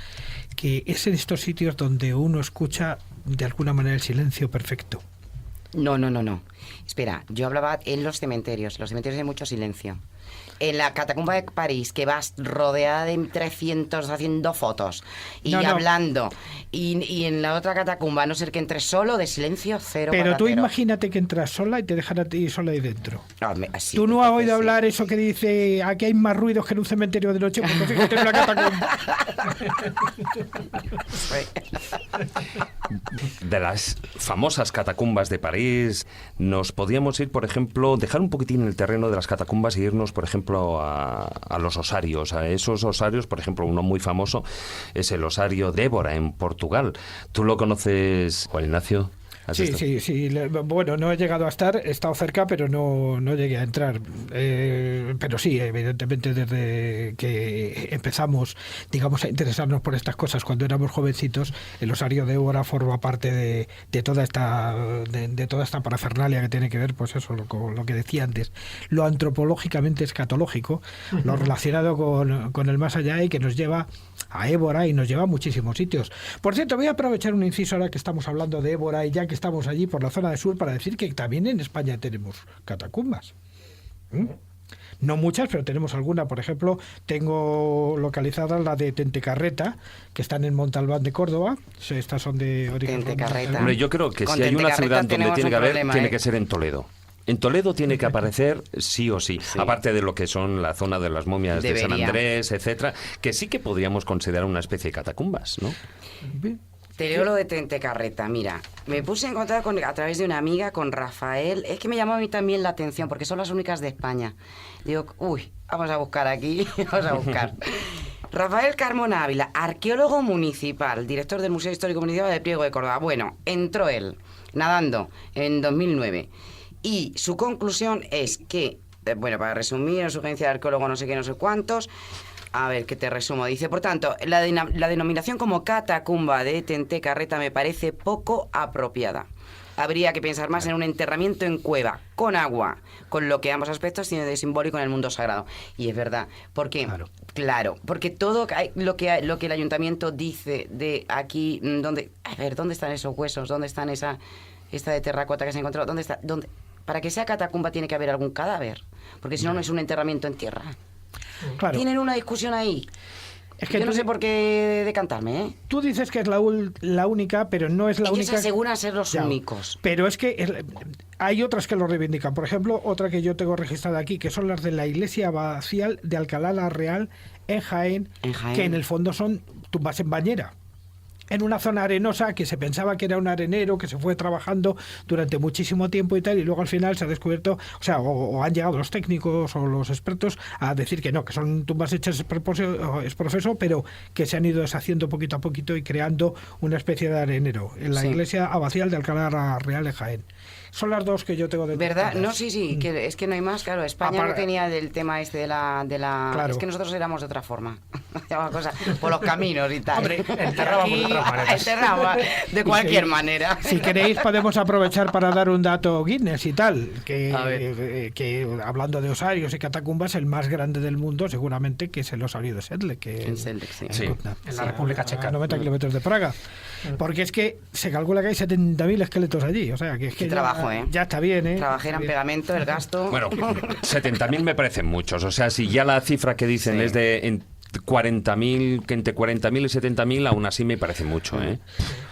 que es en estos sitios donde uno escucha de alguna manera el silencio perfecto. No. Espera, yo hablaba en los cementerios. En los cementerios hay mucho silencio. En la catacumba de París, que vas rodeada de 300 haciendo fotos y hablando, y en la otra catacumba, a no ser que entres solo, de silencio cero. Pero patatero. tú imagínate que entras sola y te dejan a ti sola ahí dentro. Sí, ¿Tú no has oído hablar eso que dice aquí hay más ruidos que en un cementerio de noche? Pues fíjate en una catacumba. De las famosas catacumbas de París, nos podíamos ir, por ejemplo, dejar un poquitín el terreno de las catacumbas e irnos, por ejemplo, a los osarios. A esos osarios, por ejemplo, uno muy famoso es el osario de Évora, en Portugal. ¿Tú lo conoces, Juan Ignacio? Sí. Bueno, no he llegado a estar, he estado cerca, pero no llegué a entrar. Pero sí, evidentemente, desde que empezamos, digamos, a interesarnos por estas cosas cuando éramos jovencitos, el osario de Évora forma parte de toda esta parafernalia que tiene que ver, pues eso, con lo que decía antes, lo antropológicamente escatológico, lo relacionado con el más allá y que nos lleva a Évora y nos lleva a muchísimos sitios. Por cierto, voy a aprovechar un inciso ahora que estamos hablando de Évora y ya que estamos allí por la zona del sur para decir que también en España tenemos catacumbas. No muchas, pero tenemos alguna. Por ejemplo, tengo localizada la de Tentecarreta, que están en Montalbán de Córdoba. Estas son de origen. Tentecarreta. Hombre, yo creo que si hay una ciudad donde tiene que haber, tiene que ser en Toledo. En Toledo tiene que aparecer sí o sí, aparte de lo que son la zona de las momias de San Andrés, etcétera, que sí que podríamos considerar una especie de catacumbas, ¿no? Te leo lo de Tentecarreta. Mira, me puse en contacto a través de una amiga con Rafael. Es que me llamó a mí también la atención porque son las únicas de España. Digo, vamos a buscar aquí, vamos a buscar. Rafael Carmona Ávila, arqueólogo municipal, director del Museo Histórico Municipal de Priego de Córdoba. Bueno, entró él nadando en 2009 y su conclusión es que, bueno, para resumir, en sugerencia de arqueólogo no sé qué, no sé cuántos. A ver, que te resumo. Dice, por tanto, la denominación como catacumba de Tentecarreta me parece poco apropiada. Habría que pensar más en un enterramiento en cueva, con agua, con lo que ambos aspectos tienen de simbólico en el mundo sagrado. Y es verdad, porque porque todo lo que el ayuntamiento dice de aquí, ¿dónde están esos huesos? ¿Dónde están esta de terracota que se encontró? ¿Dónde? Para que sea catacumba tiene que haber algún cadáver, porque si no, no es un enterramiento en tierra. Claro. Tienen una discusión ahí. Es que yo no sé por qué decantarme, ¿eh? Tú dices que es la única, pero no es la única. Ellos aseguran ser los únicos. Pero es que hay otras que lo reivindican. Por ejemplo, otra que yo tengo registrada aquí, que son las de la iglesia abacial de Alcalá la Real en Jaén, que en el fondo son tumbas en bañera. en una zona arenosa que se pensaba que era un arenero, que se fue trabajando durante muchísimo tiempo y tal, y luego al final se ha descubierto, o sea, o han llegado los técnicos o los expertos a decir que no, que son tumbas hechas es profeso, pero que se han ido deshaciendo poquito a poquito y creando una especie de arenero en la iglesia abacial de Alcalá Real de Jaén. Son las dos que yo tengo de ¿verdad? No, sí, que es que no hay más, claro. España no tenía del tema este de la Claro. Es que nosotros éramos de otra forma. Cosa, por los caminos y tal. Hombre, enterrábamos de otras maneras. Enterraba de cualquier manera. Si queréis podemos aprovechar para dar un dato Guinness y tal, que hablando de osarios y catacumbas, el más grande del mundo seguramente que es el osario de Sedlec, En Sedlec, sí. En la República Checa. A 90 kilómetros de Praga. Porque es que se calcula que hay 70.000 esqueletos allí, o sea que es que ya está bien, ¿eh? Trabajé en pegamento, el gasto. Bueno, 70.000 me parecen muchos. O sea, si ya la cifra que dicen es de 40.000, que entre 40.000 y 70.000, aún así me parece mucho, ¿eh?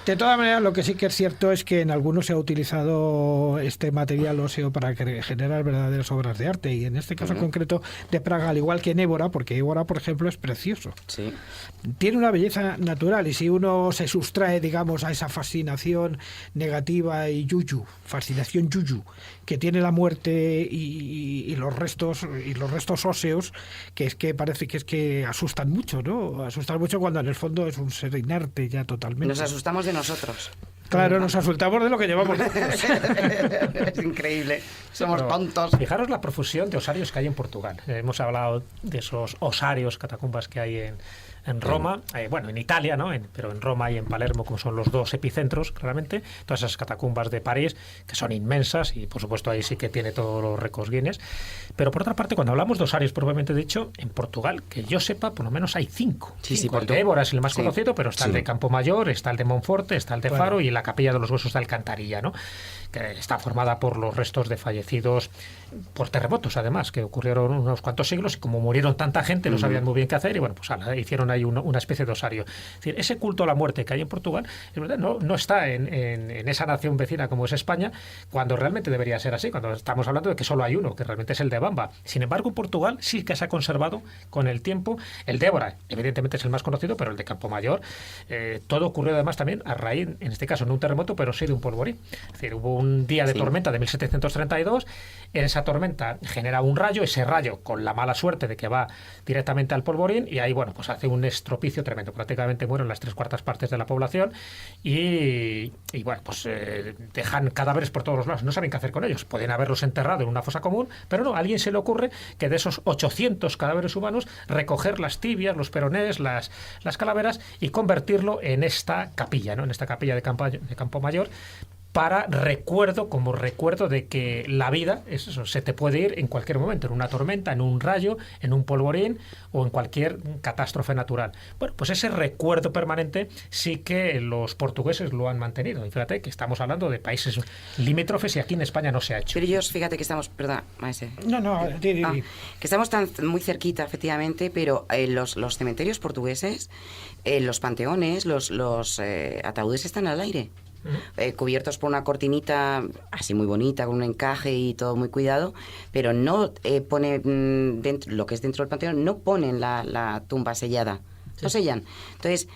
De todas maneras, lo que sí que es cierto es que en algunos se ha utilizado este material óseo para generar verdaderas obras de arte, y en este caso concreto de Praga, al igual que en Évora, porque Évora, por ejemplo, es precioso. Sí. Tiene una belleza natural, y si uno se sustrae, digamos, a esa fascinación negativa y fascinación yuyu, que tiene la muerte y los restos óseos, que es que parece que es que asustan mucho, ¿no? Asustan mucho cuando en el fondo es un ser inerte ya totalmente. Nos asustamos de nosotros. Claro, nos asustamos de lo que llevamos. Es increíble. Somos tontos. Fijaros la profusión de osarios que hay en Portugal. Hemos hablado de esos osarios, catacumbas que hay en Roma, bueno, en Italia, ¿no? Pero en Roma y en Palermo, como son los dos epicentros, claramente, todas esas catacumbas de París, que son inmensas, y por supuesto ahí sí que tiene todos los récords Guinness. Pero por otra parte, cuando hablamos de osarios propiamente dicho, en Portugal, que yo sepa, por lo menos hay 5. Sí, el de Évora es el más conocido, pero está el de Campomayor, está el de Monforte, está el de Faro y la Capilla de los Huesos de Alcantarilla, ¿no? Que está formada por los restos de fallecidos por terremotos, además, que ocurrieron unos cuantos siglos, y como murieron tanta gente, no sabían muy bien qué hacer, y bueno, pues hicieron ahí una especie de osario. Es decir, ese culto a la muerte que hay en Portugal, es verdad, no está en esa nación vecina como es España, cuando realmente debería ser así, cuando estamos hablando de que solo hay uno, que realmente es el de Bamba. Sin embargo, en Portugal sí que se ha conservado con el tiempo el de Évora, evidentemente es el más conocido, pero el de Campomayor, todo ocurrió además también a raíz, en este caso no un terremoto, pero sí de un polvorín. Es decir, hubo un día de tormenta de 1732, en esa tormenta genera un rayo, ese rayo con la mala suerte de que va directamente al polvorín, y ahí, bueno, pues hace un estropicio tremendo, prácticamente mueren las 3/4 partes de la población, y bueno, pues dejan cadáveres por todos los lados, no saben qué hacer con ellos, pueden haberlos enterrado en una fosa común, pero no, a alguien se le ocurre que de esos 800 cadáveres humanos, recoger las tibias, los peronés, las calaveras, y convertirlo en esta capilla, ¿no? En esta capilla de Campomayor, para como recuerdo de que la vida es eso, se te puede ir en cualquier momento, en una tormenta, en un rayo, en un polvorín o en cualquier catástrofe natural. Bueno, pues ese recuerdo permanente sí que los portugueses lo han mantenido. Y fíjate que estamos hablando de países limítrofes, y aquí en España no se ha hecho. Pero ellos, fíjate que estamos, perdón, maese. Que estamos tan muy cerquita, efectivamente, pero los cementerios portugueses, los panteones, los ataúdes están al aire. Cubiertos por una cortinita así muy bonita, con un encaje y todo muy cuidado, pero no pone dentro, lo que es dentro del panteón, no ponen la tumba sellada, no sellan. Entonces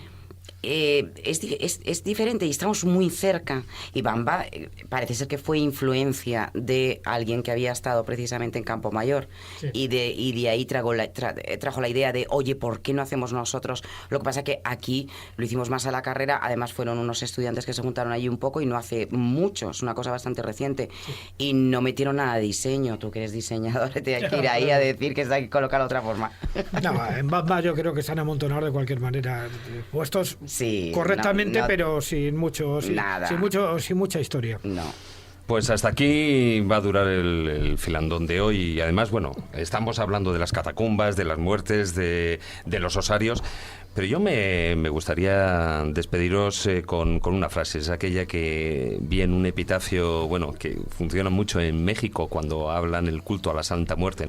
es diferente, y estamos muy cerca, y Bamba parece ser que fue influencia de alguien que había estado precisamente en Campomayor, y de ahí trajo la idea de, oye, ¿por qué no hacemos nosotros? Lo que pasa que aquí lo hicimos más a la carrera, además fueron unos estudiantes que se juntaron allí un poco, y no hace mucho, es una cosa bastante reciente, y no metieron nada de diseño. Tú que eres diseñador, te hay que ir ahí a decir que está que colocar de otra forma. No, en Bamba yo creo que se han amontonado de cualquier manera, puestos correctamente, pero sin mucha historia. No. Pues hasta aquí va a durar el filandón de hoy, y además, bueno, estamos hablando de las catacumbas, de las muertes, de los osarios, pero yo me gustaría despediros con una frase. Es aquella que vi en un epitafio, bueno, que funciona mucho en México cuando hablan el culto a la Santa Muerte,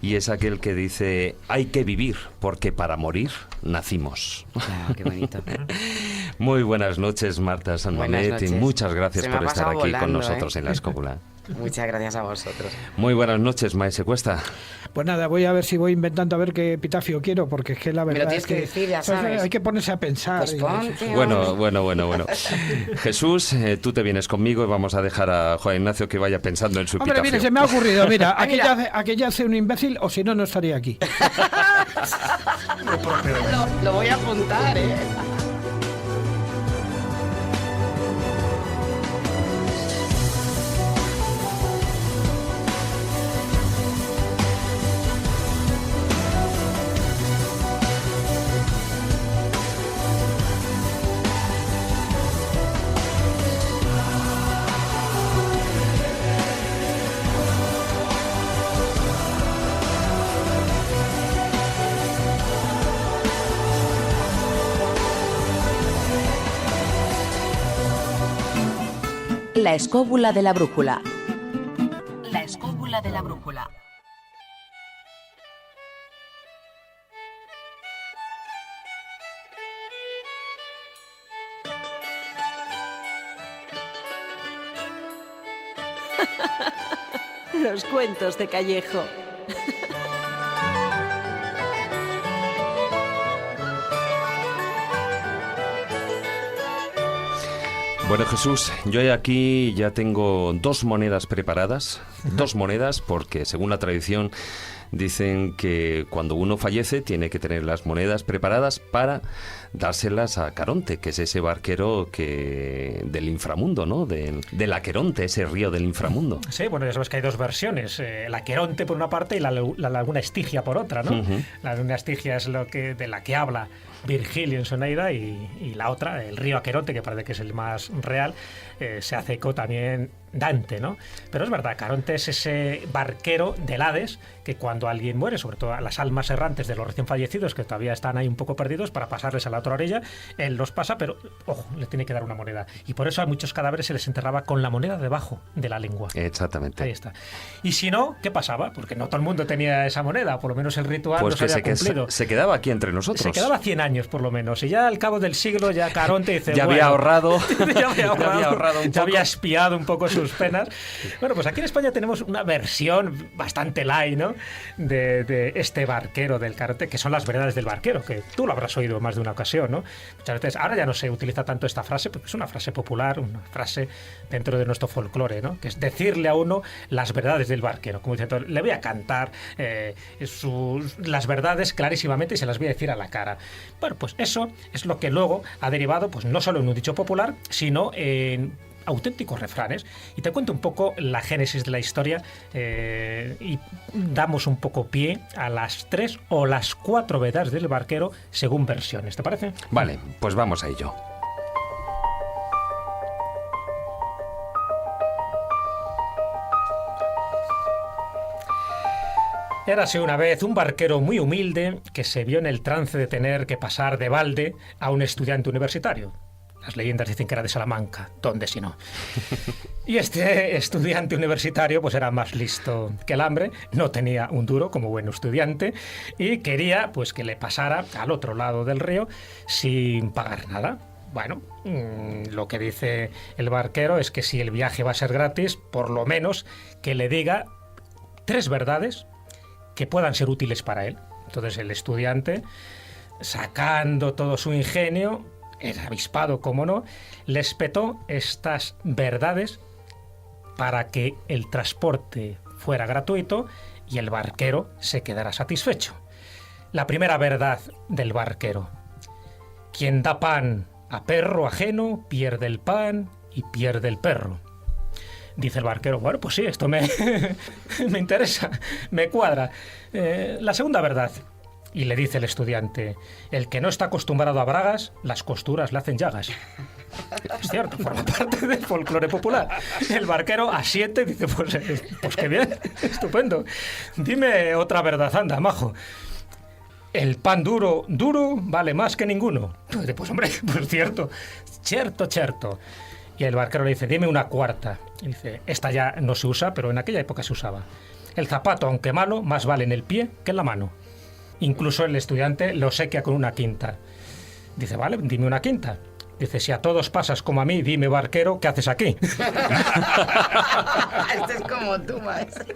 y es aquel que dice: hay que vivir, porque para morir nacimos. Claro, qué bonito. Muy buenas noches, Marta San Mamet, y muchas gracias por estar aquí con nosotros en La Escóbula. Muchas gracias a vosotros. Muy buenas noches, Maese Cuesta. Pues nada, voy a ver si voy inventando a ver qué epitafio quiero, porque es que la verdad Me lo tienes es que decir, ya sabes. hay que ponerse a pensar. Pues ponte, Bueno. Jesús, tú te vienes conmigo y vamos a dejar a Juan Ignacio que vaya pensando en su Hombre, epitafio. mire, se me ha ocurrido, mira, Ah, mira. aquí ya hace un imbécil, o si no, no estaría aquí. Lo voy a apuntar, ¿eh? La escóbula de la brújula. La escóbula de la brújula. Los cuentos de Callejo. Bueno, Jesús, yo aquí ya tengo 2 monedas preparadas, 2 monedas, porque según la tradición dicen que cuando uno fallece tiene que tener las monedas preparadas para dárselas a Caronte, que es ese barquero del inframundo, ¿no? Del Aqueronte, ese río del inframundo. Sí, bueno, ya sabes que hay 2 versiones, el Aqueronte por una parte y la laguna Estigia por otra, ¿no? La laguna Estigia es de la que habla Virgilio en su Eneida y la otra, el río Aqueronte, que parece que es el más real, se hace eco también Dante, ¿no? Pero es verdad, Caronte es ese barquero del Hades que cuando alguien muere, sobre todo a las almas errantes de los recién fallecidos que todavía están ahí un poco perdidos, para pasarles a la otra orilla, él los pasa, pero, ojo, le tiene que dar una moneda. Y por eso a muchos cadáveres se les enterraba con la moneda debajo de la lengua. Exactamente. Ahí está. Y si no, ¿qué pasaba? Porque no todo el mundo tenía esa moneda, por lo menos el ritual Pues no que se había cumplido. se quedaba aquí entre nosotros. Se quedaba 100 años por lo menos, y ya al cabo del siglo ya Caronte dice, ya había ahorrado ya había ahorrado un ya poco. había espiado un poco sus penas. Bueno, pues aquí en España tenemos una versión bastante light, ¿no? de este barquero del Caronte, que son las verdades del barquero, que tú lo habrás oído más de una ocasión, ¿no? Muchas veces, ahora ya no se utiliza tanto esta frase, porque es una frase popular, una frase dentro de nuestro folclore, ¿no? Que es decirle a uno las verdades del barquero, como diciendo, le voy a cantar las verdades clarísimamente y se las voy a decir a la cara. Bueno, pues eso es lo que luego ha derivado, pues no solo en un dicho popular, sino en auténticos refranes. Y te cuento un poco la génesis de la historia y damos un poco pie a las 3 o las 4 verdades del barquero según versiones. ¿Te parece? Vale, pues vamos a ello. Érase una vez un barquero muy humilde que se vio en el trance de tener que pasar de balde a un estudiante universitario. Las leyendas dicen que era de Salamanca, ¿dónde si no? Y este estudiante universitario pues era más listo que el hambre, no tenía un duro como buen estudiante y quería pues que le pasara al otro lado del río sin pagar nada. Bueno, lo que dice el barquero es que si el viaje va a ser gratis, por lo menos que le diga 3 verdades que puedan ser útiles para él. Entonces el estudiante, sacando todo su ingenio, era avispado, como no, le espetó estas verdades para que el transporte fuera gratuito y el barquero se quedara satisfecho. La primera verdad del barquero: quien da pan a perro ajeno pierde el pan y pierde el perro. Dice el barquero, bueno, pues sí, esto me interesa, me cuadra. La segunda verdad. Y le dice el estudiante, el que no está acostumbrado a bragas, las costuras le hacen llagas. Es cierto, forma parte del folclore popular. El barquero asiente y dice, pues qué bien, estupendo. Dime otra verdad, anda, majo. El pan duro vale más que ninguno. Pues hombre, pues cierto. Y el barquero le dice, dime una cuarta. Y dice, esta ya no se usa, pero en aquella época se usaba. El zapato, aunque malo, más vale en el pie que en la mano. Incluso el estudiante lo obsequia con una quinta. Dice, vale, dime una quinta. Dice, si a todos pasas como a mí, dime, barquero, ¿qué haces aquí? Este es como tú, maestro.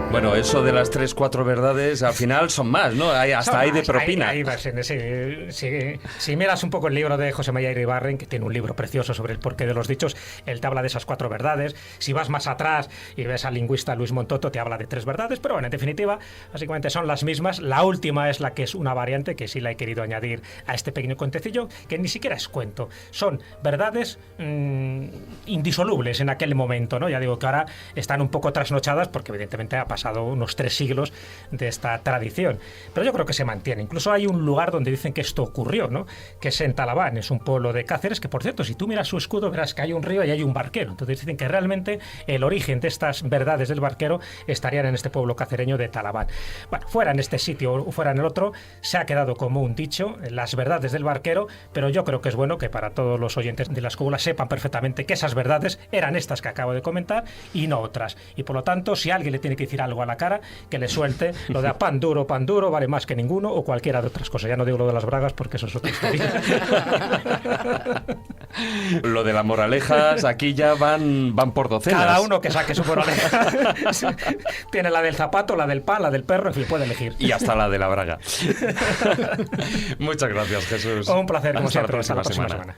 Bueno, eso de las 3-4 verdades, al final son más, ¿no? Hasta hay de propina. Hay versiones, sí. Si miras un poco el libro de José María Iribarren, que tiene un libro precioso sobre el porqué de los dichos, él te habla de esas 4 verdades. Si vas más atrás y ves al lingüista Luis Montoto, te habla de 3 verdades, pero bueno, en definitiva, básicamente son las mismas. La última es la que es una variante, que sí la he querido añadir a este pequeño cuentecillo, que ni siquiera es cuento. Son verdades indisolubles en aquel momento, ¿no? Ya digo que ahora están un poco trasnochadas porque evidentemente ha pasado unos 3 siglos de esta tradición, pero yo creo que se mantiene. Incluso hay un lugar donde dicen que esto ocurrió, ¿no? Que es en Talaván, es un pueblo de Cáceres, que por cierto, si tú miras su escudo verás que hay un río y hay un barquero. Entonces dicen que realmente el origen de estas verdades del barquero estarían en este pueblo cacereño de Talaván. Bueno, fuera en este sitio o fuera en el otro, se ha quedado como un dicho, las verdades del barquero, pero yo creo que es bueno que para todos los oyentes de la escóbula sepan perfectamente que esas verdades eran estas que acabo de comentar y no otras. Y por lo tanto, si alguien le tiene que decir algo a la cara, que le suelte lo de a pan duro, vale más que ninguno, o cualquiera de otras cosas. Ya no digo lo de las bragas porque eso es otra historia. Lo de las moralejas, aquí ya van por docenas. Cada uno que saque su moraleja. Tiene la del zapato, la del pan, la del perro, en fin, puede elegir. Y hasta la de la braga. Muchas gracias, Jesús. Un placer, como hasta siempre. La hasta la próxima semana.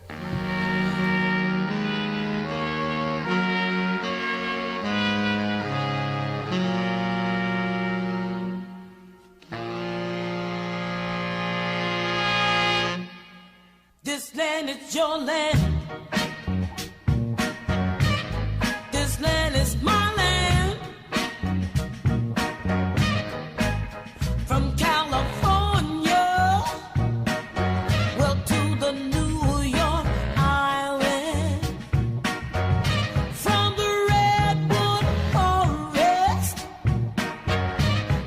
This land is your land. This land is my land. From California, well, to the New York Island. From the Redwood Forest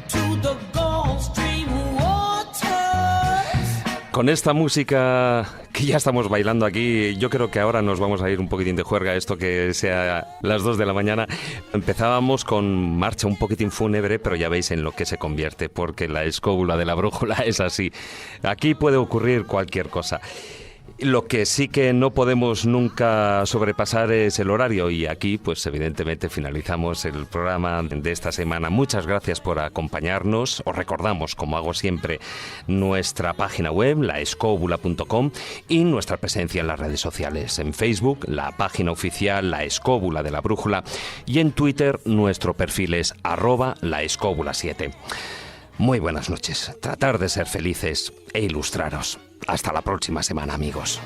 to the Gulf Stream waters. Con esta música que ya estamos bailando aquí, yo creo que ahora nos vamos a ir un poquitín de juerga, esto que sea las 2 de la mañana. Empezábamos con marcha un poquitín fúnebre, pero ya veis en lo que se convierte, porque la escóbula de la brújula es así. Aquí puede ocurrir cualquier cosa. Lo que sí que no podemos nunca sobrepasar es el horario, y aquí pues evidentemente finalizamos el programa de esta semana. Muchas gracias por acompañarnos. Os recordamos, como hago siempre, nuestra página web, laescobula.com, y nuestra presencia en las redes sociales. En Facebook, la página oficial La Escóbula de la Brújula, y en Twitter nuestro perfil es @laescobula7. Muy buenas noches. Tratar de ser felices e ilustraros. Hasta la próxima semana, amigos.